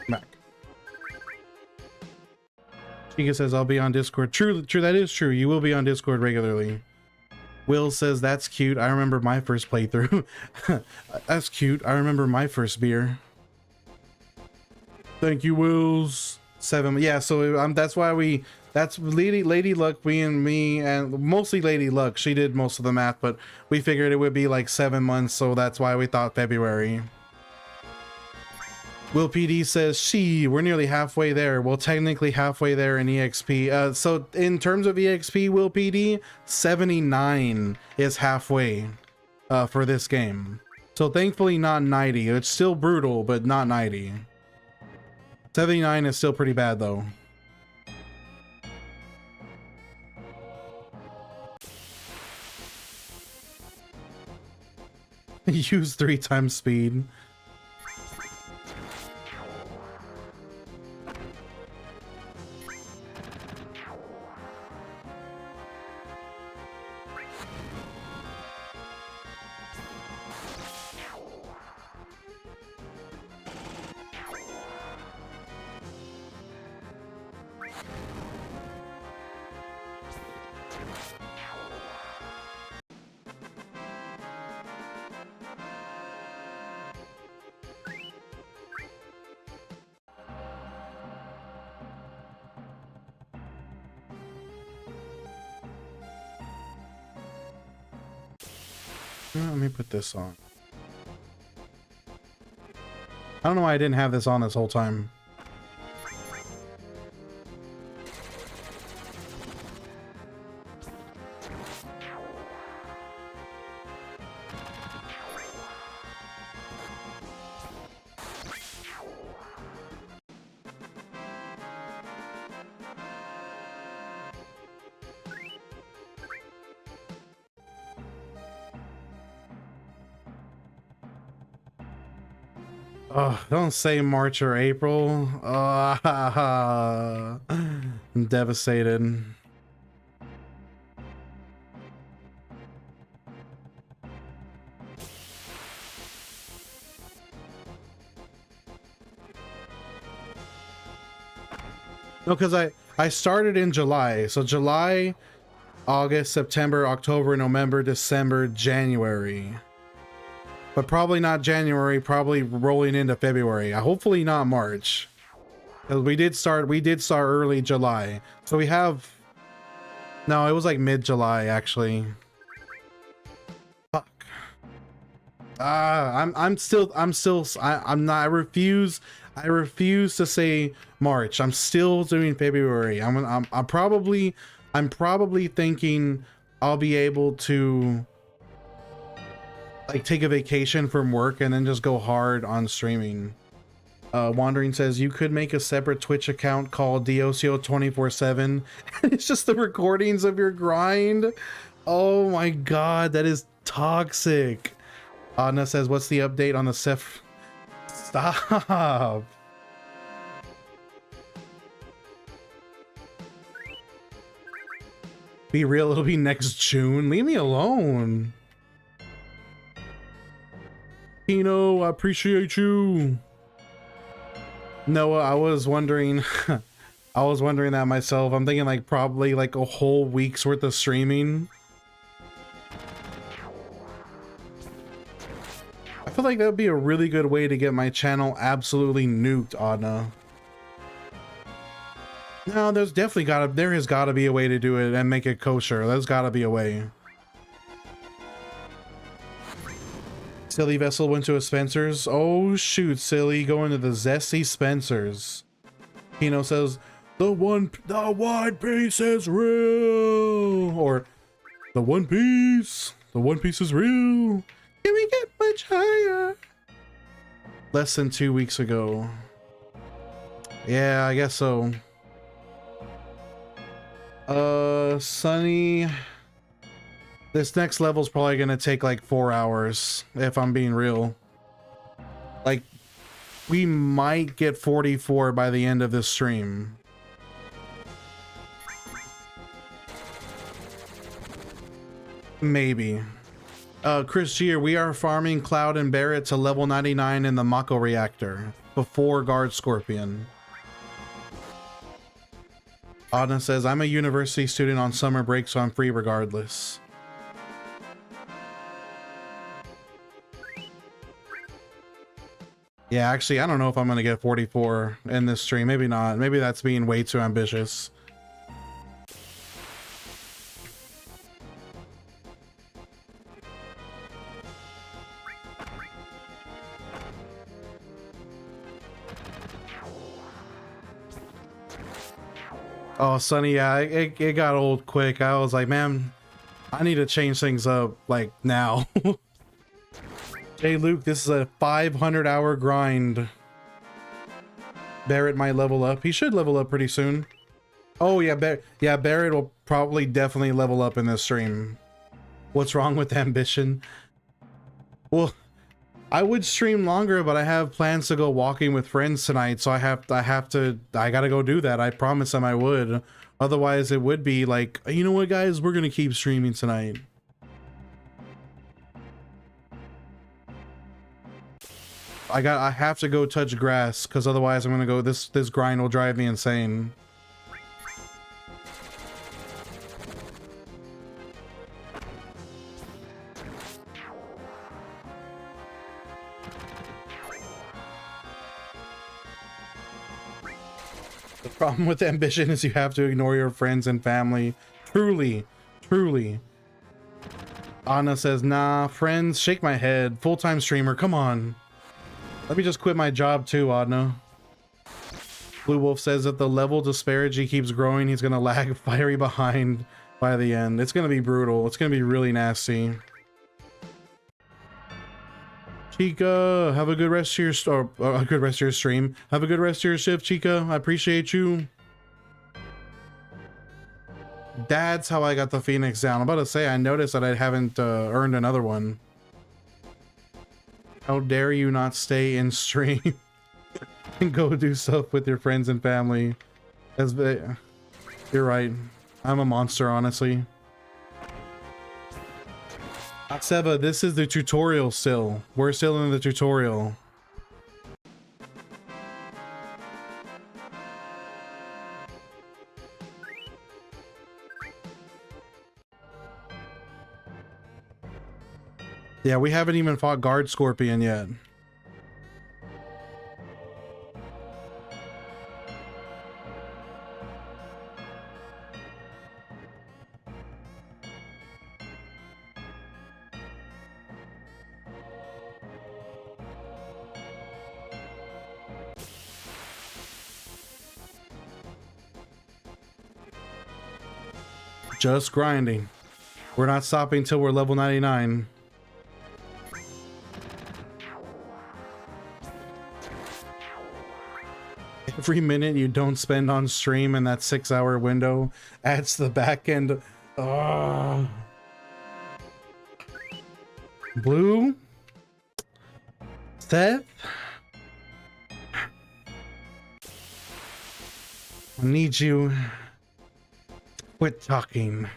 Back. Chica says I'll be on Discord. True, that is true. You will be on Discord regularly. Will says that's cute. I remember my first playthrough. That's cute. I remember my first beer. Thank you, Wills. 7. Yeah, so that's why that's Lady Luck, me and mostly Lady Luck. She did most of the math, but we figured it would be like 7 months, so that's why we thought February. Will PD says, we're nearly halfway there. Well, technically halfway there in EXP. So in terms of EXP, Will PD, 79 is halfway for this game. So thankfully not 90. It's still brutal, but not 90. 79 is still pretty bad though. Use 3 times speed. Let me put this on. I don't know why I didn't have this on this whole time. Oh, don't say March or April. I'm devastated. No, because I started in July. So July, August, September, October, November, December, January. But probably not January, probably rolling into February. Hopefully not March. Because we did start early July. So we have, no, it was like mid-July actually. Fuck. I refuse to say March. I'm still doing February. I'm probably thinking I'll be able to like take a vacation from work and then just go hard on streaming. Wandering says you could make a separate Twitch account called Diocio 24/7 and it's just the recordings of your grind. Oh my god, that is toxic. Anna says what's the update on the Seth? Stop. Be real, it'll be next June. Leave me alone. Pino, I appreciate you. Noah, I was wondering I was wondering that myself. I'm thinking like probably like a whole week's worth of streaming. I feel like that would be a really good way to get my channel absolutely nuked, Adna. No, there has gotta be a way to do it and make it kosher. There's gotta be a way. Silly Vessel went to a Spencer's. Oh shoot, Silly, going to the Zesty Spencer's. Pino says, the one piece is real. Or the One Piece is real. Can we get much higher? Less than 2 weeks ago. Yeah, I guess so. Sunny, this next level's probably gonna take like 4 hours if I'm being real. Like, we might get 44 by the end of this stream. Maybe. Chris Gier, we are farming Cloud and Barrett to level 99 in the Mako reactor before Guard Scorpion. Adna says, I'm a university student on summer break, so I'm free regardless. Yeah, actually, I don't know if I'm going to get 44 in this stream. Maybe not. Maybe that's being way too ambitious. Oh, Sonny, yeah, it got old quick. I was like, man, I need to change things up, like, now. Hey, Luke, this is a 500-hour grind. Barrett might level up. He should level up pretty soon. Oh, yeah, Barrett will probably definitely level up in this stream. What's wrong with ambition? Well, I would stream longer, but I have plans to go walking with friends tonight, so I gotta go do that. I promised them I would. Otherwise, it would be like, you know what, guys, we're gonna keep streaming tonight. I have to go touch grass, because otherwise I'm gonna go, this grind will drive me insane. The problem with ambition is you have to ignore your friends and family. Truly, truly. Anna says, nah, friends, shake my head. Full-time streamer, come on. Let me just quit my job too, Adna. Blue Wolf says that the level disparity keeps growing. He's gonna lag fiery behind by the end. It's gonna be brutal. It's gonna be really nasty. Chica, have a good rest of your a good rest of your stream. Have a good rest of your shift, Chica. I appreciate you. That's how I got the Phoenix down. I'm about to say, I noticed that I haven't earned another one. How dare you not stay in stream and go do stuff with your friends and family? You're right. I'm a monster, honestly. Seba, this is the tutorial still. We're still in the tutorial. Yeah, we haven't even fought Guard Scorpion yet. Just grinding. We're not stopping till we're level 99. Every minute you don't spend on stream in that 6-hour window adds to the back end. Blue? Seth? I need you. Quit talking.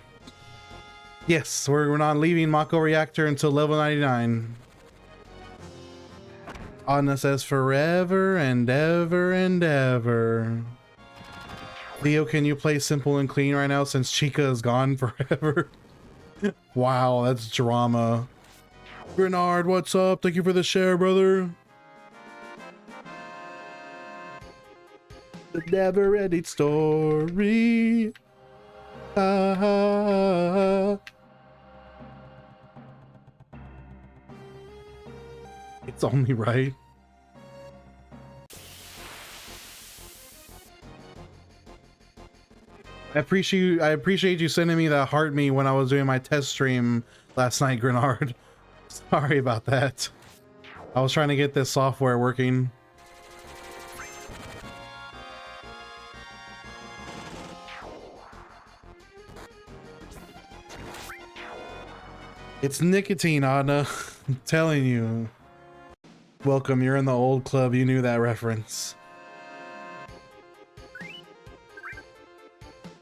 Yes, we're not leaving Mako Reactor until level 99. Anna says forever and ever and ever. Leo, can you play simple and clean right now since Chica is gone forever? Wow, that's drama. Grenard, what's up? Thank you for the share, brother. The never-ending story. It's only right. I appreciate you sending me that heart me when I was doing my test stream last night, Grenard. Sorry about that. I was trying to get this software working. It's nicotine, Anna. I'm telling you. Welcome, you're in the old club. You knew that reference.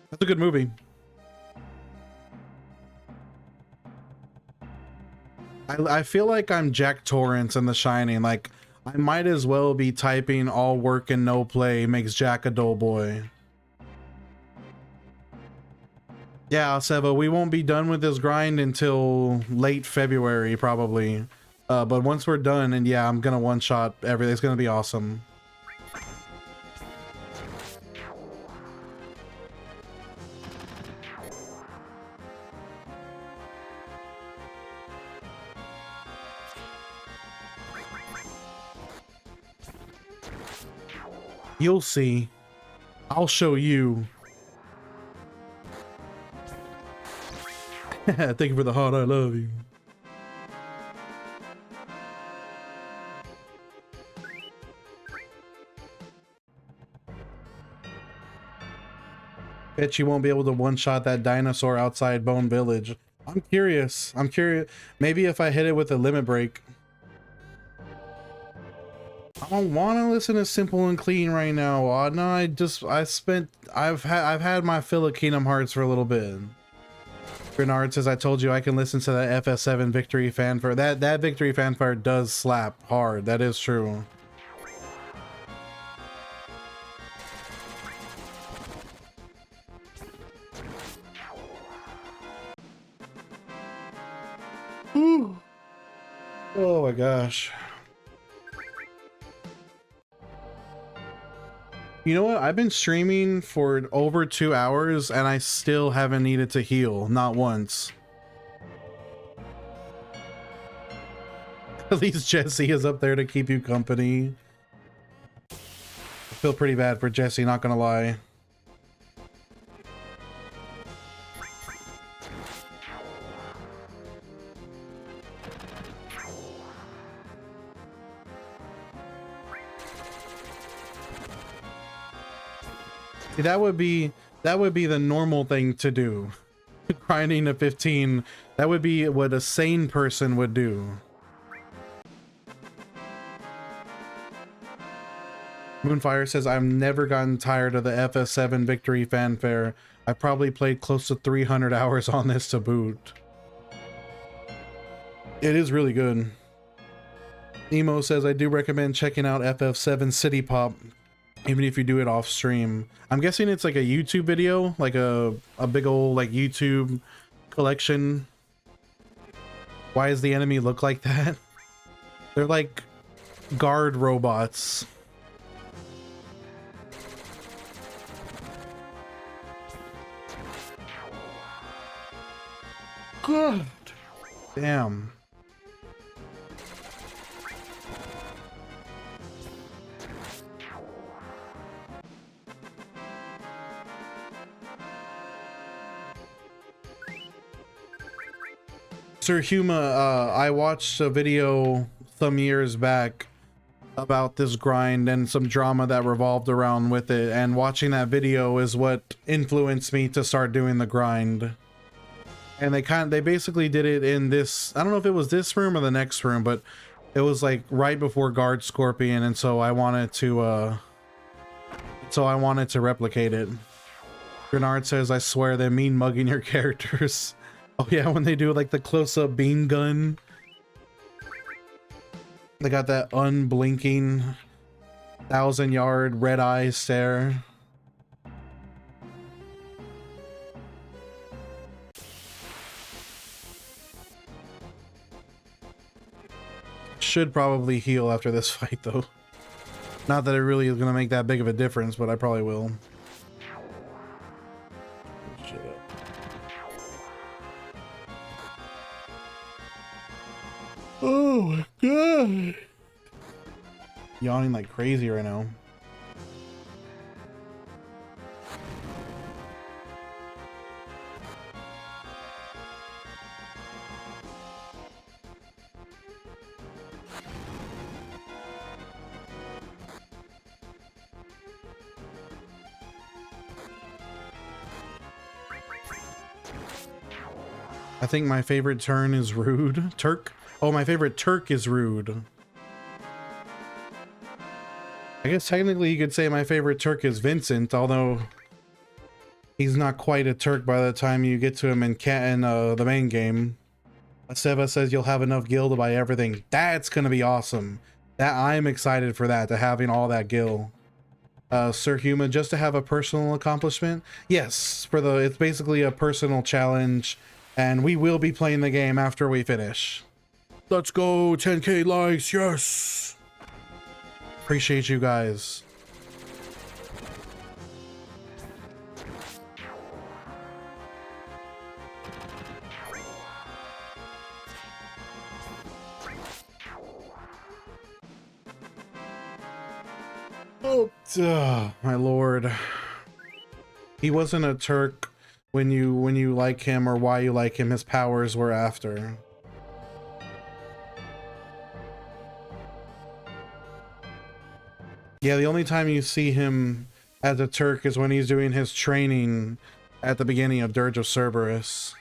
That's a good movie. I feel like I'm Jack Torrance in The Shining. Like, I might as well be typing all work and no play makes Jack a dull boy. Yeah, Seva, we won't be done with this grind until late February, probably. But once we're done, and yeah, I'm gonna one-shot everything. It's gonna be awesome. You'll see. I'll show you. Thank you for the heart. I love you. Bet you won't be able to one-shot that dinosaur outside Bone Village. I'm curious. I'm curious. Maybe if I hit it with a limit break. I don't want to listen to Simple and Clean right now. No, I've had my fill of Kingdom Hearts for a little bit. Bernard says, I told you I can listen to that FS7 victory fanfare. That victory fanfare does slap hard. That is true. Ooh. Oh my gosh. You know what? I've been streaming for over 2 hours and I still haven't needed to heal, not once. At least Jesse is up there to keep you company. I feel pretty bad for Jesse, not gonna lie. See, that would be the normal thing to do. Grinding to 15, that would be what a sane person would do. Moonfire says, I've never gotten tired of the FS7 victory fanfare. I probably played close to 300 hours on this to boot. It is really good. Emo says, I do recommend checking out FF7 City Pop, even if you do it off stream. I'm guessing it's like a YouTube video, like a big old like YouTube collection. Why does the enemy look like that? They're like guard robots. God damn. Sir Huma, I watched a video some years back about this grind and some drama that revolved around with it, and watching that video is what influenced me to start doing the grind. And they basically did it in this, I don't know if it was this room or the next room, but it was like right before Guard Scorpion, and so I wanted to replicate it. Bernard says, I swear they mean mugging your characters. Oh yeah, when they do like the close-up beam gun. They got that unblinking 1,000-yard red eye stare. Should probably heal after this fight though. Not that it really is gonna make that big of a difference, but I probably will. Shit up. Oh my god. Yawning like crazy right now. I think my favorite turn is Rude. Turk? Oh, my favorite Turk is Rude. I guess technically you could say my favorite Turk is Vincent, although he's not quite a Turk by the time you get to him in the main game. Seva says you'll have enough gil to buy everything. That's gonna be awesome. That I'm excited for that, to having all that gil. Sir Huma, just to have a personal accomplishment? Yes, it's basically a personal challenge, and we will be playing the game after we finish. Let's go, 10k likes, yes! Appreciate you guys. Oh, my lord. He wasn't a Turk when you like him or why you like him. His powers were after. Yeah, the only time you see him as a Turk is when he's doing his training at the beginning of Dirge of Cerberus.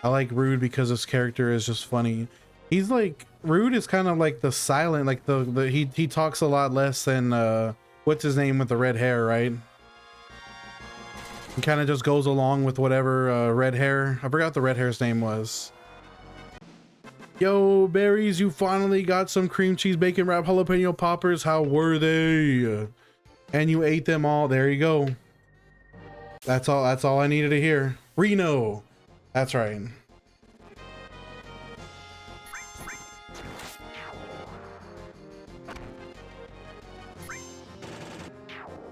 I like Rude because his character is just funny. He's like, Rude is kind of like the silent, like he talks a lot less than what's his name with the red hair, right? He kind of just goes along with whatever red hair. I forgot what the red hair's name was. Yo, berries, you finally got some cream cheese bacon wrap jalapeno poppers. How were they? And you ate them all. There you go. That's all I needed to hear. Reno. That's right.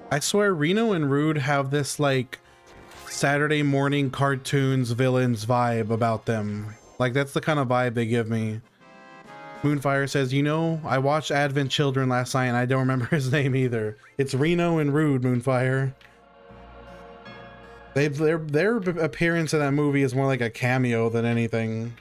I swear Reno and Rude have this like Saturday morning cartoons villains vibe about them. Like, that's the kind of vibe they give me. Moonfire says, you know, I watched Advent Children last night and I don't remember his name either. It's Reno and Rude, Moonfire. Their appearance in that movie is more like a cameo than anything.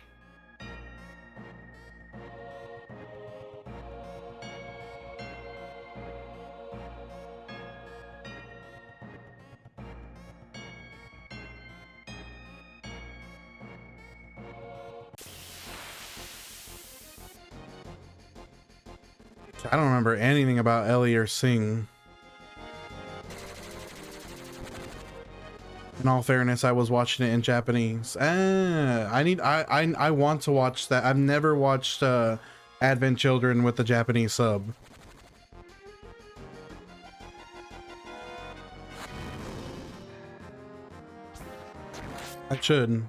I don't remember anything about Ellie or Sing. In all fairness, I was watching it in Japanese. I want to watch that. I've never watched Advent Children with the Japanese sub. I should.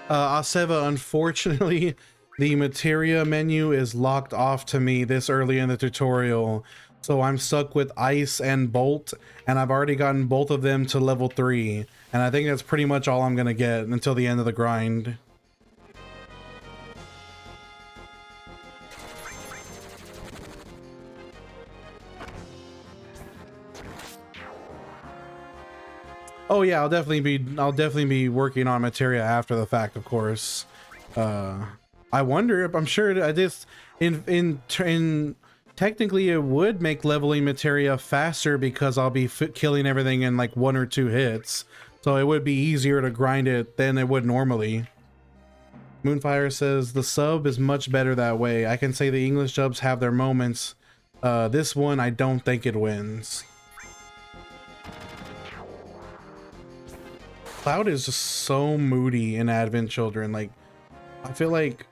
Aseva, unfortunately, the materia menu is locked off to me this early in the tutorial, so I'm stuck with ice and bolt, and I've already gotten both of them to level 3, and I think that's pretty much all I'm gonna get until the end of the grind. Oh yeah, I'll definitely be working on materia after the fact, of course. I wonder if I'm sure I just in technically it would make leveling materia faster because I'll be killing everything in like 1 or 2 hits. So it would be easier to grind it than it would normally. Moonfire says the sub is much better that way. I can say the English dubs have their moments. This one, I don't think it wins. Cloud is just so moody in Advent Children. Like, I feel like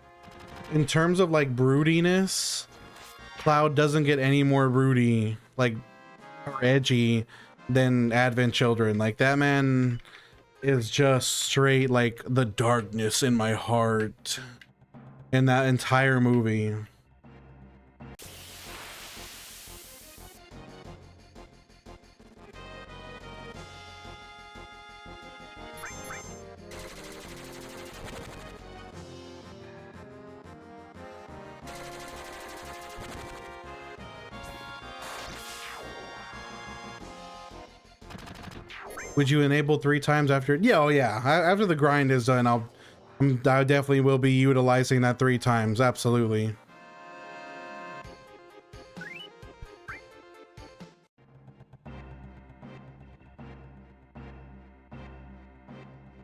in terms of like broodiness, Cloud doesn't get any more broody, like, or edgy than Advent Children. Like, that man is just straight like the darkness in my heart in that entire movie. Would you enable 3 times after? Yeah, oh yeah. After the grind is done, I definitely will be utilizing that 3 times. Absolutely.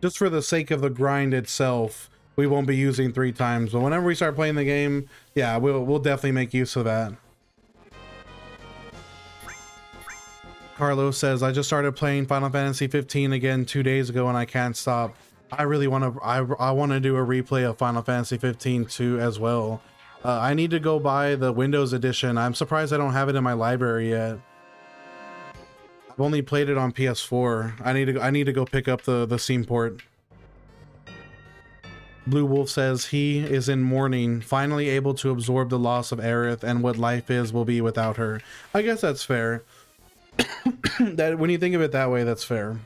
Just for the sake of the grind itself, we won't be using 3 times. But whenever we start playing the game, yeah, we'll definitely make use of that. Carlos says, I just started playing Final Fantasy 15 again 2 days ago and I can't stop. I really want to, I want to do a replay of Final Fantasy 15 too as well. I need to go buy the Windows edition. I'm surprised I don't have it in my library yet. I've only played it on PS4. I need to go pick up the Steam port. Blue Wolf says he is in mourning, finally able to absorb the loss of Aerith and what life will be without her. I guess that's fair. That when you think of it that way, that's fair.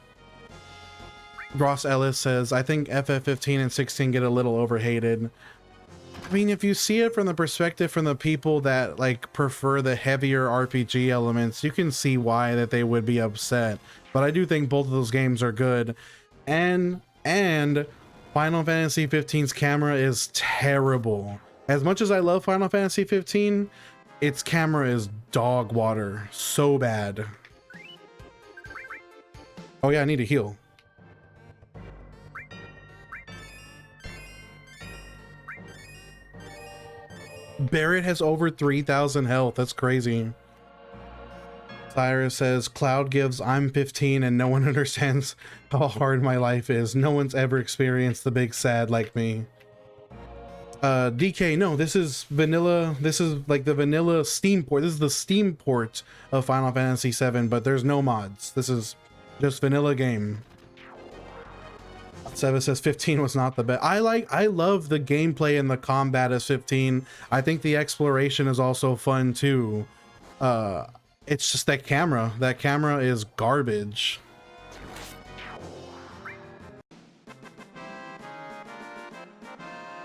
Ross Ellis says, I think FF15 and 16 get a little overhated. I mean, if you see it from the perspective from the people that like prefer the heavier RPG elements, you can see why that they would be upset. But I do think both of those games are good. And Final Fantasy 15's camera is terrible. As much as I love Final Fantasy 15, its camera is dog water. So bad. Oh yeah, I need to heal. Barrett has over 3,000 health. That's crazy. Cyrus says, Cloud gives I'm 15 and no one understands how hard my life is. No one's ever experienced the big sad like me. DK, no, this is vanilla. This is like the vanilla Steam port. This is the Steam port of Final Fantasy 7, but there's no mods. This is just vanilla game. Seva says 15 was not the best. I love the gameplay and the combat as 15. I think the exploration is also fun too. It's just that camera. That camera is garbage.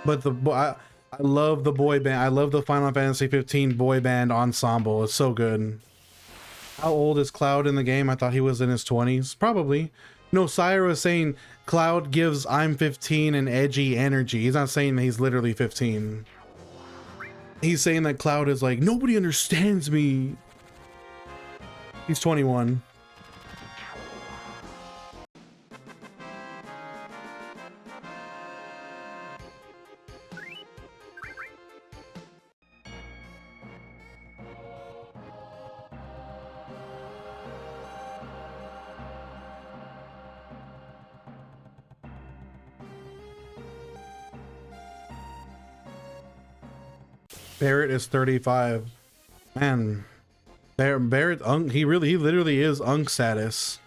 But I love the boy band. I love the Final Fantasy 15 boy band ensemble. It's so good. How old is Cloud in the game? I thought he was in his 20s. Probably. No, Sire was saying Cloud gives I'm 15 an edgy energy. He's not saying that he's literally 15. He's saying that Cloud is like, nobody understands me. He's 21. Barrett is 35. Man, Barrett, he literally is Unk status.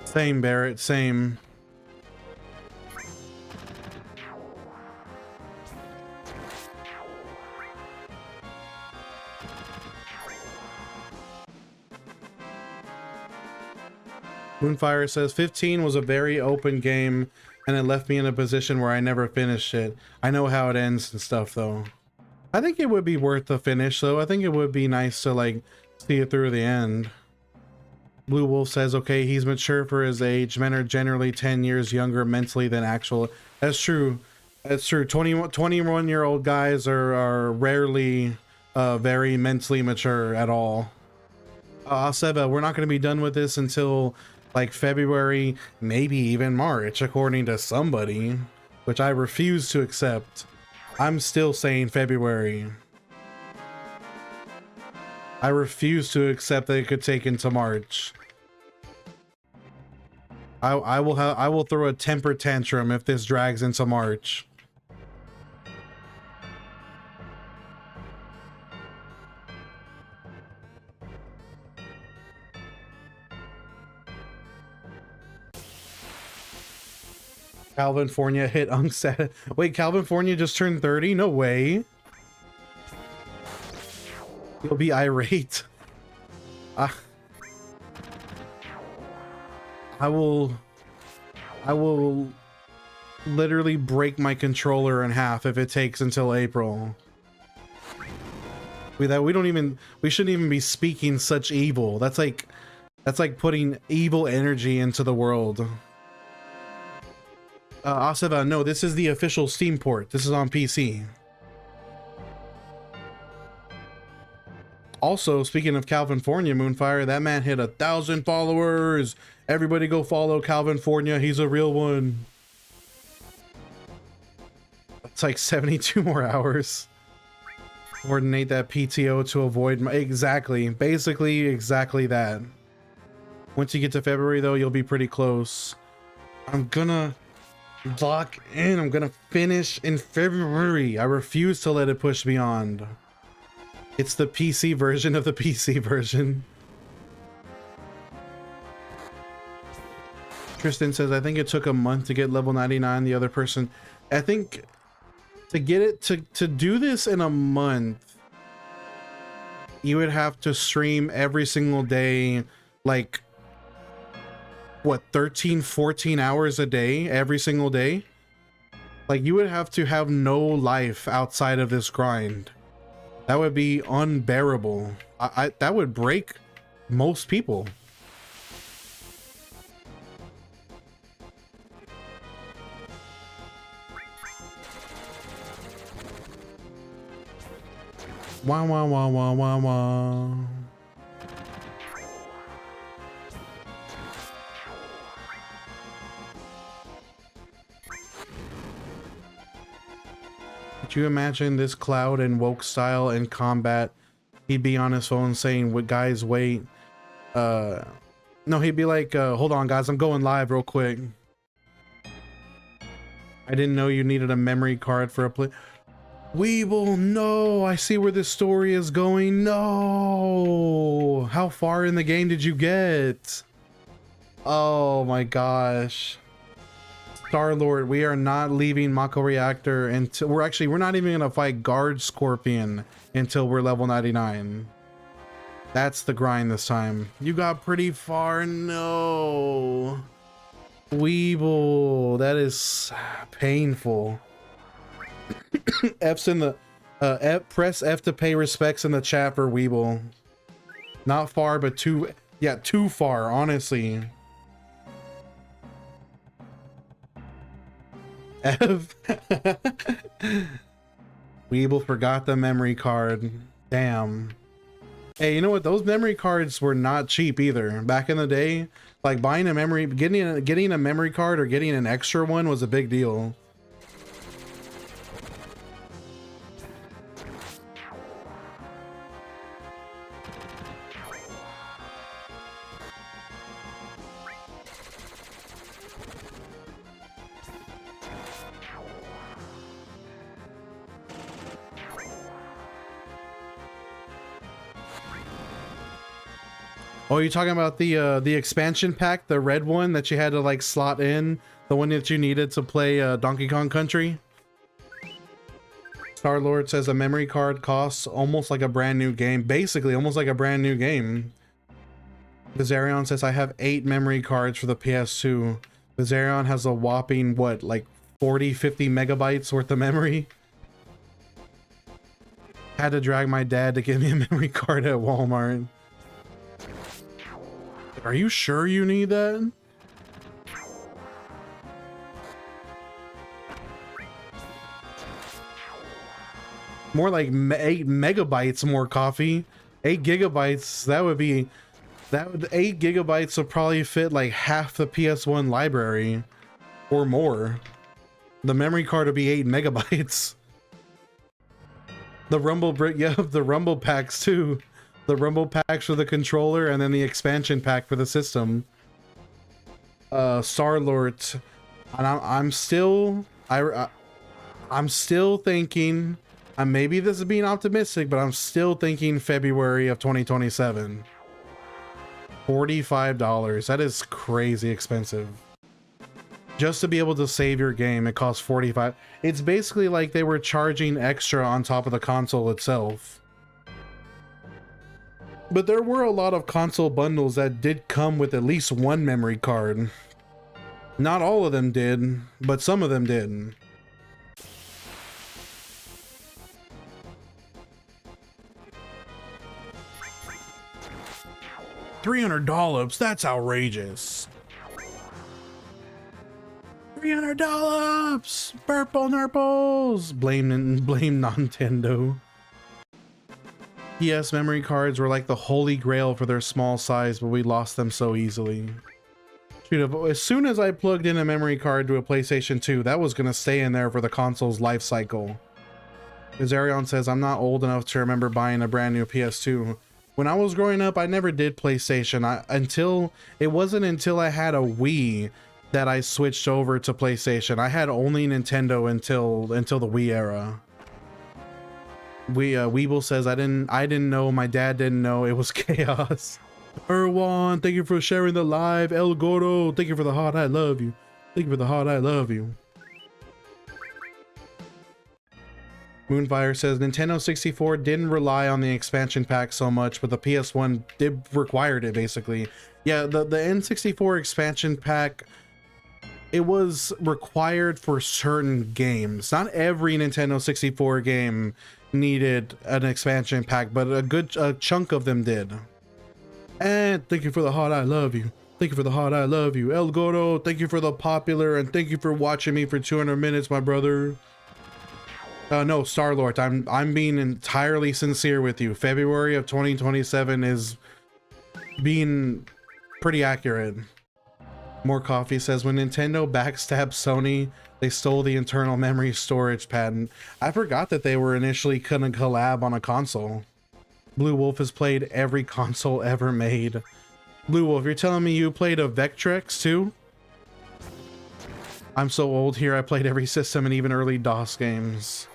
Same, Barrett, same. Moonfire says 15 was a very open game and it left me in a position where I never finished it. I know how it ends and stuff though. I think it would be worth the finish though. I think it would be nice to like see it through the end. Blue Wolf says, okay, he's mature for his age. Men are generally 10 years younger mentally than actual. That's true. That's true. 21-year-old guys are rarely very mentally mature at all. Seba, we're not going to be done with this until like February, maybe even March, according to somebody. which I refuse to accept. I'm still saying February. I refuse to accept that it could take into March. I will throw a temper tantrum if this drags into March. California hit unset. Wait, California just turned 30? No way. You'll be irate. I will literally break my controller in half if it takes until April. We shouldn't even be speaking such evil. That's like putting evil energy into the world. Aseva, no, this is the official Steam port. This is on PC. Also, speaking of California, Moonfire, that man hit 1,000 followers. Everybody go follow California. He's a real one. It's like 72 more hours. Coordinate that PTO to avoid my... Exactly. Basically, exactly that. Once you get to February, though, you'll be pretty close. I'm gonna lock in. I'm gonna finish in February. I refuse to let it push beyond. It's the PC version of the PC version. Tristan says, I think it took a month to get level 99. The other person, I think to get it to do this in a month, you would have to stream every single day, like what, 13, 14 hours a day, every single day. Like you would have to have no life outside of this grind. That would be unbearable. That would break most people. Wah wah wah wah wah wah. Could you imagine this Cloud and Woke style in combat? He'd be on his phone saying, "What guys, wait." No, he'd be like, "Hold on, guys, I'm going live real quick. I didn't know you needed a memory card for a play." Weeble, no, I see where this story is going. No, how far in the game did you get? Oh my gosh. Star-Lord, we are not leaving Mako Reactor until we're not even gonna fight Guard Scorpion until we're level 99. That's the grind this time. You got pretty far. No. Weeble, that is painful. F's in the press F to pay respects in the chat for Weeble. Not far, but too far, honestly. F. Weeble forgot the memory card. Damn. Hey, you know what? Those memory cards were not cheap either. Back in the day, like buying a memory, getting a memory card or getting an extra one was a big deal. Oh, you're talking about the expansion pack, the red one that you had to like slot in, the one that you needed to play Donkey Kong Country? Star-Lord says a memory card costs almost like a brand new game. Basically, almost like a brand new game. Bizarion says I have 8 memory cards for the PS2. Bizarion has a whopping, what, like 40, 50 megabytes worth of memory? Had to drag my dad to give me a memory card at Walmart. Are you sure you need that? More like 8 megabytes more, coffee. 8 gigabytes, that would 8 gigabytes would probably fit like half the PS1 library or more. The memory card will be 8 megabytes. The rumble brick, yeah, the rumble packs too. The rumble packs for the controller and then the expansion pack for the system. Star-Lord, and I'm still thinking, and maybe this is being optimistic, but I'm still thinking February of 2027. $45. That is crazy expensive. Just to be able to save your game, it costs $45. It's basically like they were charging extra on top of the console itself. But there were a lot of console bundles that did come with at least one memory card. Not all of them did, but some of them did. $300, that's outrageous. $300! Purple nurples! Blame Nintendo. PS memory cards were like the holy grail for their small size, but we lost them so easily. Shoot, as soon as I plugged in a memory card to a PlayStation 2, that was gonna stay in there for the console's life cycle. Azarion says, I'm not old enough to remember buying a brand new PS2. When I was growing up, I never did PlayStation. It wasn't until I had a Wii that I switched over to PlayStation. I had only Nintendo until the Wii era. Weeble says, I didn't know, my dad didn't know, it was chaos. Erwan, thank you for sharing the live. El Gordo, thank you for the heart, I love you. Thank you for the heart, I love you. Moonfire says, Nintendo 64 didn't rely on the expansion pack so much, but the PS1 did required it, basically. Yeah, the N64 expansion pack, it was required for certain games. Not every Nintendo 64 game needed an expansion pack, but a chunk of them did. And thank you for the heart, I love you. Thank you for the heart, I love you. El Gordo, thank you for the popular, and thank you for watching me for 200 minutes, my brother. No, Star-Lord, I'm being entirely sincere with you. February of 2027 is being pretty accurate. More Coffee says, when Nintendo backstabbed Sony, they stole the internal memory storage patent. I forgot that they were initially gonna collab on a console. Blue Wolf has played every console ever made. Blue Wolf, you're telling me you played a Vectrex too? I'm so old here, I played every system and even early DOS games.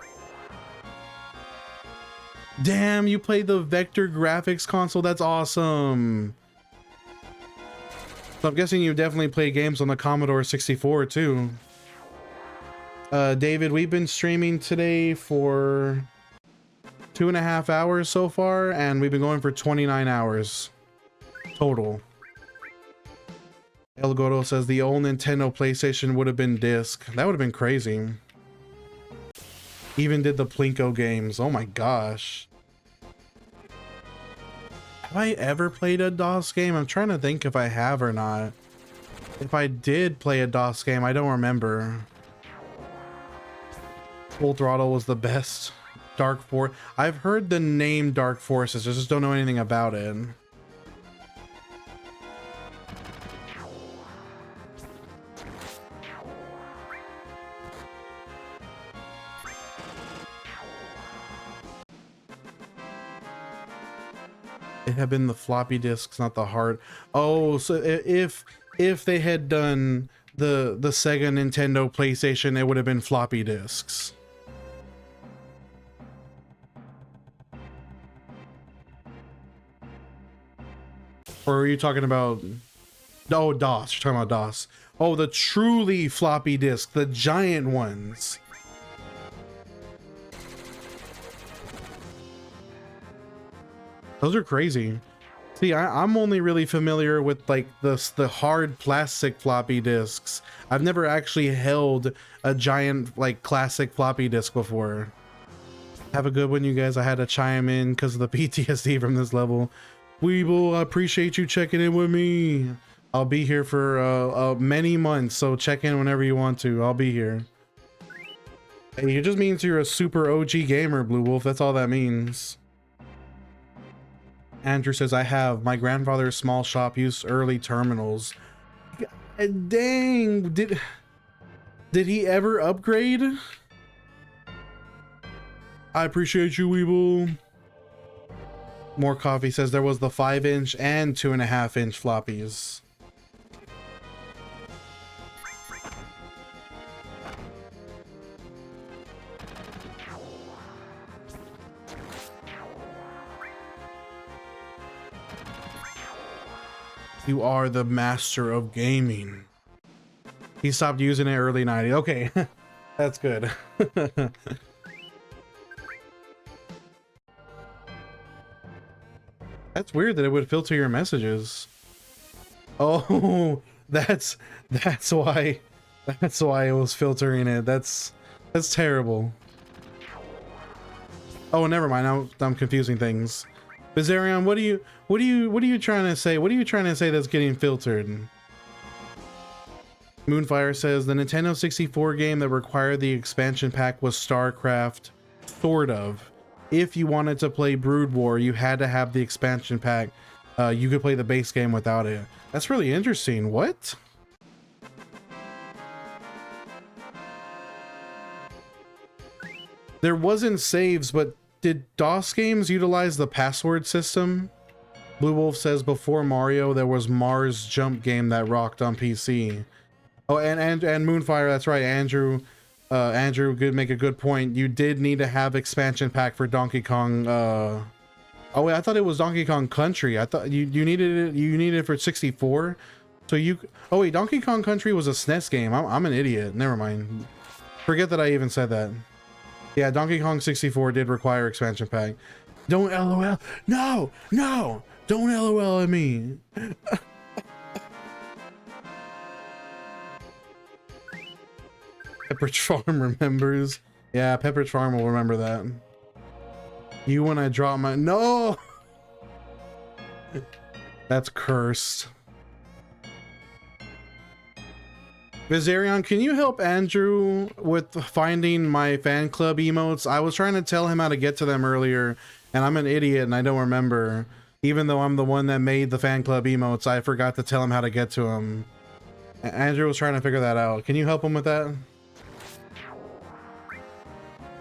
Damn, you played the Vector graphics console? That's awesome. So I'm guessing you definitely played games on the Commodore 64 too. David, we've been streaming today for 2.5 hours so far, and we've been going for 29 hours total. El Gordo says the old Nintendo PlayStation would have been disc. That would have been crazy. Even did the Plinko games. Oh my gosh. Have I ever played a DOS game? I'm trying to think if I have or not. If I did play a DOS game, I don't remember. Full Throttle was the best. Dark Force. I've heard the name Dark Forces, I just don't know anything about it. It had been the floppy disks, not the hard. Oh, so if they had done the Sega, Nintendo, PlayStation, it would have been floppy disks. Or are you talking about? Oh, DOS. You're talking about DOS. Oh, the truly floppy disk, the giant ones. Those are crazy. See, I'm only really familiar with like the hard plastic floppy disks. I've never actually held a giant like classic floppy disk before. Have a good one, you guys. I had to chime in because of the PTSD from this level. Weeble, I appreciate you checking in with me. I'll be here for many months, so check in whenever you want to. I'll be here. Hey, it just means you're a super OG gamer, Blue Wolf. That's all that means. Andrew says, I have. My grandfather's small shop used early terminals. Dang, did Did he ever upgrade? I appreciate you, Weeble. More Coffee says there was the 5-inch and 2.5-inch floppies. You are the master of gaming. He stopped using it early 90s. Okay, that's good. That's weird that it would filter your messages. Oh, that's why it was filtering it. That's terrible. Oh, never mind. Now I'm confusing things. Bizarion, what are you trying to say? What are you trying to say that's getting filtered? Moonfire says the Nintendo 64 game that required the expansion pack was StarCraft, sort of. If you wanted to play Brood War, you had to have the expansion pack. You could play the base game without it. That's really interesting. What? There wasn't saves, but did DOS games utilize the password system? Blue Wolf says before Mario, there was Mars Jump game that rocked on PC. Oh, and Moonfire, that's right. Andrew could make a good point. You did need to have expansion pack for Donkey Kong. Oh wait, I thought it was Donkey Kong Country. I thought you needed it for 64. So you. Oh wait, Donkey Kong Country was a SNES game. I'm an idiot. Never mind. Forget that I even said that. Yeah, Donkey Kong 64 did require expansion pack. Don't LOL. No, don't LOL at me. Pepperidge Farm remembers. Yeah, Pepperidge Farm will remember that. You when I drop my... No! That's cursed. Vizarion, can you help Andrew with finding my fan club emotes? I was trying to tell him how to get to them earlier, and I'm an idiot and I don't remember. Even though I'm the one that made the fan club emotes, I forgot to tell him how to get to them. Andrew was trying to figure that out. Can you help him with that?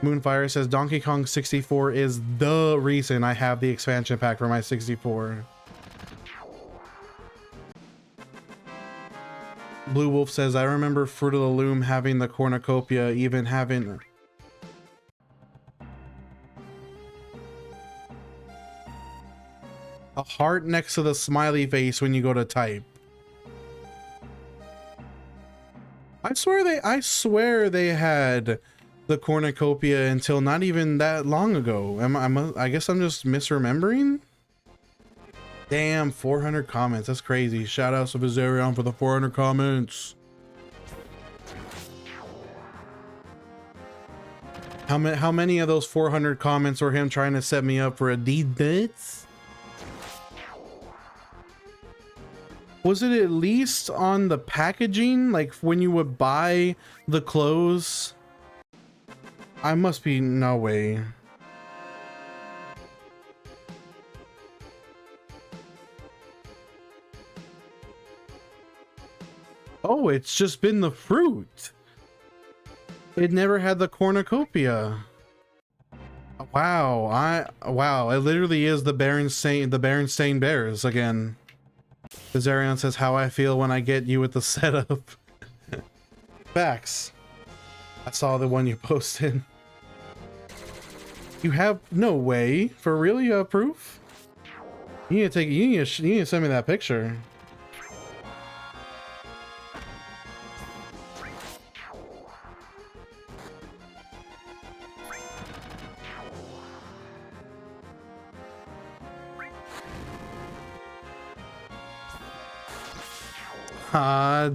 Moonfire says Donkey Kong 64 is the reason I have the expansion pack for my 64. Blue Wolf says I remember Fruit of the Loom having the cornucopia, even having... a heart next to the smiley face when you go to type. I swear they had the cornucopia until not even that long ago. I guess I'm just misremembering. Damn, 400 comments. That's crazy. Shout out to Vizarion for the 400 comments. How many of those 400 comments were him trying to set me up for a Adidas? Was it at least on the packaging? Like when you would buy the clothes? I must be, no way. Oh, it's just been the fruit. It never had the cornucopia. Wow, wow, it literally is the Berenstain Bears again. Bizarion says how I feel when I get you with the setup. Facts. I saw the one you posted. You have no way for real. You have proof. You need to take. You need to send me that picture.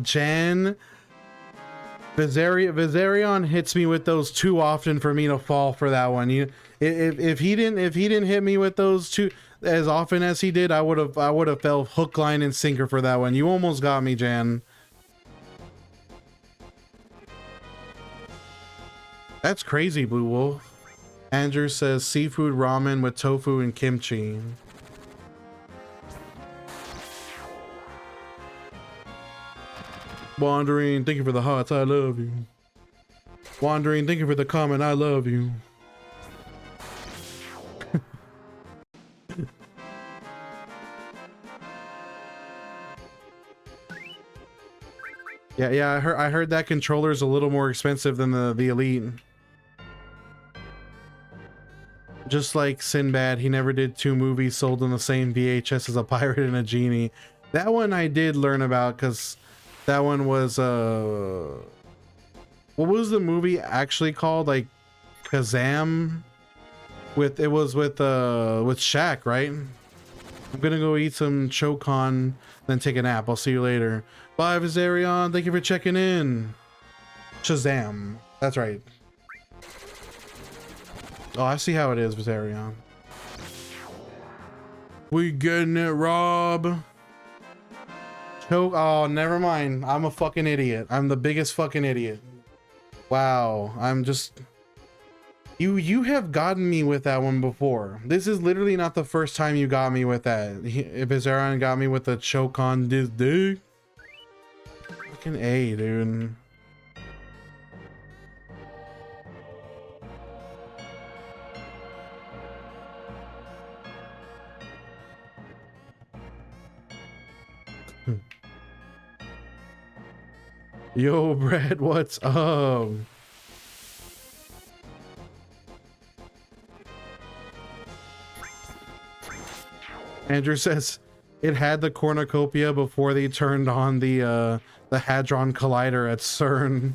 Jen. Vizarion hits me with those too often for me to fall for that one. If he didn't hit me with those two as often as he did, I would have fell hook, line, and sinker for that one. You almost got me, Jan. That's crazy, Blue Wolf. Andrew says seafood ramen with tofu and kimchi. Wandering, thank you for the hearts. I love you. Wandering, thank you for the comment. I love you. Yeah, I heard that controller is a little more expensive than the Elite. Just like Sinbad, he never did 2 movies sold on the same VHS as a pirate and a genie. That one I did learn about because that one was what was the movie actually called? Like Kazam? It was with Shaq, right? I'm gonna go eat some Chocon, then take a nap. I'll see you later. Bye, Viserion. Thank you for checking in. Shazam. That's right. Oh, I see how it is, Viserion. We getting it, Rob. Choke. Oh, never mind. I'm a fucking idiot. I'm the biggest fucking idiot. Wow. I'm just... You have gotten me with that one before. This is literally not the first time you got me with that. Viserion got me with the choke on this dude. Fucking A, dude. Yo, Brad, what's up? Andrew says it had the cornucopia before they turned on the Hadron Collider at CERN.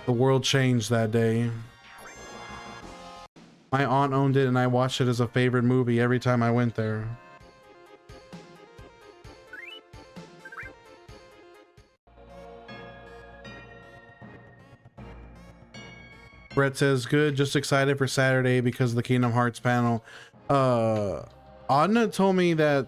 The world changed that day. My aunt owned it and I watched it as a favorite movie every time I went there. Brett says, good, just excited for Saturday because of the Kingdom Hearts panel. Adna told me that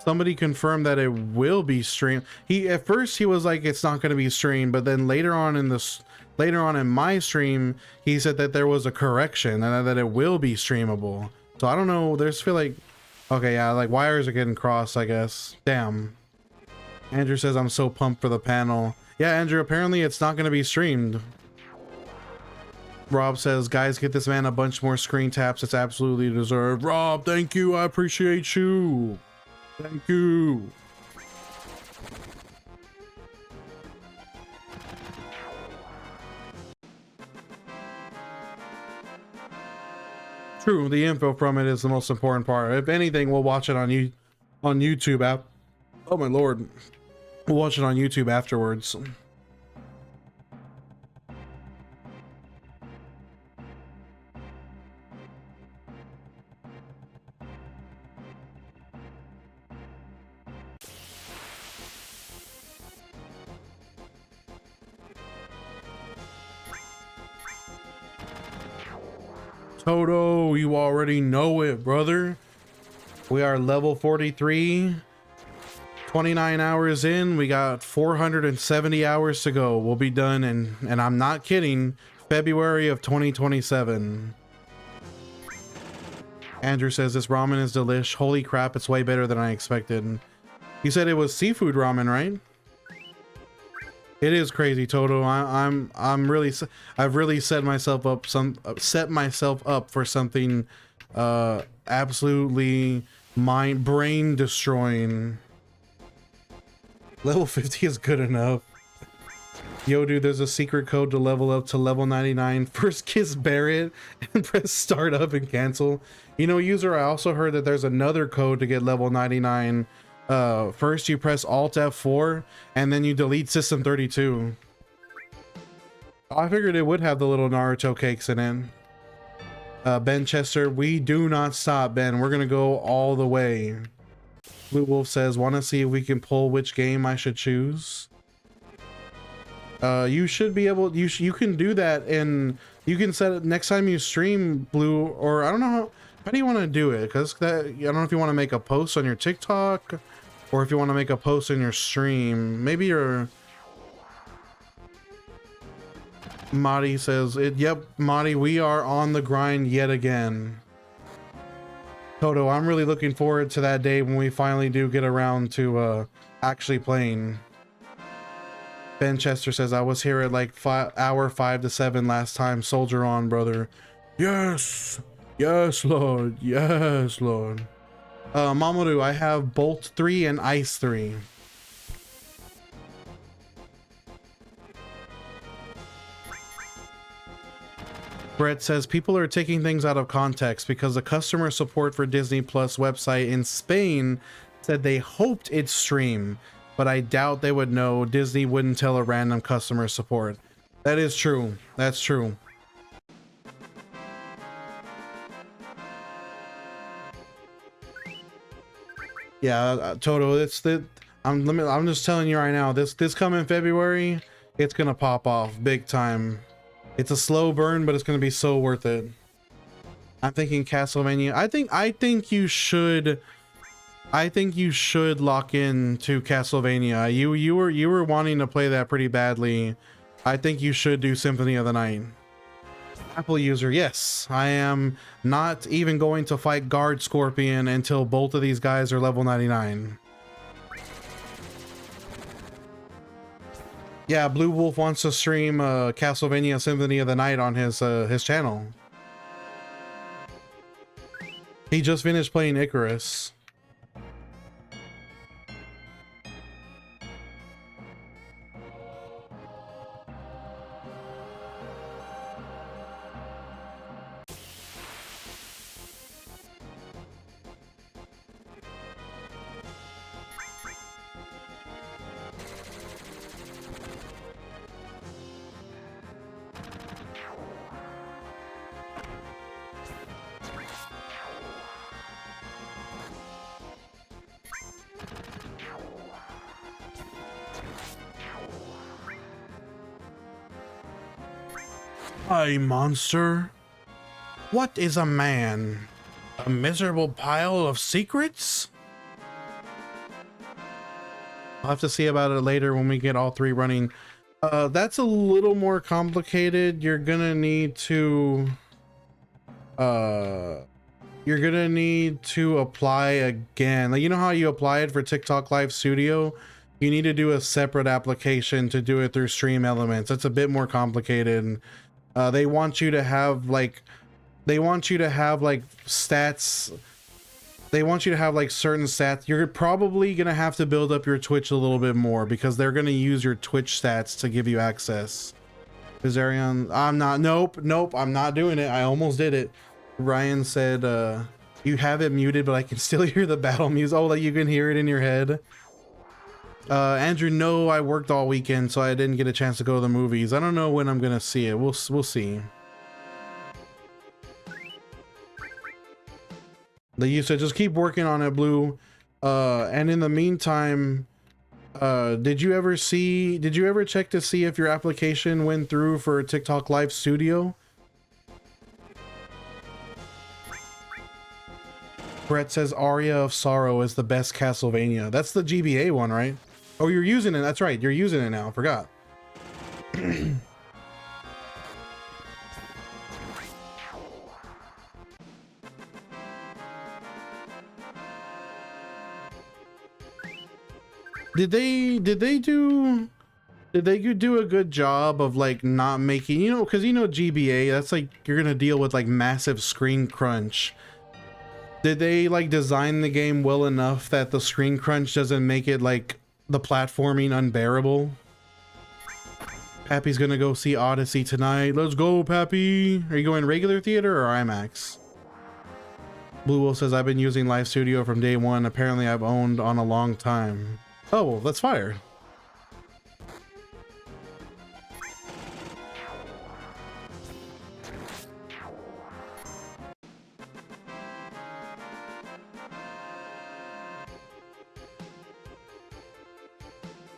somebody confirmed that it will be streamed. At first he was like, it's not going to be streamed, but then later on in my stream, he said that there was a correction and that it will be streamable. So I don't know. There's feel like, okay, yeah, like wires are getting crossed, I guess. Damn. Andrew says, I'm so pumped for the panel. Yeah, Andrew, apparently it's not going to be streamed. Rob says, guys, get this man a bunch more screen taps. It's absolutely deserved. Rob, thank you. I appreciate you. Thank you. True, the info from it is the most important part. If anything, we'll watch it on YouTube. Oh my lord. We'll watch it on YouTube afterwards. Toto, you already know it, brother. We are level 43, 29 hours in. We got 470 hours to go. We'll be done, and I'm not kidding, February of 2027. Andrew says this ramen is delish. Holy crap, it's way better than I expected. You said it was seafood ramen, right? It is crazy, Toto. I've really set myself up for something absolutely brain destroying. Level 50 is good enough. Yo, dude, there's a secret code to level up to level 99. First kiss Barrett and press start up and cancel. You know, user, I also heard that there's another code to get level 99. First you press Alt F4 and then you delete System 32. I figured it would have the little Naruto cakes in it. Ben Chester, we do not stop, Ben. We're gonna go all the way. Blue Wolf says, want to see if we can pull which game I should choose. You should be able, you can do that, and you can set it next time you stream, Blue, or I don't know how do you want to do it? Because that, I don't know if you want to make a post on your TikTok or if you want to make a post in your stream. Maybe your Madi says it. Yep, Madi, we are on the grind yet again. Toto, I'm really looking forward to that day when we finally do get around to actually playing. Ben Chester says, I was here at like hour 5 to 7 last time. Soldier on, brother. Yes. Yes, Lord. Yes, Lord. Mamoru, I have Bolt 3 and Ice 3. Brett says, people are taking things out of context because the customer support for Disney Plus website in Spain said they hoped it'd stream, but I doubt they would know. Disney wouldn't tell a random customer support. That is true. That's true. Yeah, Toto, it's the I'm just telling you right now, this coming February, it's gonna pop off big time. It's a slow burn, but it's gonna be so worth it. I'm thinking Castlevania. I think you should lock in to Castlevania. You were wanting to play that pretty badly. I think you should do Symphony of the Night. Apple user, yes. I am not even going to fight Guard Scorpion until both of these guys are level 99. Yeah, Blue Wolf wants to stream Castlevania Symphony of the Night on his channel. He just finished playing Icarus. Hi, monster. What is a man? A miserable pile of secrets? I'll have to see about it later when we get all three running. That's a little more complicated. You're gonna need to apply again. Like, you know how you applied for TikTok Live Studio? You need to do a separate application to do it through Stream Elements. It's a bit more complicated. They want you to have like stats. They want you to have like certain stats. You're probably gonna have to build up your Twitch a little bit more because they're gonna use your Twitch stats to give you access. Bizarion, I'm not. Nope. I'm not doing it. I almost did it. Ryan said, "You have it muted, but I can still hear the battle music." Oh, like you can hear it in your head. Andrew, no, I worked all weekend, so I didn't get a chance to go to the movies. I don't know when I'm gonna see it. We'll see. They used to just keep working on it, Blue. And in the meantime, did you ever check to see if your application went through for TikTok Live Studio? Brett says Aria of Sorrow is the best Castlevania. That's the GBA one, right? Oh, you're using it. That's right. You're using it now. Forgot. Did they do a good job of like not making, you know, because you know GBA, that's like you're gonna deal with like massive screen crunch. Did they like design the game well enough that the screen crunch doesn't make it like the platforming unbearable? Pappy's gonna go see Odyssey tonight. Let's go, Pappy. Are you going regular theater or IMAX? Blue Wolf says, I've been using Live Studio from day one. Apparently I've owned on a long time. Oh, well, that's fire.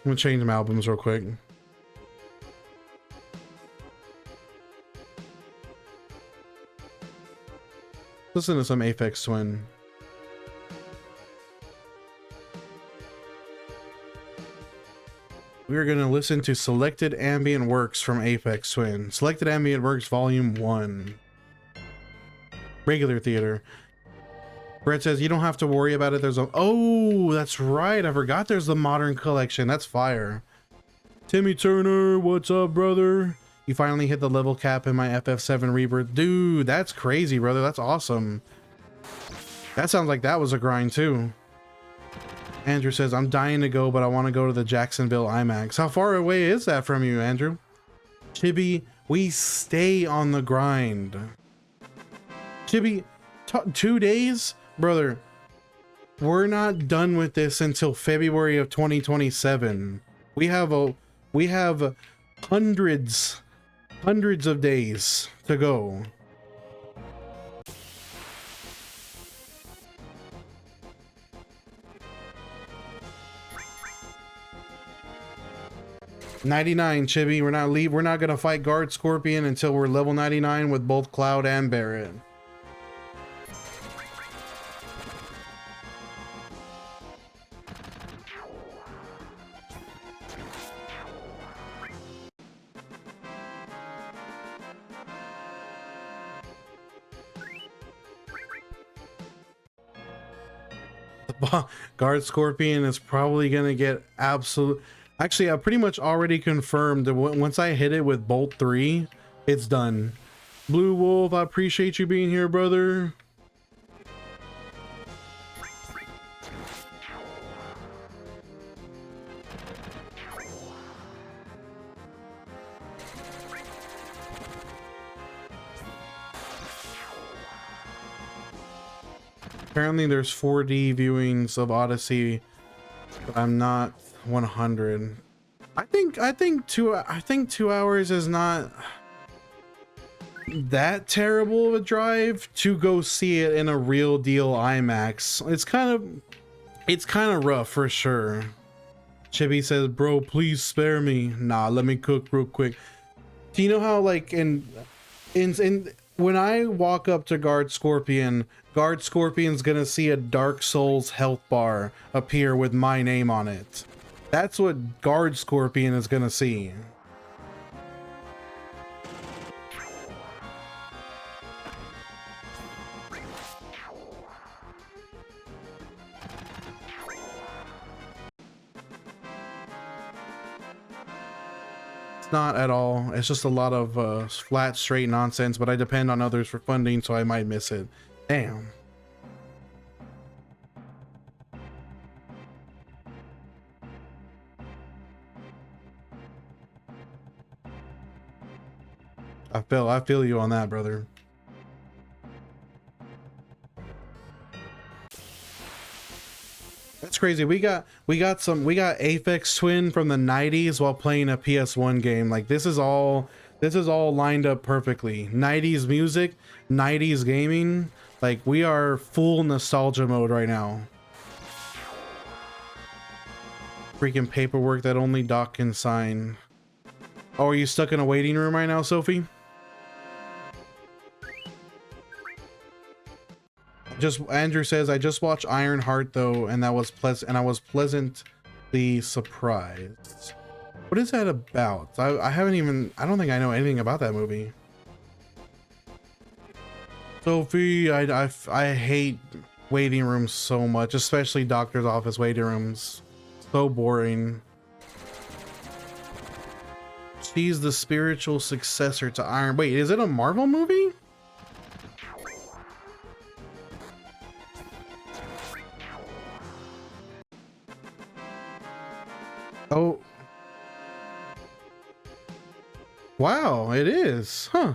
I'm gonna change some albums real quick. Listen to some Aphex Twin. We are going to listen to Selected Ambient Works from Aphex Twin. Selected Ambient Works Volume 1. Regular theater. Brett says, you don't have to worry about it. There's a... Oh, that's right. I forgot there's the Modern Collection. That's fire. Timmy Turner, what's up, brother? You finally hit the level cap in my FF7 rebirth. Dude, that's crazy, brother. That's awesome. That sounds like that was a grind too. Andrew says, I'm dying to go, but I want to go to the Jacksonville IMAX. How far away is that from you, Andrew? Chibi, we stay on the grind. Chibi, 2 days? Brother, we're not done with this until February of 2027. We have hundreds of days to go. $99, Chibi. We're not gonna fight Guard Scorpion until we're level 99 with both Cloud and Barret. Guard Scorpion is probably gonna get absolute. Actually, I pretty much already confirmed that once I hit it with Bolt 3, it's done. Blue Wolf, I appreciate you being here, brother. Apparently there's 4D viewings of Odyssey, but I'm not 100. I think 2 hours is not that terrible of a drive to go see it in a real deal IMAX. It's kind of rough for sure. Chibi says, bro, please spare me. Nah, let me cook real quick. Do you know how, like, in when I walk up to Guard Scorpion's gonna see a Dark Souls health bar appear with my name on it. That's what Guard Scorpion is gonna see. It's not at all. It's just a lot of flat, straight nonsense, but I depend on others for funding, so I might miss it. Damn. I feel you on that, brother. That's crazy. We got Aphex Twin from the 90s while playing a PS1 game. Like, this is all lined up perfectly. 90s music, 90s gaming. Like, we are full nostalgia mode right now. Freaking paperwork that only Doc can sign. Oh, are you stuck in a waiting room right now, Sophie? Andrew says, I just watched Ironheart though, and that was pleasant, and I was pleasantly surprised. What is that about? I don't think I know anything about that movie. Sophie, I hate waiting rooms so much, especially doctor's office waiting rooms. So boring. She's the spiritual successor to Iron. Wait, is it a Marvel movie? Oh. Wow, it is. Huh.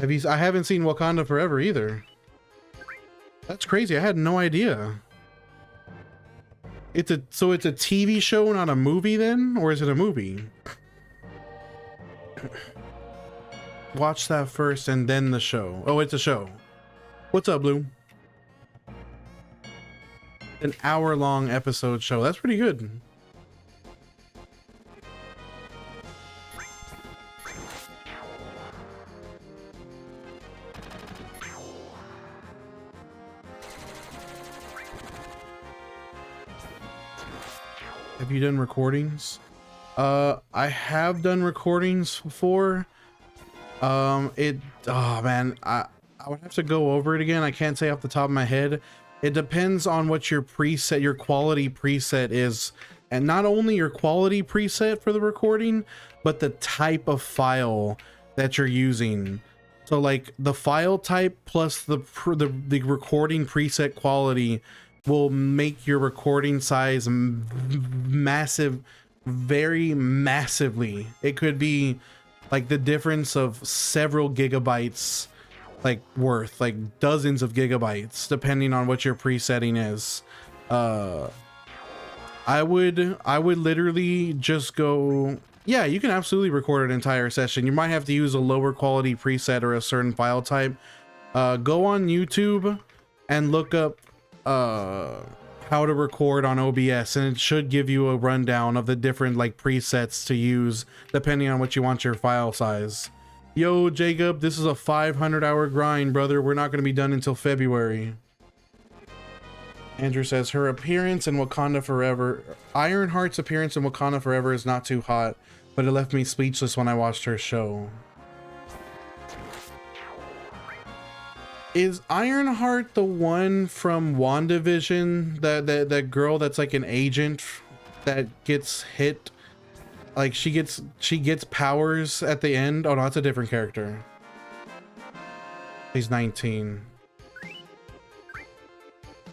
I haven't seen Wakanda Forever either. That's crazy. I had no idea. So it's a TV show, not a movie then? Or is it a movie? Watch that first and then the show. Oh, it's a show. What's up, Blue? An hour-long episode show. That's pretty good. Have you done recordings? I have done recordings before. Oh man, I would have to go over it again. I can't say off the top of my head. It depends on what your preset, your quality preset is and not only your quality preset for the recording, but the type of file that you're using. So like the file type plus the recording preset quality will make your recording size massive, very massively. It could be like the difference of several gigabytes, like worth, like dozens of gigabytes, depending on what your presetting is. I would literally just go, yeah, you can absolutely record an entire session. You might have to use a lower quality preset or a certain file type. Go on YouTube and look up how to record on OBS, and it should give you a rundown of the different like presets to use depending on what you want your file size. Yo, Jacob, this is a 500-hour grind, brother. We're not going to be done until February. Andrew says her appearance in Wakanda Forever, Ironheart's appearance in Wakanda Forever is not too hot, but it left me speechless when I watched her show. Is Ironheart the one from WandaVision? That girl that's like an agent that gets hit? Like she gets powers at the end? Oh no, that's a different character. He's 19.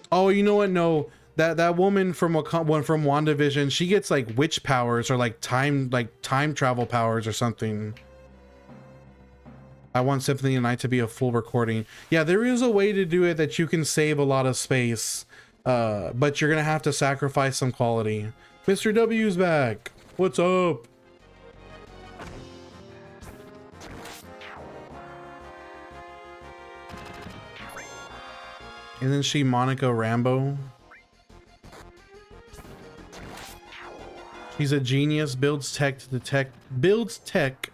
Oh, you know what? No, that woman from WandaVision, she gets like witch powers or like time travel powers or something. I want Symphony of the Night to be a full recording. Yeah, there is a way to do it that you can save a lot of space, but you're gonna have to sacrifice some quality. Mr. W's back. What's up? Isn't she Monica Rambeau? She's a genius, builds tech to detect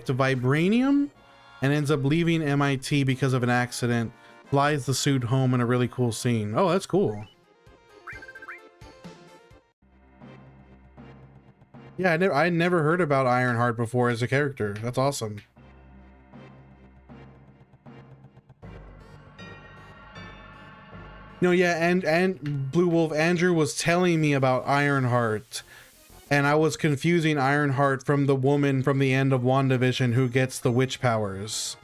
vibranium, and ends up leaving MIT because of an accident. Flies the suit home in a really cool scene. Oh, that's cool. Yeah, I never heard about Ironheart before as a character. That's awesome. No, yeah, and Blue Wolf, Andrew was telling me about Ironheart, and I was confusing Ironheart from the woman from the end of WandaVision who gets the witch powers.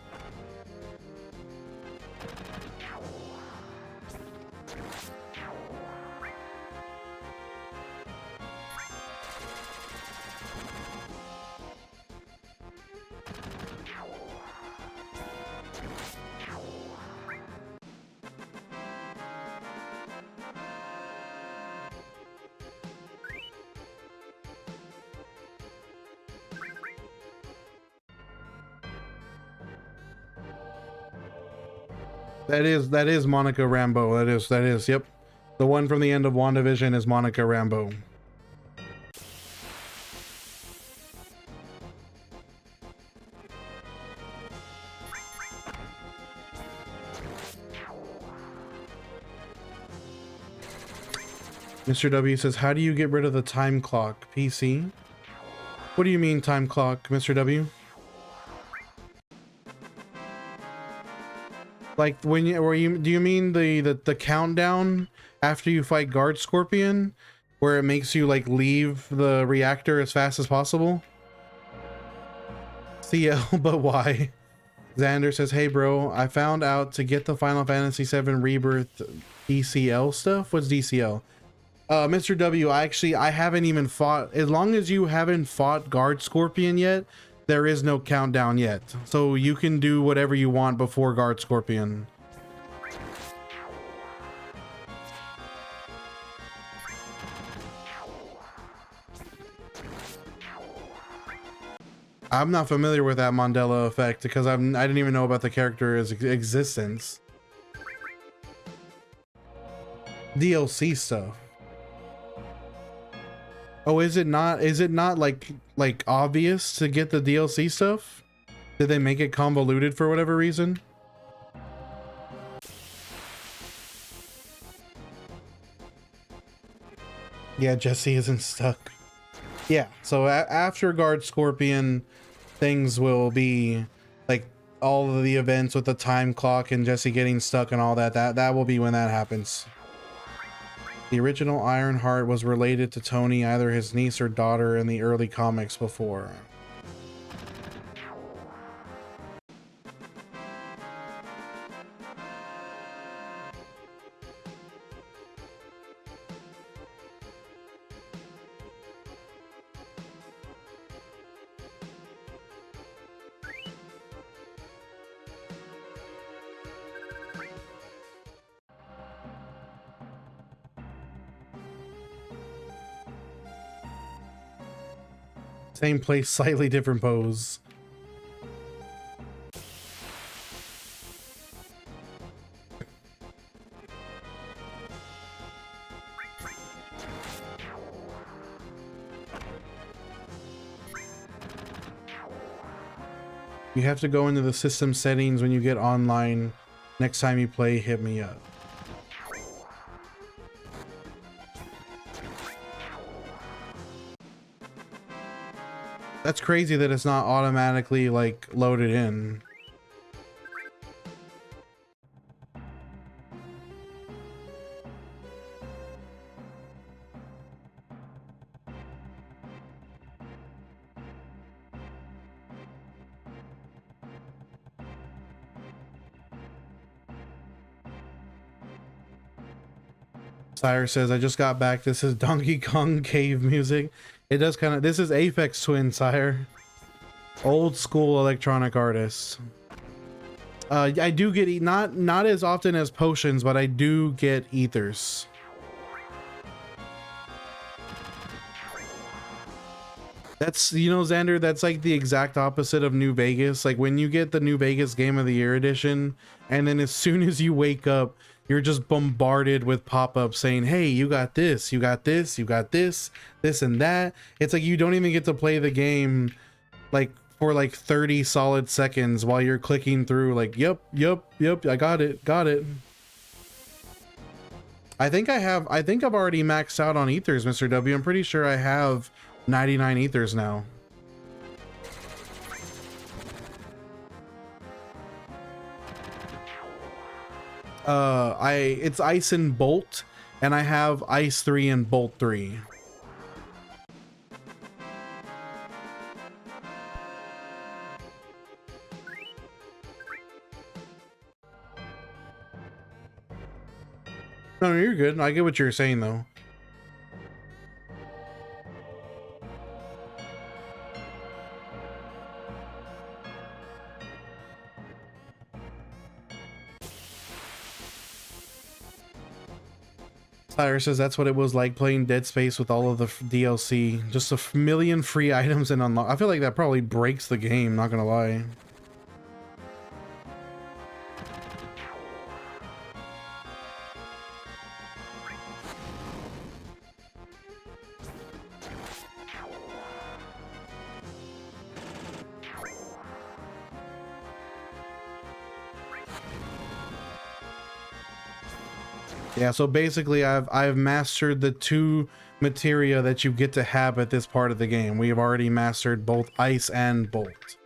That is Monica Rambeau. That is, yep. The one from the end of WandaVision is Monica Rambeau. Mr. W says, how do you get rid of the time clock? PC? What do you mean time clock, Mr. W? Like when you do you mean the countdown after you fight Guard Scorpion, where it makes you like leave the reactor as fast as possible? CL, but why? Xander says, hey bro, I found out to get the Final Fantasy 7 Rebirth DCL stuff. What's DCL? Mr. W, I haven't even fought. As long as you haven't fought Guard Scorpion yet, there is no countdown yet. So you can do whatever you want before Guard Scorpion. I'm not familiar with that Mandela effect because I didn't even know about the character's existence. DLC stuff. Oh, is it not like obvious to get the DLC stuff? Did they make it convoluted for whatever reason? Yeah, Jesse isn't stuck. Yeah, so after Guard Scorpion, things will be like all of the events with the time clock and Jesse getting stuck and all that. That will be when that happens. The original Ironheart was related to Tony, either his niece or daughter, in the early comics before. Same place, slightly different pose. You have to go into the system settings when you get online. Next time you play, hit me up. That's crazy that it's not automatically like loaded in. Sire says, I just got back. This is Donkey Kong cave music. It does kind of, this is Aphex Twin, Sire. Old school electronic artists. I do get, not as often as potions, but I do get ethers. That's, you know, Xander, that's like the exact opposite of New Vegas. Like when you get the New Vegas Game of the Year edition, and then as soon as you wake up, you're just bombarded with pop-ups saying, hey, you got this, you got this, you got this, this and that. It's like you don't even get to play the game like for like 30 solid seconds while you're clicking through like, yep, I got it. I think I've already maxed out on ethers, Mr. W. I'm pretty sure I have 99 ethers now. It's Ice and Bolt, and I have Ice 3 and Bolt 3. No, you're good. I get what you're saying though. Tyler says that's what it was like playing Dead Space with all of the DLC. Just a million free items and unlock. I feel like that probably breaks the game, not gonna lie. Yeah, so basically I've mastered the 2 materia that you get to have at this part of the game. We have already mastered both Ice and Bolt.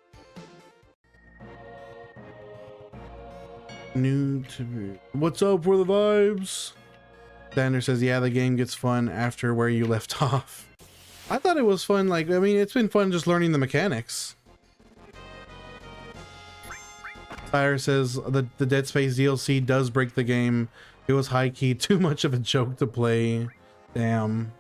New to what's up for the vibes? Xander says, yeah, the game gets fun after where you left off. I thought it was fun, like, I mean, it's been fun just learning the mechanics. Fire says the Dead Space DLC does break the game. It was high-key too much of a joke to play. Damn.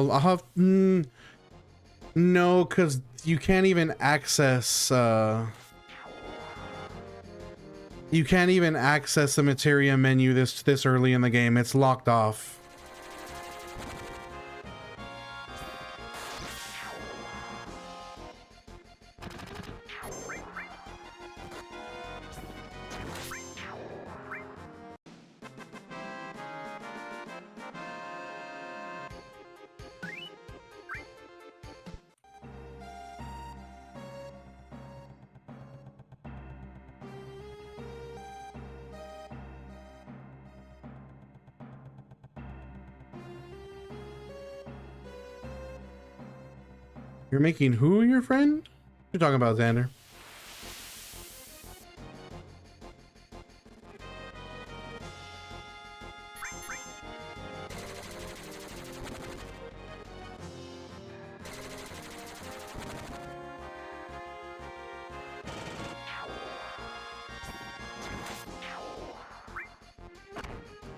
I'll have no, because you can't even access the materia menu this early in the game. It's locked off. You're making who your friend? You're talking about Xander.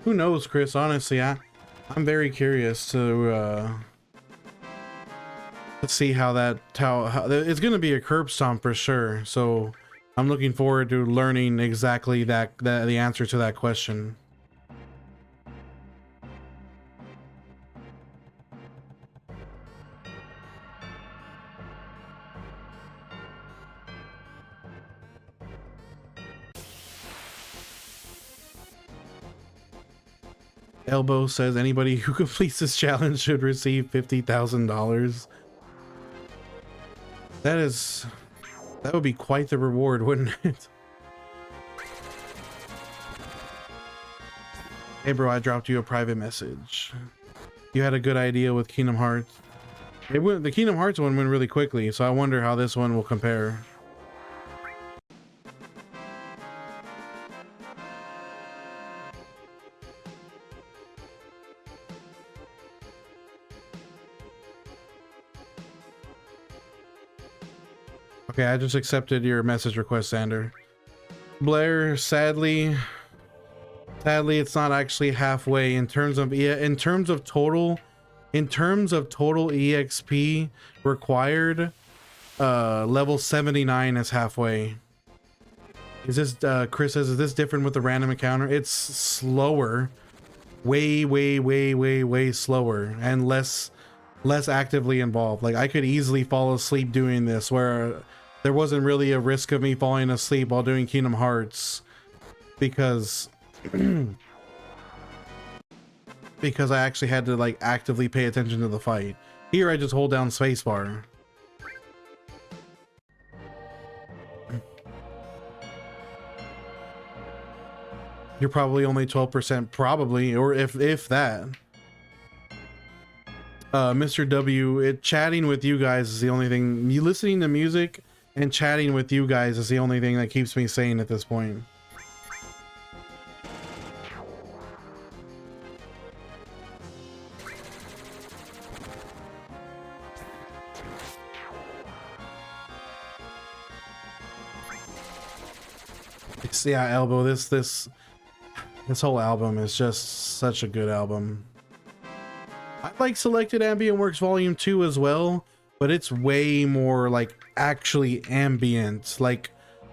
Who knows, Chris? Honestly, I'm very curious to let's see how it's gonna be a curb stomp for sure. So I'm looking forward to learning exactly the answer to that question. Elbow says anybody who completes this challenge should receive $50,000. That would be quite the reward, wouldn't it? Hey bro, I dropped you a private message. You had a good idea with Kingdom Hearts. The Kingdom Hearts one went really quickly, so I wonder how this one will compare. Okay, I just accepted your message request, Sander. Blair, sadly, it's not actually halfway in terms of total EXP required. Level 79 is halfway. Is this Chris says, is this different with the random encounter? It's slower, way slower, and less actively involved. Like I could easily fall asleep doing this, where there wasn't really a risk of me falling asleep while doing Kingdom Hearts because because I actually had to like actively pay attention to the fight. Here I just hold down spacebar. You're probably only 12%, probably, or if that. Mr. W, chatting with you guys is the only thing. You listening to music and chatting with you guys is the only thing that keeps me sane at this point. Yeah, Elbow, this whole album is just such a good album. I like Selected Ambient Works Volume 2 as well, but it's way more like actually ambient. Like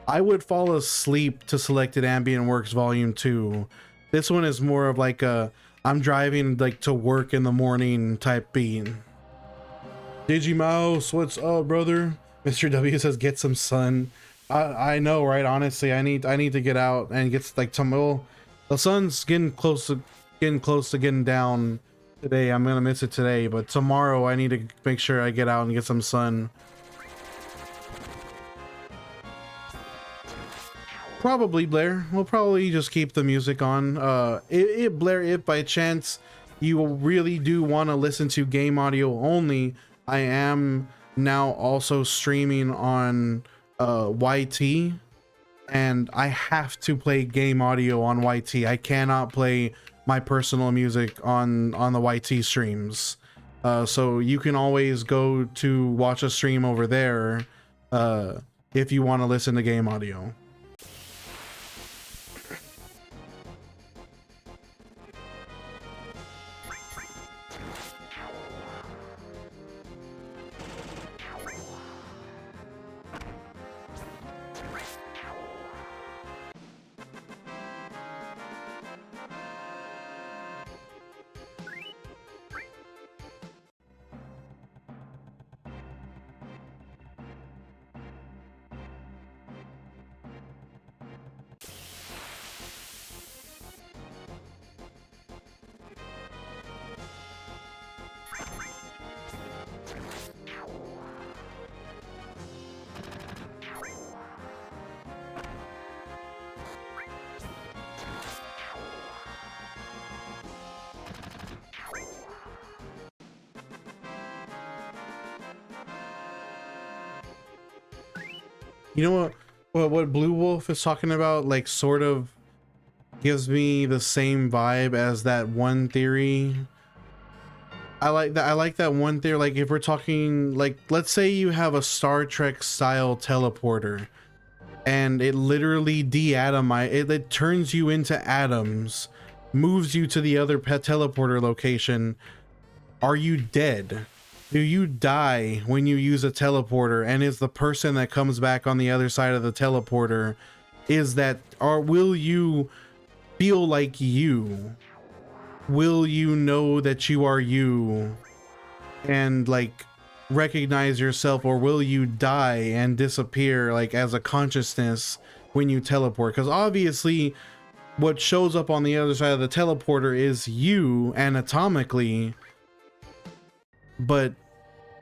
I would fall asleep to Selected Ambient Works Volume 2. This one is more of like a I'm driving like to work in the morning type beat. Digimouse, what's up, brother? Mr. W says get some sun. I know, right? Honestly, I need to get out and get like the sun's getting close to getting down today. I'm gonna miss it today, but tomorrow I need to make sure I get out and get some sun. Probably, Blair. We'll probably just keep the music on. Blair, if by chance you really do want to listen to game audio only, I am now also streaming on YT, and I have to play game audio on YT. I cannot play my personal music on the YT streams. So you can always go to watch a stream over there if you want to listen to game audio. You know what Blue Wolf is talking about, like, sort of gives me the same vibe as that one theory. I like that one theory. Like, if we're talking, like, let's say you have a Star Trek style teleporter and it literally it turns you into atoms, moves you to the other teleporter location. Are you dead? Do you die when you use a teleporter? And is the person that comes back on the other side of the teleporter, or will you feel like you? Will you know that you are you and like recognize yourself, or will you die and disappear like as a consciousness when you teleport? Because obviously what shows up on the other side of the teleporter is you anatomically, but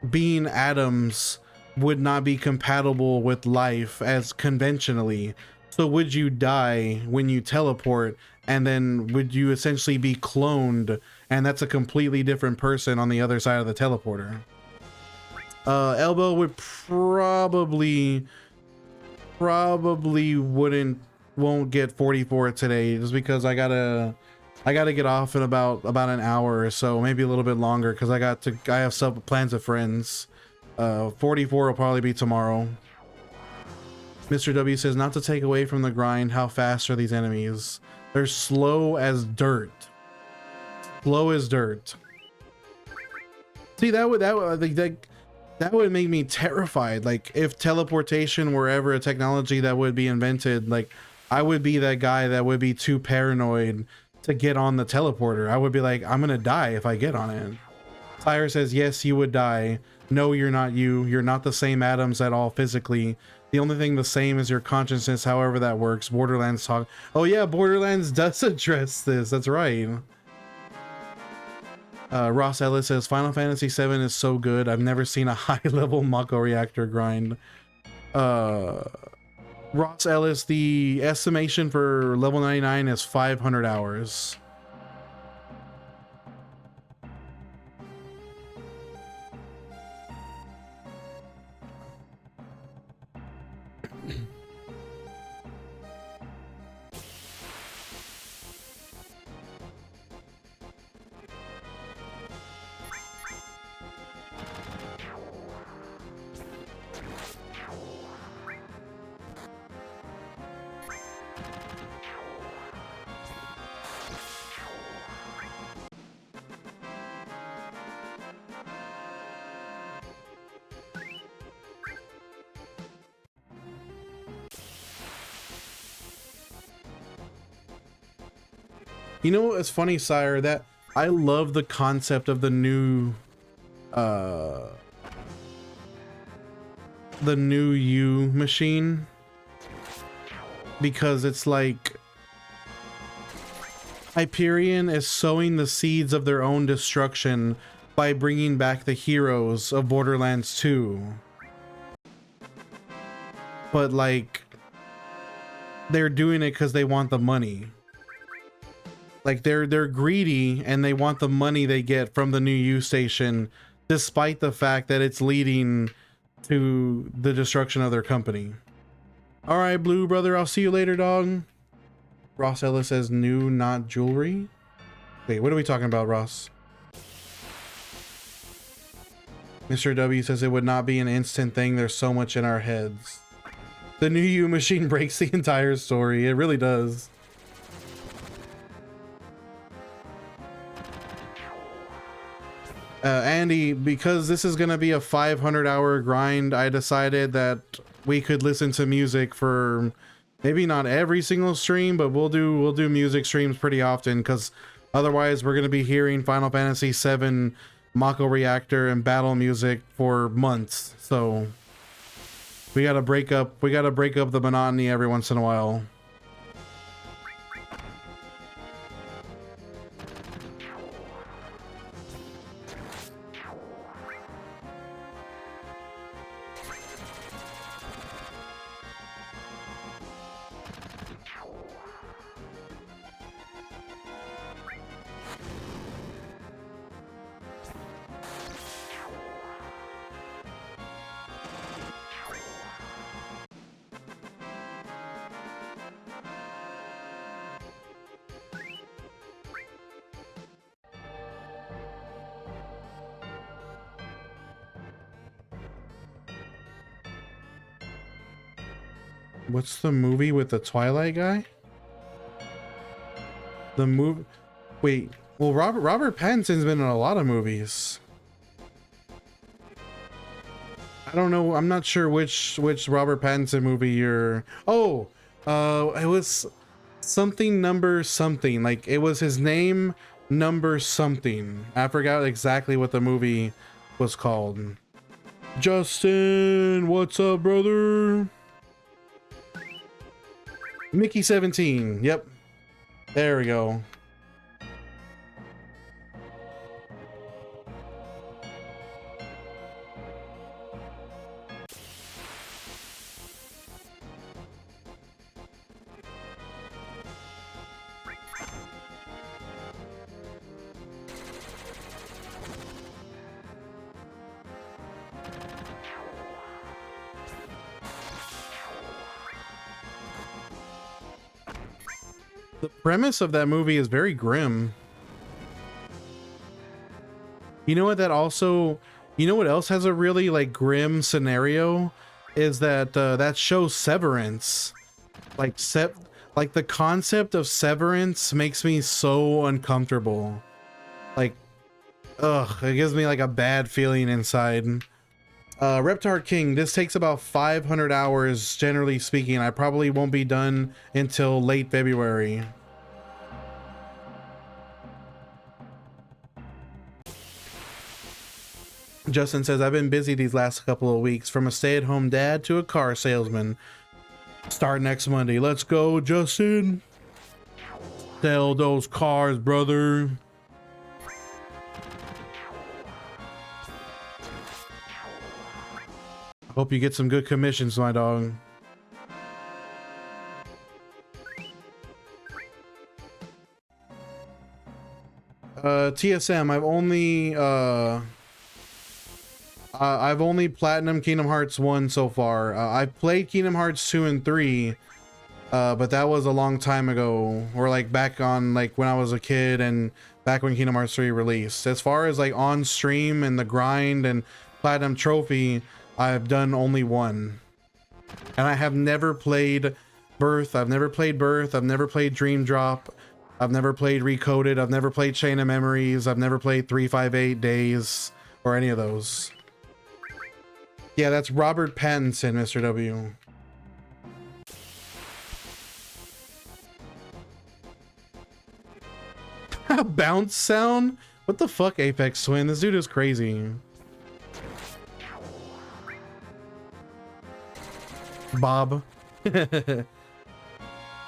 being atoms would not be compatible with life as conventionally. So would you die when you teleport, and then would you essentially be cloned, and that's a completely different person on the other side of the teleporter? Elbow would probably won't get 44 today, just because I gotta get off in about an hour or so, maybe a little bit longer, because I have some plans with friends. 44 will probably be tomorrow. Mr. W says, not to take away from the grind, how fast are these enemies? They're slow as dirt. Slow as dirt. See, that would make me terrified. Like, if teleportation were ever a technology that would be invented, like, I would be that guy that would be too paranoid to get on the teleporter. I would be like, I'm gonna die if I get on it. Tyre says, yes, you would die. No, you're not you. You're not the same atoms at all physically. The only thing the same is your consciousness, however that works. Borderlands talk. Oh yeah, Borderlands does address this. That's right. Ross Ellis says, Final Fantasy 7 is so good. I've never seen a high-level Mako reactor grind. Ross Ellis, the estimation for level 99 is 500 hours. You know what's funny, Sire? That I love the concept of the new U machine, because it's like Hyperion is sowing the seeds of their own destruction by bringing back the heroes of Borderlands 2. But like, they're doing it because they want the money. Like, they're greedy and they want the money they get from the new U station, despite the fact that it's leading to the destruction of their company. All right, Blue brother, I'll see you later, dog. Ross Ellis says, new, not jewelry. Wait, what are we talking about, Ross? Mr. W says, it would not be an instant thing. There's so much in our heads. The new U machine breaks the entire story. It really does. Andy, because this is gonna be a 500-hour grind, I decided that we could listen to music for maybe not every single stream, but we'll do music streams pretty often, because otherwise we're gonna be hearing Final Fantasy 7, Mako Reactor, and battle music for months. So we gotta break up the monotony every once in a while. What's the movie with the Twilight guy? The movie. Wait. Well, Robert Pattinson's been in a lot of movies. I don't know. I'm not sure which Robert Pattinson movie you're. Oh, it was something number something. Like it was his name number something. I forgot exactly what the movie was called. Justin, what's up, brother? Mickey 17. Yep. There we go. The premise of that movie is very grim. You know what that also, you know what else has a really like grim scenario is that that show Severance. Like the concept of Severance makes me so uncomfortable. Like ugh, it gives me like a bad feeling inside. Reptar King, this takes about 500 hours, generally speaking. I probably won't be done until late February. Justin says, I've been busy these last couple of weeks, from a stay-at-home dad to a car salesman. Start next Monday. Let's go, Justin. Sell those cars, brother. Hope you get some good commissions, my dog. TSM, I've only platinum Kingdom Hearts 1 so far. I've played Kingdom Hearts 2 and 3, but that was a long time ago, or like back on like when I was a kid and back when Kingdom Hearts 3 released. As far as like on stream and the grind and platinum trophy, I've done only one. And I have never played Birth. I've never played Birth. I've never played Dream Drop. I've never played Recoded. I've never played Chain of Memories. I've never played 358 Days or any of those. Yeah, that's Robert Pattinson, Mr. W. Bounce sound? What the fuck, Apex Twin? This dude is crazy. Bob.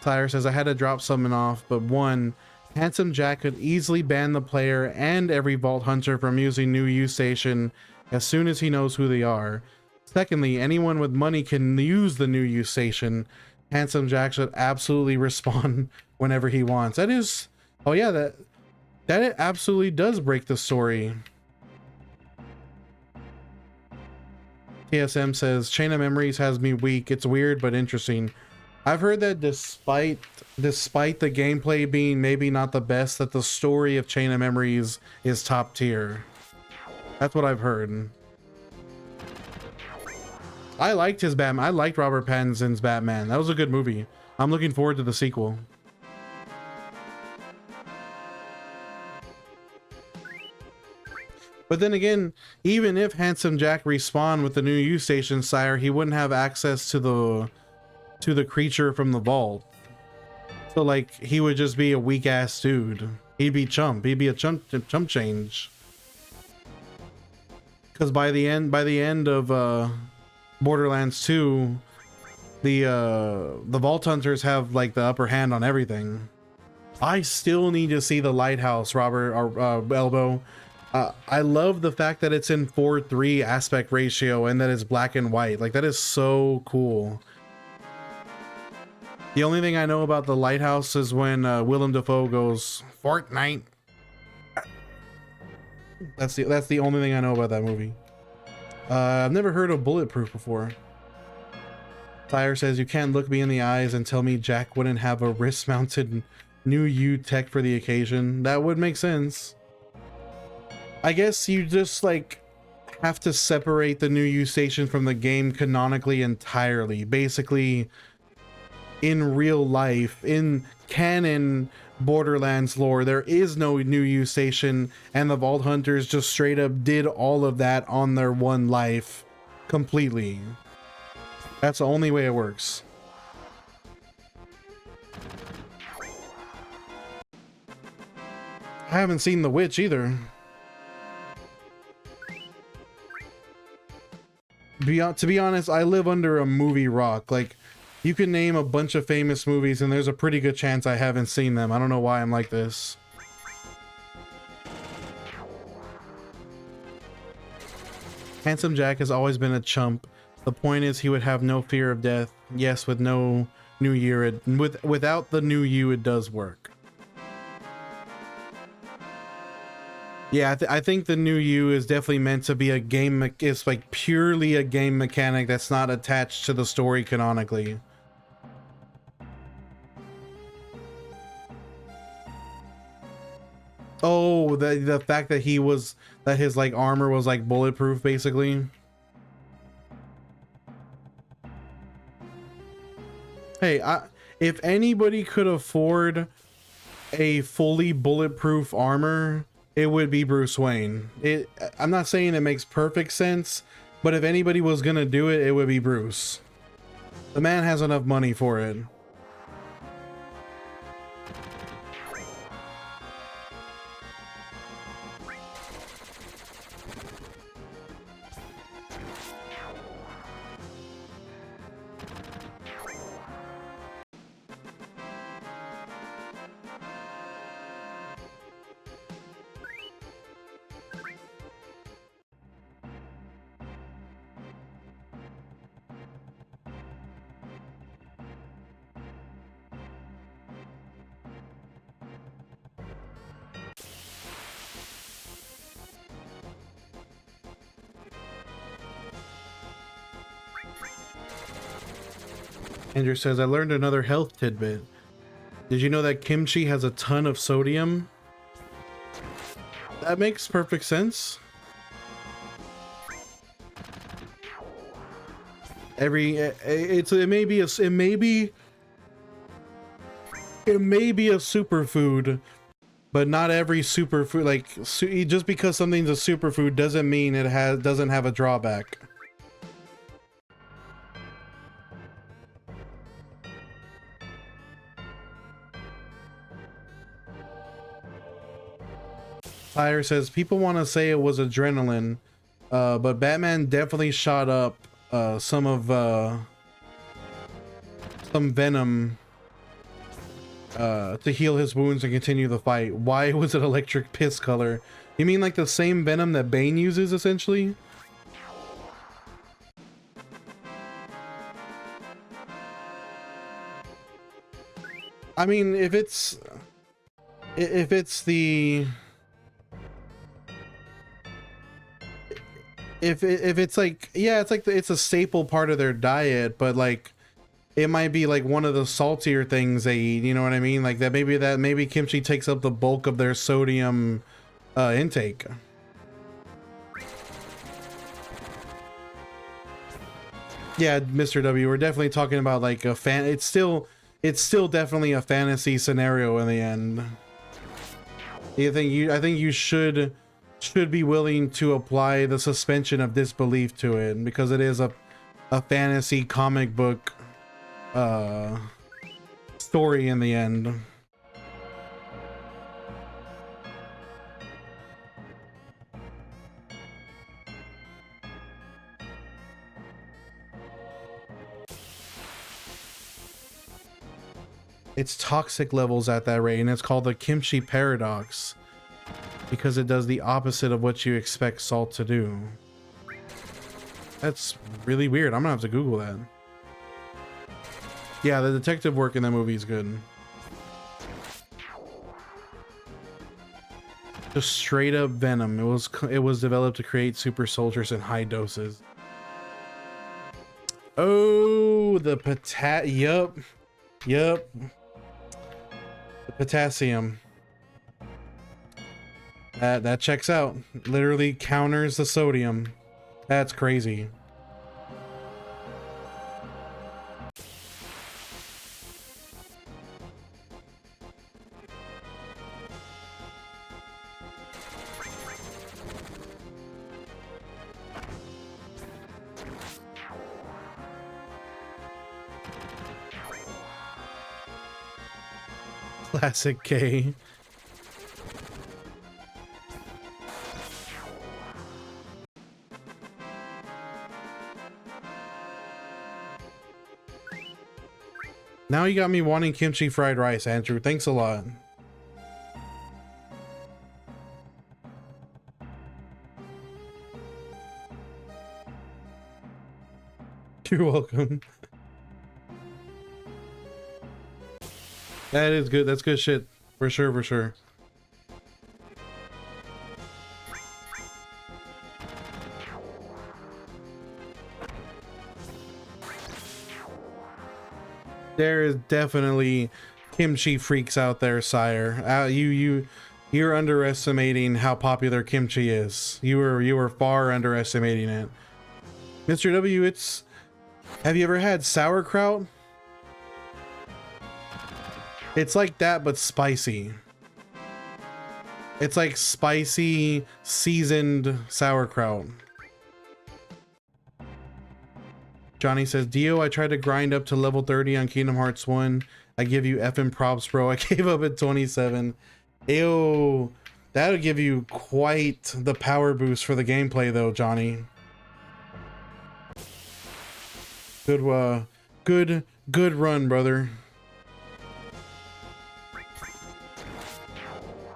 Tyre says, I had to drop something off, but one, Handsome Jack could easily ban the player and every Vault Hunter from using New U Station as soon as he knows who they are. Secondly, anyone with money can use the New U Station. Handsome Jack should absolutely respawn whenever he wants. That is, oh yeah, that it absolutely does break the story. TSM says, Chain of Memories has me weak. It's weird, but interesting. I've heard that despite the gameplay being maybe not the best, that the story of Chain of Memories is top tier. That's what I've heard. I liked his Batman. I liked Robert Pattinson's Batman. That was a good movie. I'm looking forward to the sequel. But then again, even if Handsome Jack respawned with the New U Station, sire, he wouldn't have access to the creature from the vault. So like, he would just be a weak ass dude. He'd be chump. He'd be a chump change. Because by the end of Borderlands 2, the Vault Hunters have like the upper hand on everything. I still need to see the lighthouse, Robert Elbow. I love the fact that it's in 4:3 aspect ratio and that it's black and white. Like, that is so cool. The only thing I know about the lighthouse is when Willem Dafoe goes Fortnite. That's the only thing I know about that movie. I've never heard of Bulletproof before. Tyre says, you can't look me in the eyes and tell me Jack wouldn't have a wrist-mounted New U tech for the occasion. That would make sense. I guess you just like have to separate the New U Station from the game canonically entirely. Basically, in real life, in canon Borderlands lore. There is no New You station, and the Vault Hunters just straight up did all of that on their one life completely. That's the only way it works. I haven't seen The Witch either. To be honest, I live under a movie rock. Like, you can name a bunch of famous movies and there's a pretty good chance I haven't seen them. I don't know why I'm like this. Handsome Jack has always been a chump. The point is he would have no fear of death. Yes, with no New Year, without the New You, it does work. Yeah, I think the New You is definitely meant to be a game. It's like purely a game mechanic that's not attached to the story canonically. Oh, the fact that his like armor was like bulletproof, basically. Hey, if anybody could afford a fully bulletproof armor, it would be Bruce Wayne. I'm not saying it makes perfect sense, but if anybody was gonna do it, it would be Bruce. The man has enough money for it. Andrew says, I learned another health tidbit. Did you know that kimchi has a ton of sodium? That makes perfect sense. It may be a superfood, but not every superfood, like, just because something's a superfood doesn't mean it doesn't have a drawback. Tyre says people want to say it was adrenaline, but Batman definitely shot up some venom to heal his wounds and continue the fight. Why was it electric piss color? You mean like the same venom that Bane uses, essentially? I mean, if it's like, yeah, it's like it's a staple part of their diet, but like it might be like one of the saltier things they eat, you know what I mean? Like maybe kimchi takes up the bulk of their sodium intake. Yeah, Mr. W, we're definitely talking about like a it's still definitely a fantasy scenario in the end. I think you should be willing to apply the suspension of disbelief to it, because it is a fantasy comic book story in the end. It's toxic levels at that rate, and it's called the kimchi paradox, because it does the opposite of what you expect salt to do. That's really weird. I'm gonna have to Google that. Yeah, the detective work in that movie is good. Just straight up venom. It was developed to create super soldiers in high doses. Oh, the yup. The potassium. That checks out. Literally counters the sodium. That's crazy. Classic K. Now you got me wanting kimchi fried rice, Andrew. Thanks a lot. You're welcome. That is good. That's good shit. For sure, for sure. There is definitely kimchi freaks out there, sire. You're underestimating how popular kimchi is. You were far underestimating it. Mr. W, have you ever had sauerkraut? It's like that, but spicy. It's like spicy, seasoned sauerkraut. Johnny says, Dio, I tried to grind up to level 30 on Kingdom Hearts 1. I give you effing props, bro. I gave up at 27. Ew. That'll give you quite the power boost for the gameplay, though, Johnny. Good run, brother.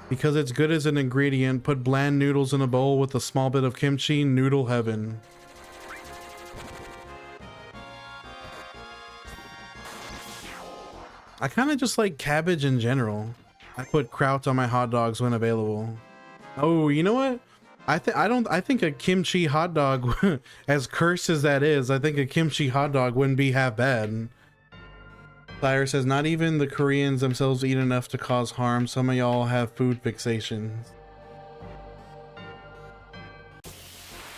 Because it's good as an ingredient, put bland noodles in a bowl with a small bit of kimchi, noodle heaven. I kind of just like cabbage in general. I put kraut on my hot dogs when available. Oh, you know what? I think a kimchi hot dog, as cursed as that is, I think a kimchi hot dog wouldn't be half bad. Fire says, not even the Koreans themselves eat enough to cause harm. Some of y'all have food fixations.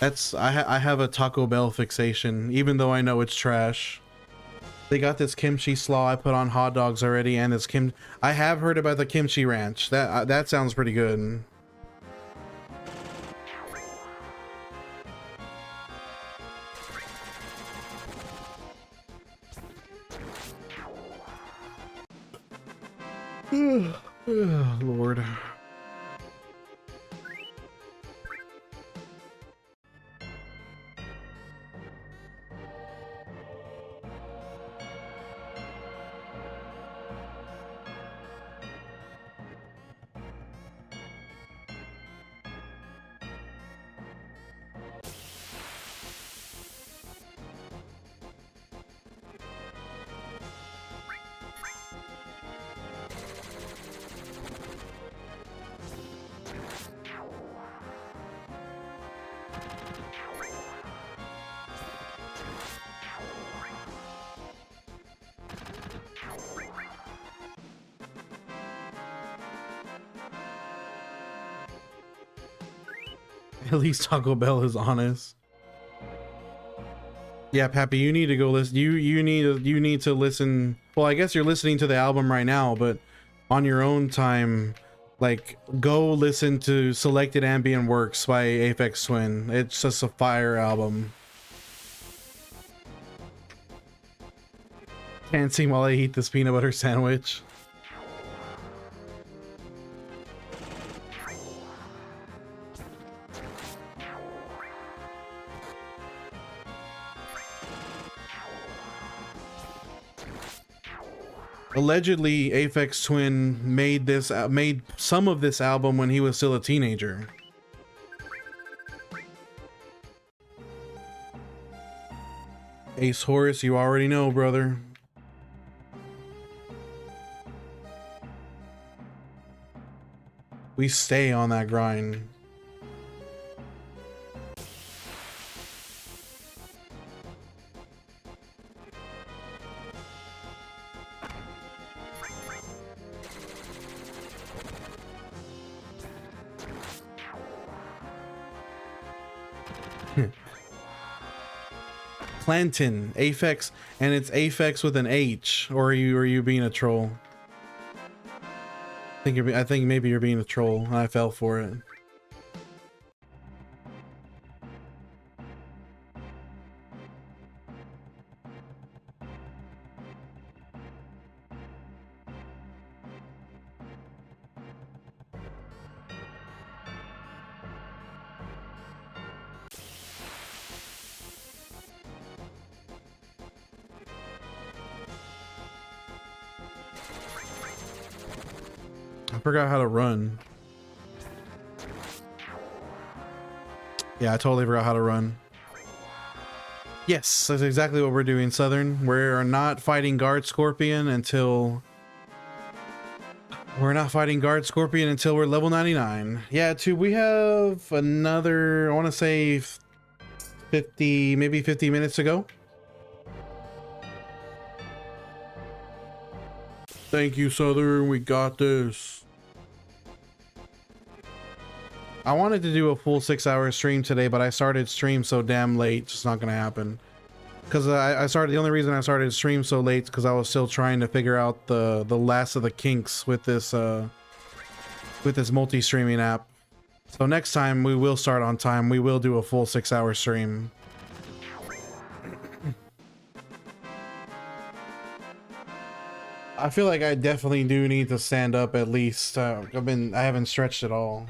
I have a Taco Bell fixation, even though I know it's trash. They got this kimchi slaw I put on hot dogs already, and this I have heard about the kimchi ranch. That sounds pretty good. Lord. At least Taco Bell is honest. Yeah, Pappy, you need to go listen. You need to listen. Well, I guess you're listening to the album right now, but on your own time, like, go listen to Selected Ambient Works by Aphex Twin. It's just a fire album. Can't see while I eat this peanut butter sandwich. Allegedly, Aphex Twin made some of this album when he was still a teenager. Ace Horus, you already know, brother. We stay on that grind. Clanton, Aphex, and it's Aphex with an H, or are you being a troll? I think maybe you're being a troll, and I fell for it. forgot how to run. Yeah, I totally forgot how to run. Yes, that's exactly what we're doing, Southern. We're not fighting Guard Scorpion until... We're not fighting Guard Scorpion until we're level 99. Yeah, too, we have another, I want to say 50, maybe 50 minutes to go. Thank you, Southern. We got this. I wanted to do a full 6-hour stream today, but I started stream so damn late. It's not gonna happen. Because I started, the only reason I started stream so late is because I was still trying to figure out the last of the kinks with this multi-streaming app. So next time we will start on time. We will do a full 6-hour stream. I feel like I definitely do need to stand up at least. I haven't stretched at all.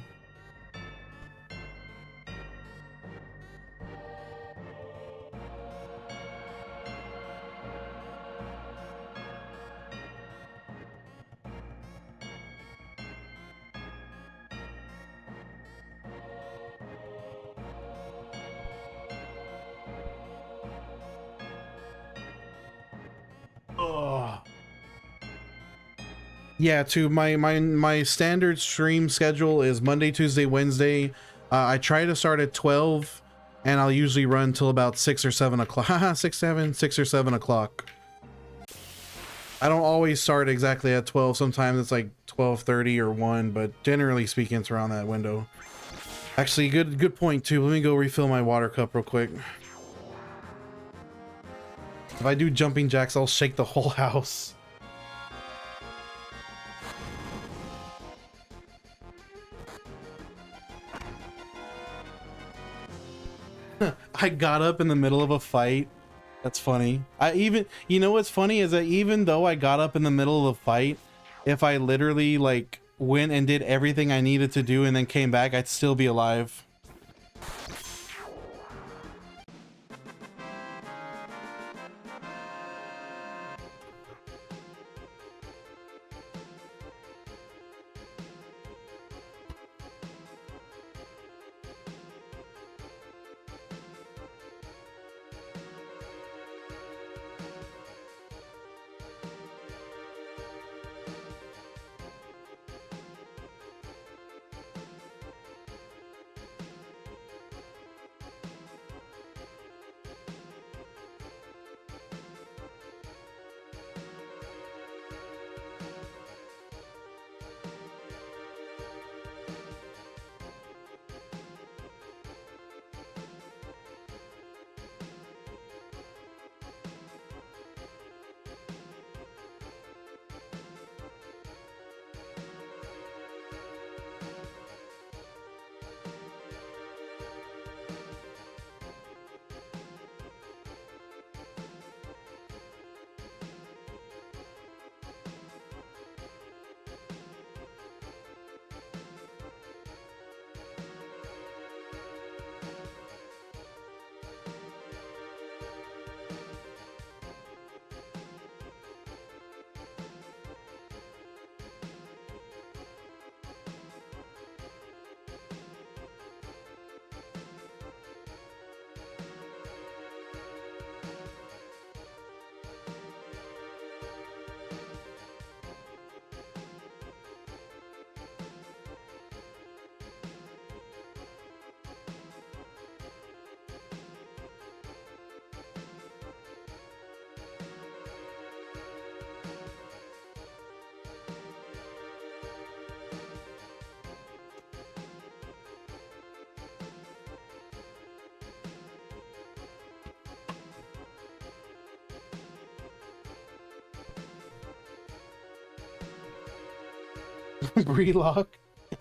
Yeah, to my standard stream schedule is Monday, Tuesday, Wednesday. I try to start at 12, and I'll usually run till about 6 or 7 o'clock. 6 or 7 o'clock. I don't always start exactly at 12. Sometimes it's like 12:30 or 1, but generally speaking, it's around that window. Actually, good point too. Let me go refill my water cup real quick. If I do jumping jacks, I'll shake the whole house. I got up in the middle of a fight. That's funny. You know what's funny is that even though I got up in the middle of the fight, if I literally like went and did everything I needed to do and then came back, I'd still be alive.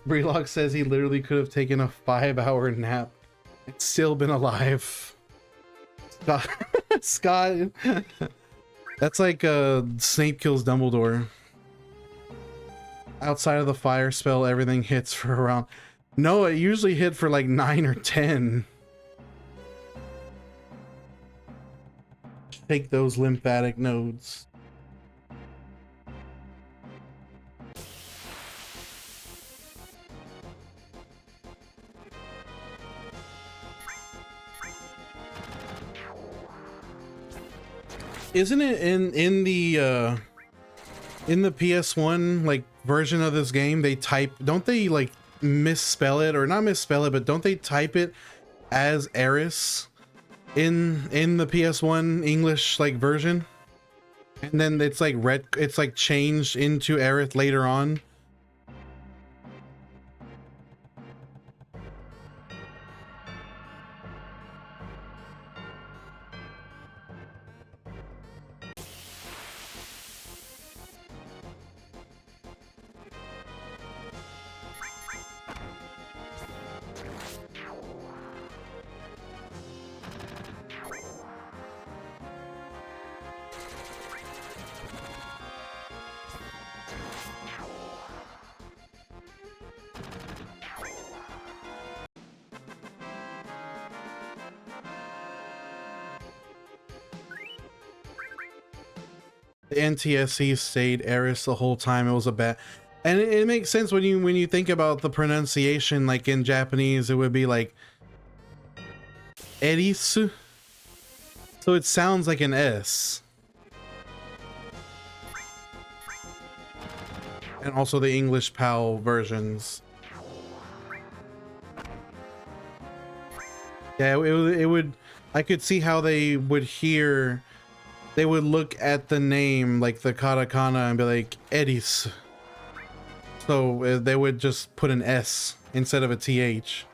Brelock says he literally could have taken a 5-hour nap and still been alive. Scott, that's like Snape kills Dumbledore. Outside of the fire spell, everything hits for around... No, it usually hit for like 9 or 10. Take those lymphatic nodes. Isn't it in the PS1 like version of this game, they type, don't they like misspell it, or not misspell it, but don't they type it as Eris in the PS1 English like version? And then it's like it's like changed into Aerith later on. The NTSC stayed Eris the whole time. It was a bad, and it makes sense when you think about the pronunciation. Like in Japanese, it would be like Erisu, so it sounds like an S. And also the English PAL versions. Yeah, it would. I could see how they would hear. They would look at the name, like the katakana, and be like, Edis. So they would just put an S instead of a TH.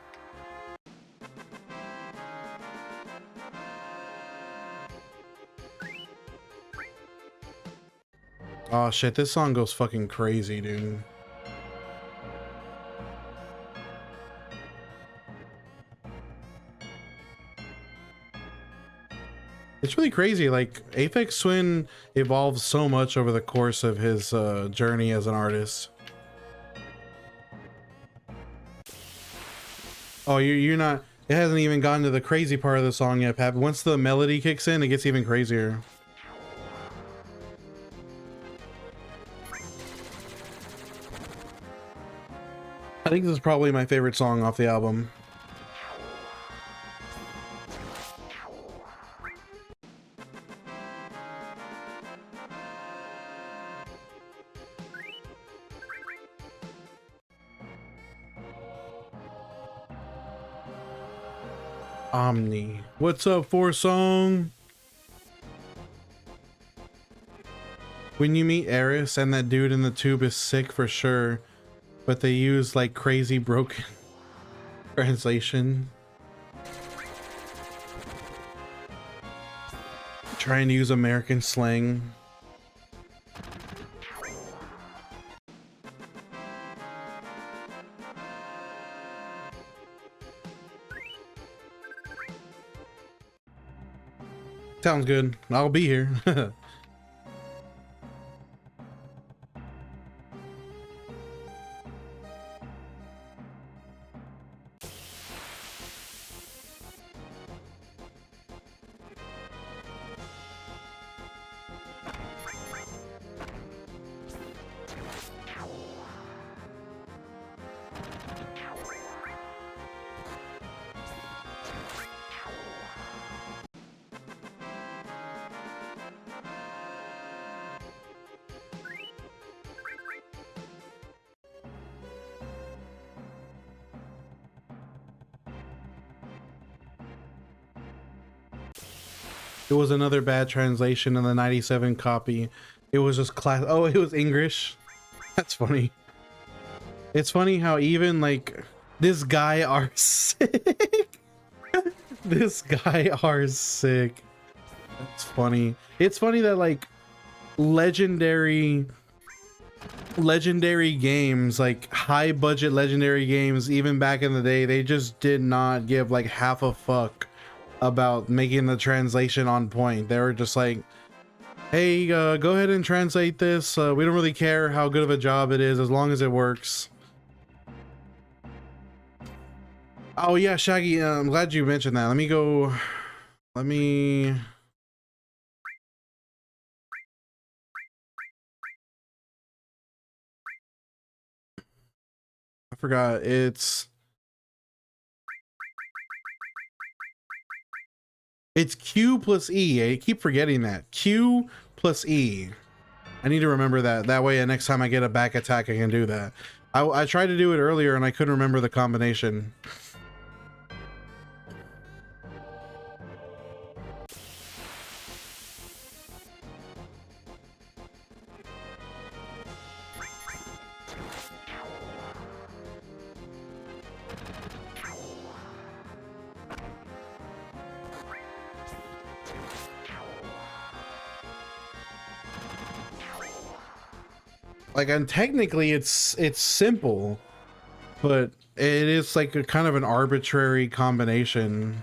Oh shit, this song goes fucking crazy, dude. It's really crazy. Like, Aphex Twin evolves so much over the course of his journey as an artist. Oh, you're not. It hasn't even gotten to the crazy part of the song yet, Pap. Once the melody kicks in, it gets even crazier. I think this is probably my favorite song off the album. Omni. What's up, for song? When you meet Eris and that dude in the tube is sick for sure, but they use like crazy broken translation. Trying to use American slang. Sounds good. I'll be here. It was another bad translation in the 97 copy. It was just class. Oh, it was English. That's funny. It's funny how even like this guy are sick. This guy are sick. That's funny. It's funny that like legendary games, like high budget legendary games, even back in the day, they just did not give like half a fuck about making the translation on point. They were just like, hey, go ahead and translate this. We don't really care how good of a job it is as long as it works. Oh yeah, Shaggy, I'm glad you mentioned that. Let me go. I forgot. It's Q plus E. I keep forgetting that. Q plus E. I need to remember that. That way, next time I get a back attack, I can do that. I tried to do it earlier and I couldn't remember the combination. Like, and technically it's simple, but it is like a kind of an arbitrary combination.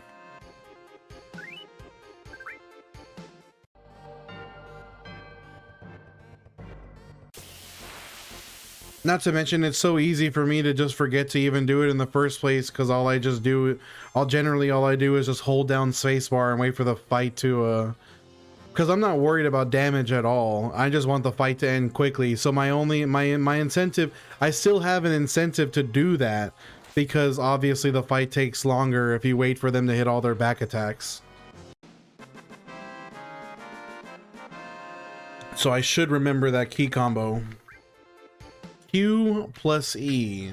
Not to mention, it's so easy for me to just forget to even do it in the first place, because all I do is just hold down spacebar and wait for the fight to because I'm not worried about damage at all. I just want the fight to end quickly. So my incentive, I still have an incentive to do that, because obviously the fight takes longer if you wait for them to hit all their back attacks. So I should remember that key combo. Q plus E.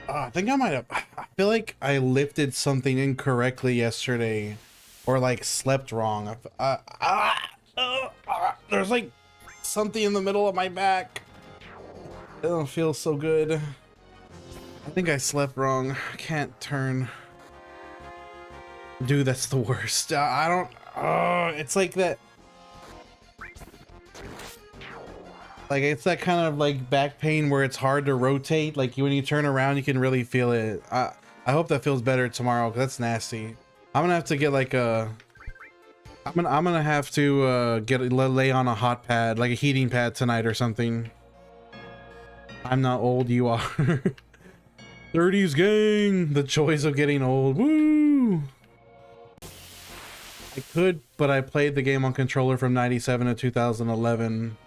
I think I might have. I feel like I lifted something incorrectly yesterday, or like slept wrong. There's like something in the middle of my back. It don't feel so good. I think I slept wrong. I can't turn. Dude, that's the worst. I don't. It's like that. Like, it's that kind of like back pain where it's hard to rotate. Like, when you turn around, you can really feel it. I hope that feels better tomorrow, because that's nasty. I'm gonna have to get like a. I'm gonna have to lay on a hot pad, like a heating pad tonight or something. I'm not old, you are. 30s gang, the joys of getting old. Woo! I could, but I played the game on controller from 97 to 2011.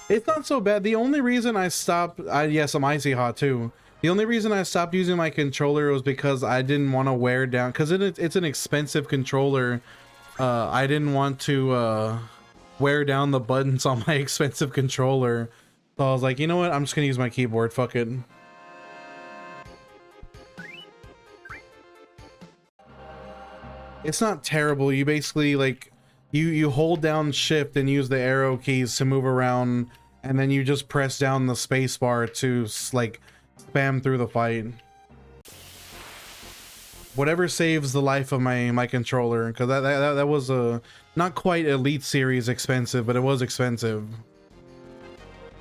It's not so bad. The only reason I stopped, yes, I'm icy hot too. The only reason I stopped using my controller was because I didn't want to wear down, because it's an expensive controller. I didn't want to wear down the buttons on my expensive controller. So I was like, you know what? I'm just gonna use my keyboard. Fuck it. It's not terrible. You basically like you hold down shift and use the arrow keys to move around, and then you just press down the space bar to like spam through the fight. Whatever saves the life of my controller, because that was a not quite Elite Series expensive, but it was expensive.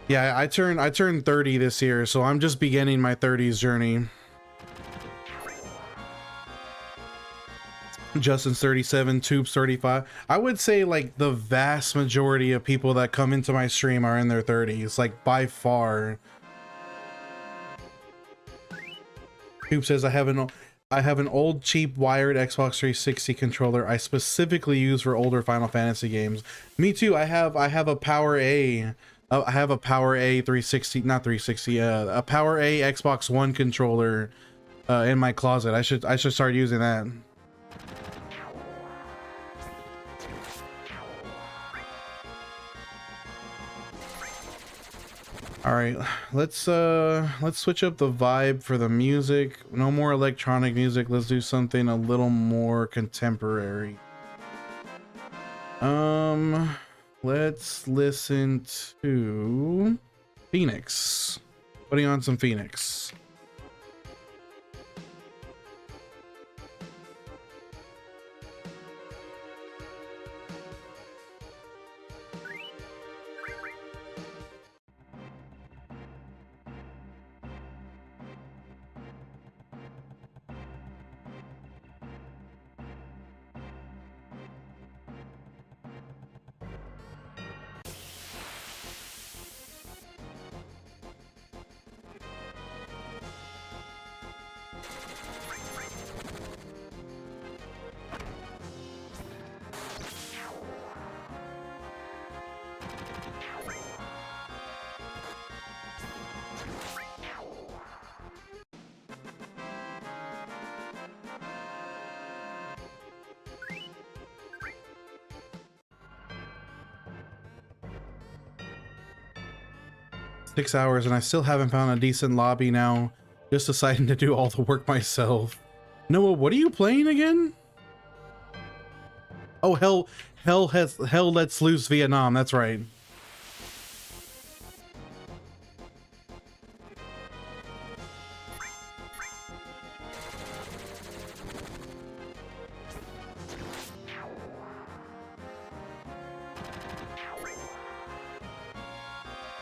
Yeah, I turned 30 this year, so I'm just beginning my 30s journey. Justin's 37, Tube's 35. I would say like the vast majority of people that come into my stream are in their 30s, like by far. Tube says I have an old cheap wired Xbox 360 controller I specifically use for older Final Fantasy games. Me too. I have a Power A. I have a Power A 360, not 360. A Power A Xbox One controller in my closet. I should start using that. All right, let's switch up the vibe for the music. No more electronic music. Let's do something a little more contemporary. Let's listen to Phoenix. Putting on some Phoenix. 6 hours and I still haven't found a decent lobby now. Just deciding to do all the work myself. Noah, what are you playing again? Oh, Hell Lets Loose Vietnam. That's right.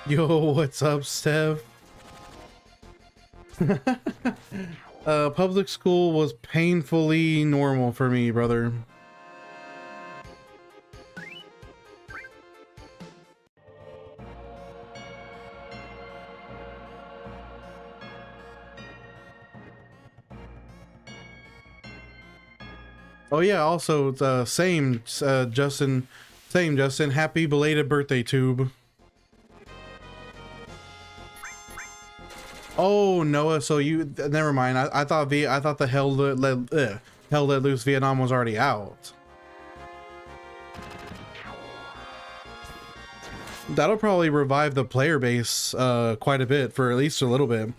Yo, what's up, Steph? Public school was painfully normal for me, brother. Oh yeah, also Justin, happy belated birthday, Tube. Oh, Noah, so you never mind. I thought the Hell Let Loose Vietnam was already out. That'll probably revive the player base quite a bit for at least a little bit.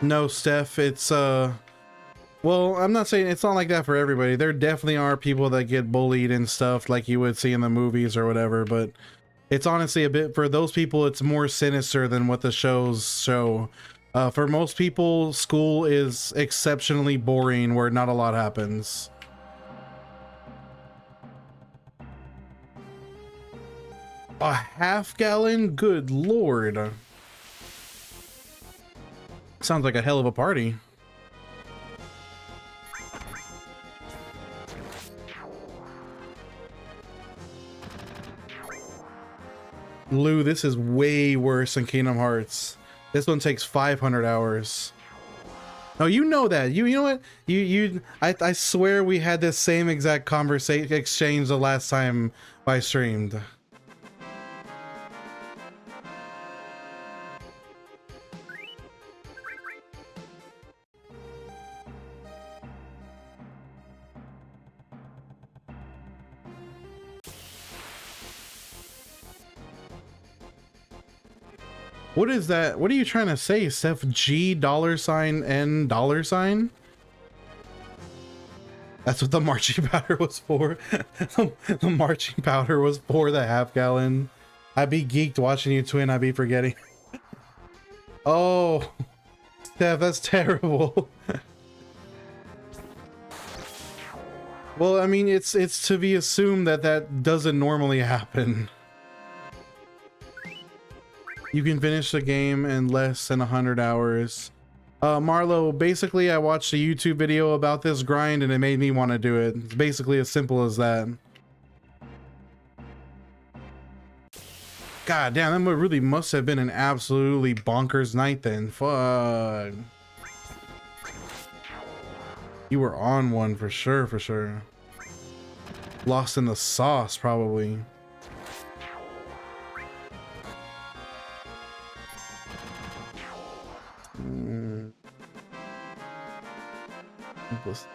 No, Steph, it's well, I'm not saying it's not like that for everybody. There definitely are people that get bullied and stuff like you would see in the movies or whatever, but it's honestly a bit, for those people, it's more sinister than what the shows show. For most people, school is exceptionally boring where not a lot happens. A half gallon? Good lord. Sounds like a hell of a party. Lou, this is way worse than Kingdom Hearts. This one takes 500 hours. Oh, you know that. You know what? I swear we had this same exact exchange the last time I streamed. What is that? What are you trying to say, Steph? G $N $? That's what the marching powder was for. The marching powder was for the half gallon. I'd be geeked watching you twin. I'd be forgetting. Oh, Steph, that's terrible. Well, I mean, it's to be assumed that that doesn't normally happen. You can finish the game in less than 100 hours. Marlo, basically I watched a YouTube video about this grind and it made me want to do it. It's basically as simple as that. God damn, that really must have been an absolutely bonkers night then. Fuck. You were on one for sure, for sure. Lost in the sauce, probably. Simplest.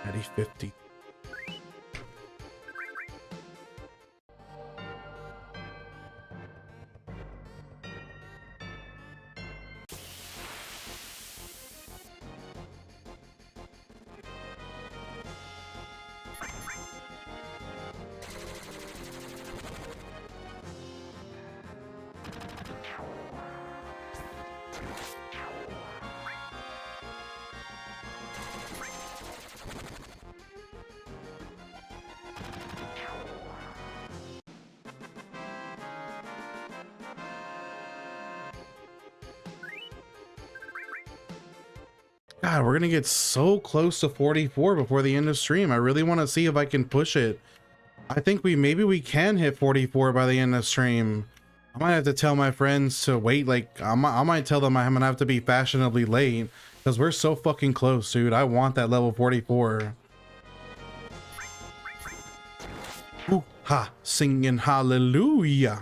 Natty 50. God, we're gonna get so close to 44 before the end of stream. I really want to see if I can push it. I think maybe we can hit 44 by the end of stream. I might have to tell my friends to wait. Like I might tell them I'm gonna have to be fashionably late because we're so fucking close, dude. I want that level 44. Ooh, ha, singing hallelujah.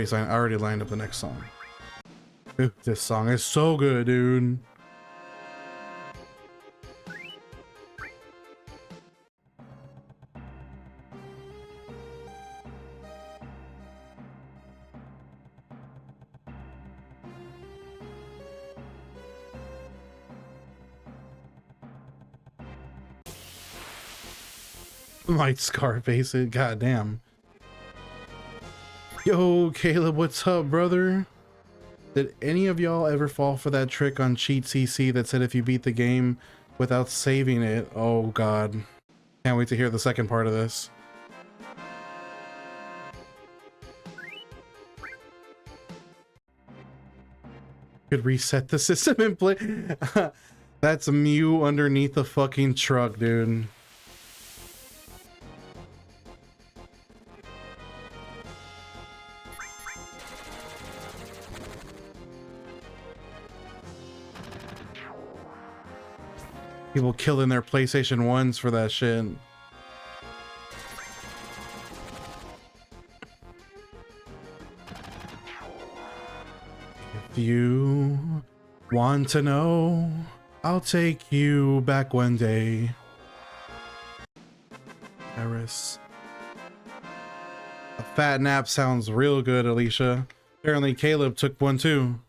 I already lined up the next song. Dude, this song is so good, dude. Might Scarface it, goddamn. Yo, Caleb, what's up, brother? Did any of y'all ever fall for that trick on Cheat CC that said if you beat the game without saving it? Oh god. Can't wait to hear the second part of this. Could reset the system and play. That's Mew underneath the fucking truck, dude. People killing their PlayStation 1s for that shit. If you want to know, I'll take you back one day. Paris. A fat nap sounds real good, Alicia. Apparently Caleb took one too.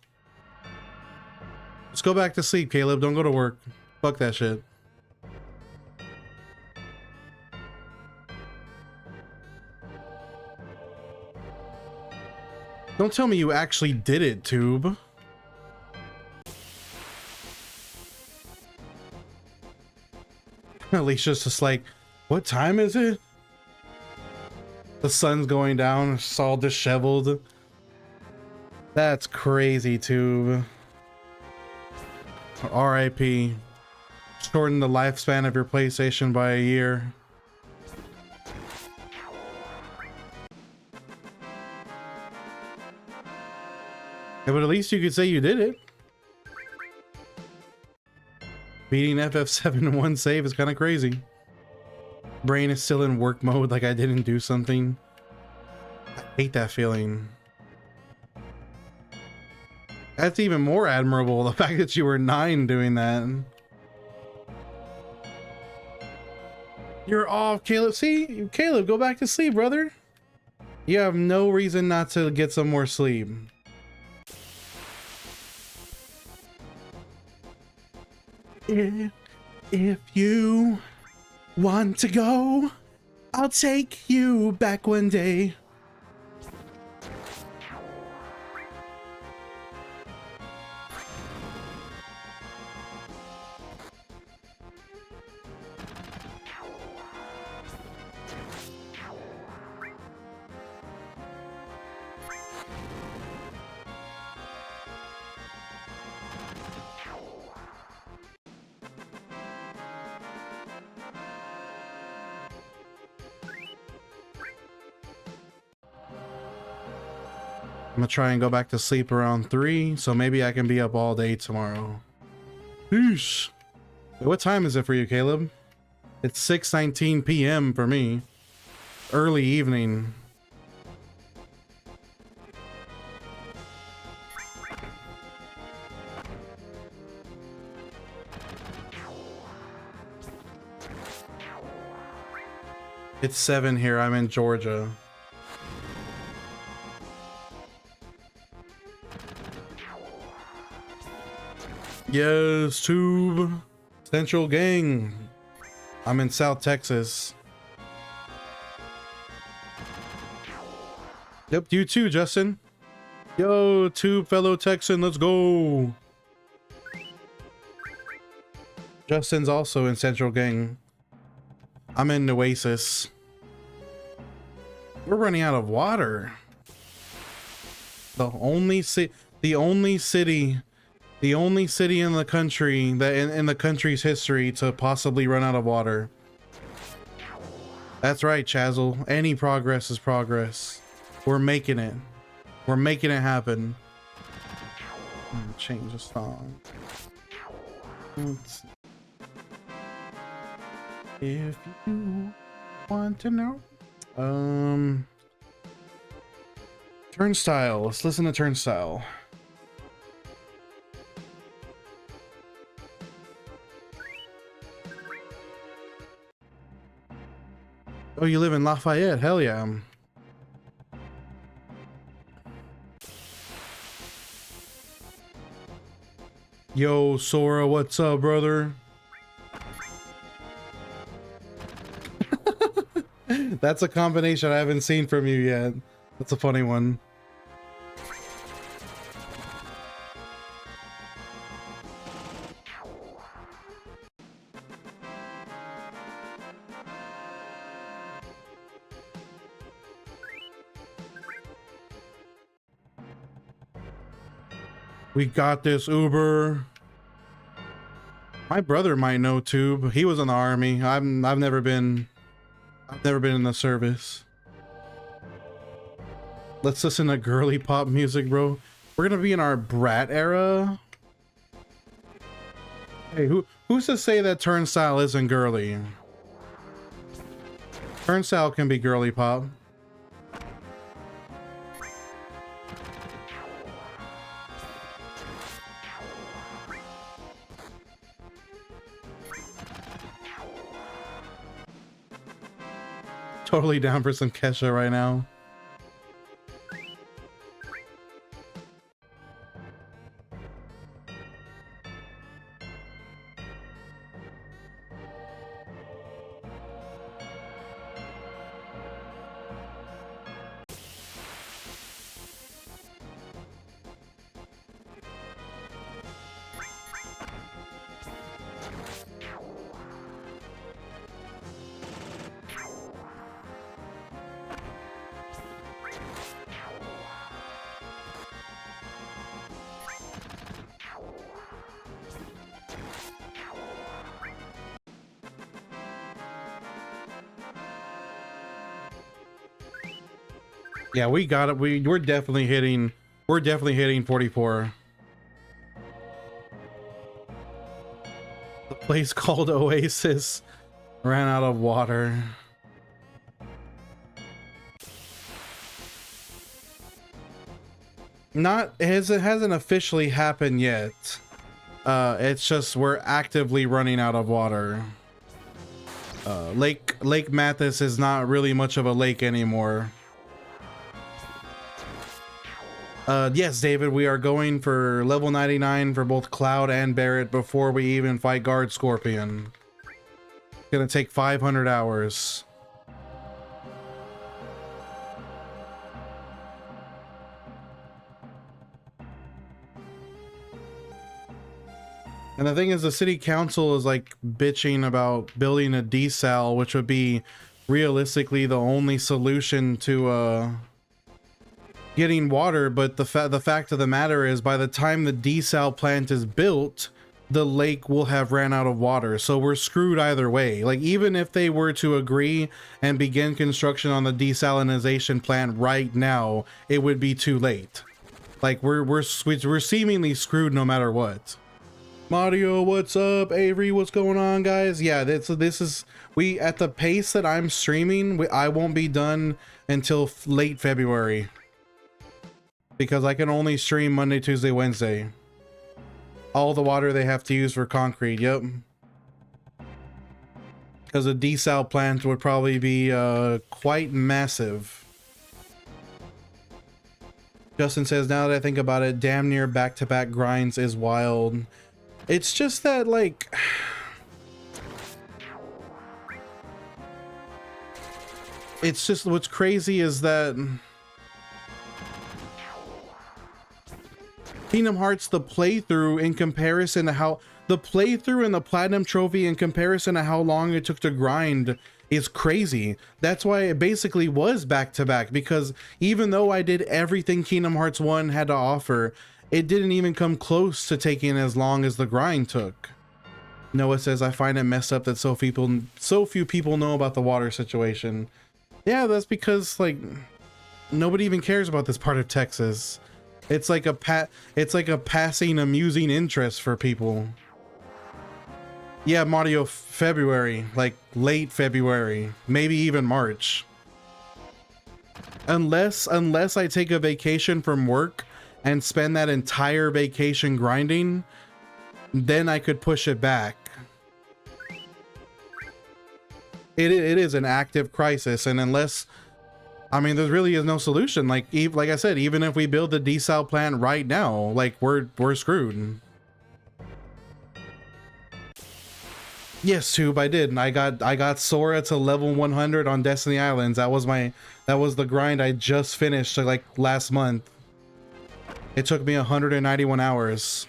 Just go back to sleep, Caleb. Don't go to work. Fuck that shit. Don't tell me you actually did it, Tube. Alicia's just like, what time is it? The sun's going down, it's all disheveled. That's crazy, Tube. RIP. Shorten the lifespan of your PlayStation by a year. Yeah, but at least you could say you did it. Beating FF7 in one save is kind of crazy. Brain is still in work mode like I didn't do something. I hate that feeling. That's even more admirable, the fact that you were 9 doing that. You're off, Caleb. See? Caleb, go back to sleep, brother. You have no reason not to get some more sleep. If you want to go, I'll take you back one day. I'm gonna try and go back to sleep around 3, so maybe I can be up all day tomorrow. Eesh. What time is it for you, Caleb? It's 6:19 p.m. for me. Early evening. It's 7 here. I'm in Georgia. Yes, Tube. Central Gang. I'm in South Texas. Yep, you too, Justin. Yo, Tube, fellow Texan, let's go. Justin's also in Central Gang. I'm in Oasis. We're running out of water. The only city in the country that in the country's history to possibly run out of water. That's right, Chazzle. Any progress is progress. We're making it. We're making it happen. Change the song. If you want to know. Turnstile. Let's listen to Turnstile. Oh, you live in Lafayette? Hell yeah. Yo, Sora, what's up, brother? That's a combination I haven't seen from you yet. That's a funny one. We got this, Uber. My brother might know Tube. He was in the army. I've never been in the service. Let's listen to girly pop music, bro. We're gonna be in our brat era. Hey, who's to say that Turnstile isn't girly? Turnstile can be girly pop. Totally down for some Kesha right now. Yeah, we got it. We're definitely hitting 44. The place called Oasis ran out of water. It hasn't officially happened yet. It's just we're actively running out of water. Lake Mathis is not really much of a lake anymore. Yes, David, we are going for level 99 for both Cloud and Barret before we even fight Guard Scorpion. It's gonna take 500 hours. And the thing is, the city council is like bitching about building a desal, which would be realistically the only solution to getting water, but the fact of the matter is, by the time the desal plant is built, the lake will have ran out of water, so we're screwed either way. Like, even if they were to agree and begin construction on the desalinization plant right now, it would be too late. Like, we're seemingly screwed no matter what. Mario, what's up? Avery, what's going on, guys? Yeah, this is we at the pace that I'm streaming, I won't be done until late February. Because I can only stream Monday, Tuesday, Wednesday. All the water they have to use for concrete, yep. because a desal plant would probably be quite massive. Justin says, now that I think about it, damn near back-to-back grinds is wild. It's just that, like, it's just what's crazy is that Kingdom Hearts, the playthrough in comparison to how the playthrough and the platinum trophy in comparison to how long it took to grind is crazy. That's why it basically was back to back, because even though I did everything Kingdom Hearts 1 had to offer, it didn't even come close to taking as long as the grind took. Noah says, I find it messed up that so few people know about the water situation. Yeah, that's because, like, nobody even cares about this part of Texas. It's like a passing amusing interest for people. Yeah, Mario, February, like late February, maybe even March. Unless I take a vacation from work and spend that entire vacation grinding, then I could push it back. It is an active crisis, and unless, I mean, there really is no solution. Like I said, even if we build the desal plant right now, like we're screwed. Yes, Tube, I did. And I got Sora to level 100 on Destiny Islands. That was the grind I just finished like last month. It took me 191 hours.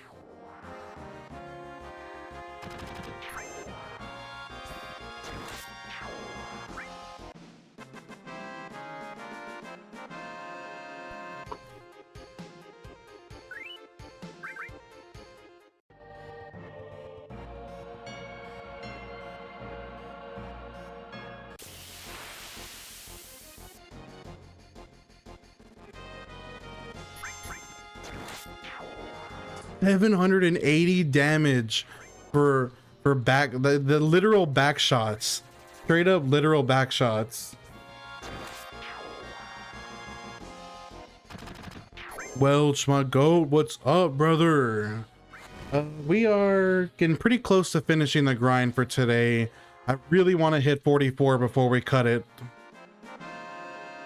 $780 damage for back the literal back shots. Straight up literal back shots. Welch, my goat, what's up, brother? We are getting pretty close to finishing the grind for today. I really want to hit 44 before we cut it.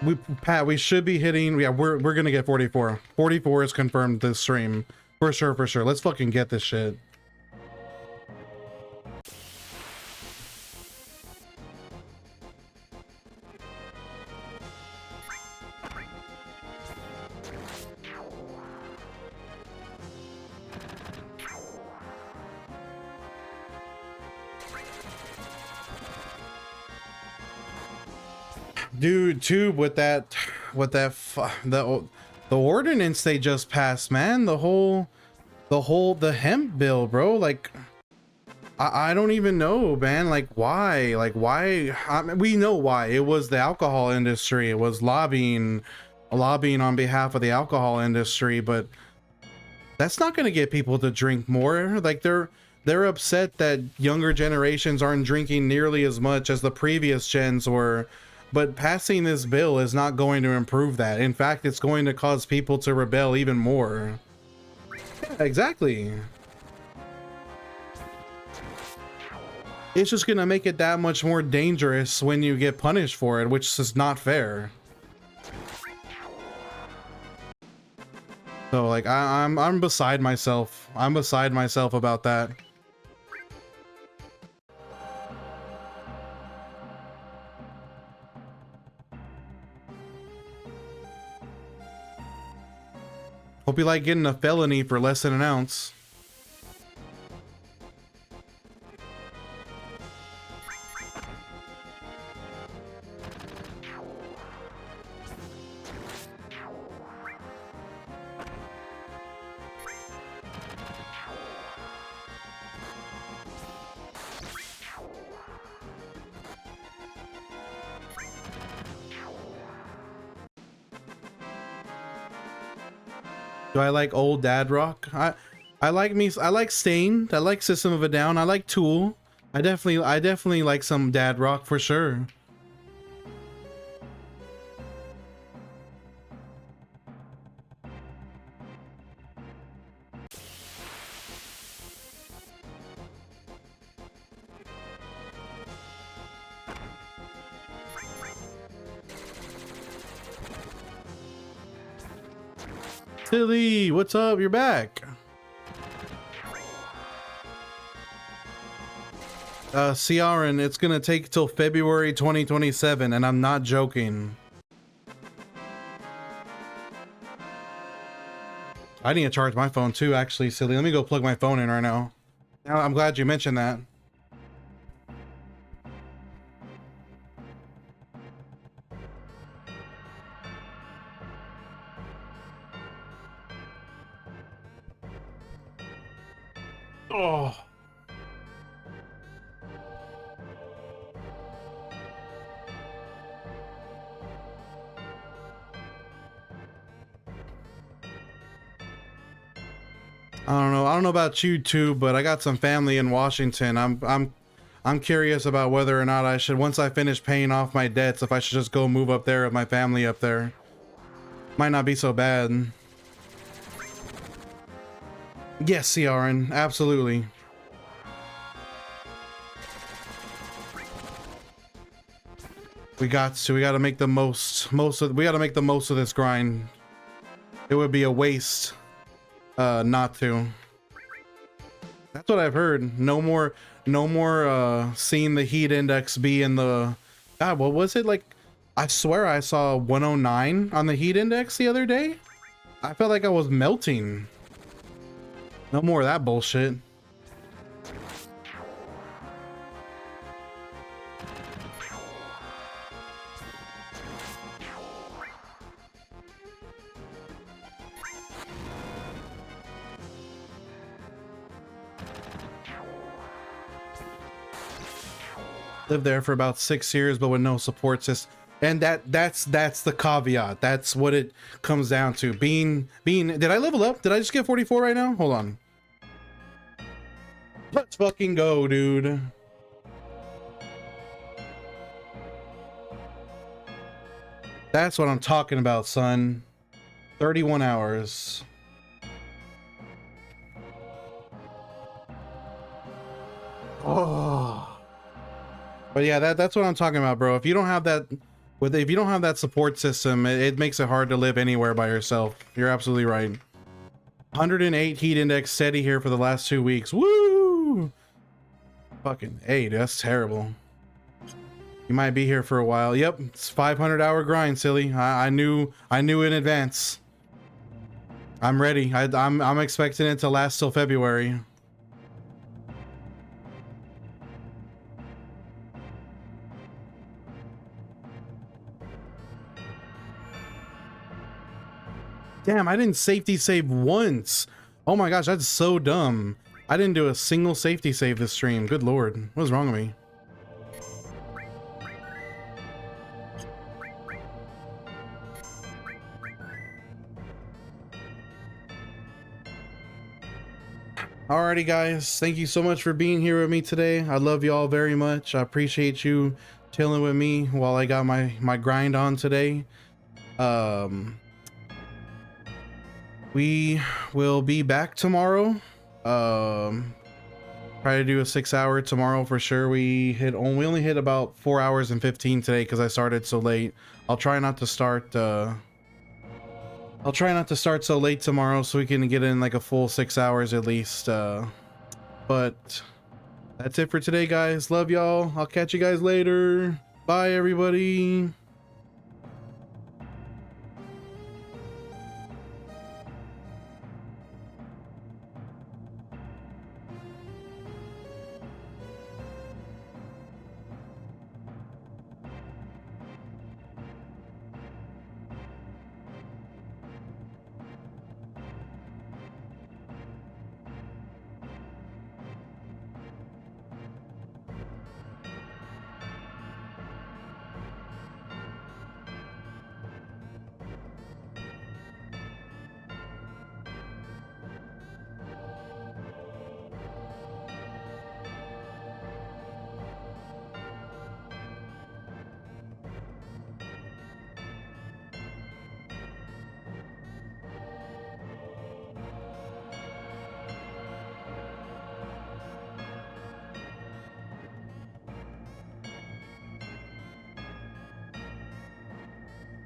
We should be hitting, yeah, we're gonna get 44. 44 is confirmed this stream. For sure, for sure. Let's fucking get this shit. Dude, Tube, the ordinance they just passed, man, the hemp bill, bro, like I don't even know, man, like why I mean, we know why. It was the alcohol industry. It was lobbying on behalf of the alcohol industry, but that's not going to get people to drink more. Like they're upset that younger generations aren't drinking nearly as much as the previous gens were. But passing this bill is not going to improve that. In fact, it's going to cause people to rebel even more. Yeah, exactly. It's just going to make it that much more dangerous when you get punished for it, which is not fair. So, like, I'm beside myself. I'm beside myself about that. Hope you like getting a felony for less than an ounce. Do I like old dad rock? I like Stained. I like System of a Down. I like Tool. I definitely like some dad rock for sure. Silly, what's up? You're back. Ciaran, it's gonna take till February 2027, and I'm not joking. I need to charge my phone too, actually, Silly. Let me go plug my phone in right now. I'm glad you mentioned that. Oh. I don't know about you too, but I got some family in Washington. I'm curious about whether or not I should, once I finish paying off my debts, if I should just go move up there with my family up there. Might not be so bad. Yes, Ciaran, absolutely. We got to make the most we got to make the most of this grind. It would be a waste not to. That's what I've heard. No more seeing the heat index be in the, God, what was it like? I swear I saw 109 on the heat index the other day. I felt like I was melting. No more of that bullshit. Lived there for about 6 years, but with no support system. And that's the caveat. That's what it comes down to. Being did I level up? Did I just get 44 right now? Hold on. Let's fucking go, dude. That's what I'm talking about, son. 31 hours. Oh. But yeah, that's what I'm talking about, bro. If you don't have that, if you don't have that support system, it makes it hard to live anywhere by yourself. You're absolutely right. 108 heat index steady here for the last 2 weeks. Woo! Fucking hey, that's terrible. You might be here for a while. Yep, it's 500-hour grind, Silly. I knew in advance. I'm ready. I'm expecting it to last till February. Damn, I didn't safety save once. Oh my gosh, that's so dumb. I didn't do a single safety save this stream. Good lord. What's wrong with me? Alrighty guys, thank you so much for being here with me today. I love y'all very much. I appreciate you chilling with me while I got my grind on today. We will be back tomorrow. Try to do a 6-hour tomorrow for sure. We only hit about 4 hours and 15 today because I started so late. I'll try not to start so late tomorrow so we can get in like a full 6 hours at least. But that's it for today, guys. Love y'all. I'll catch you guys later. Bye, everybody.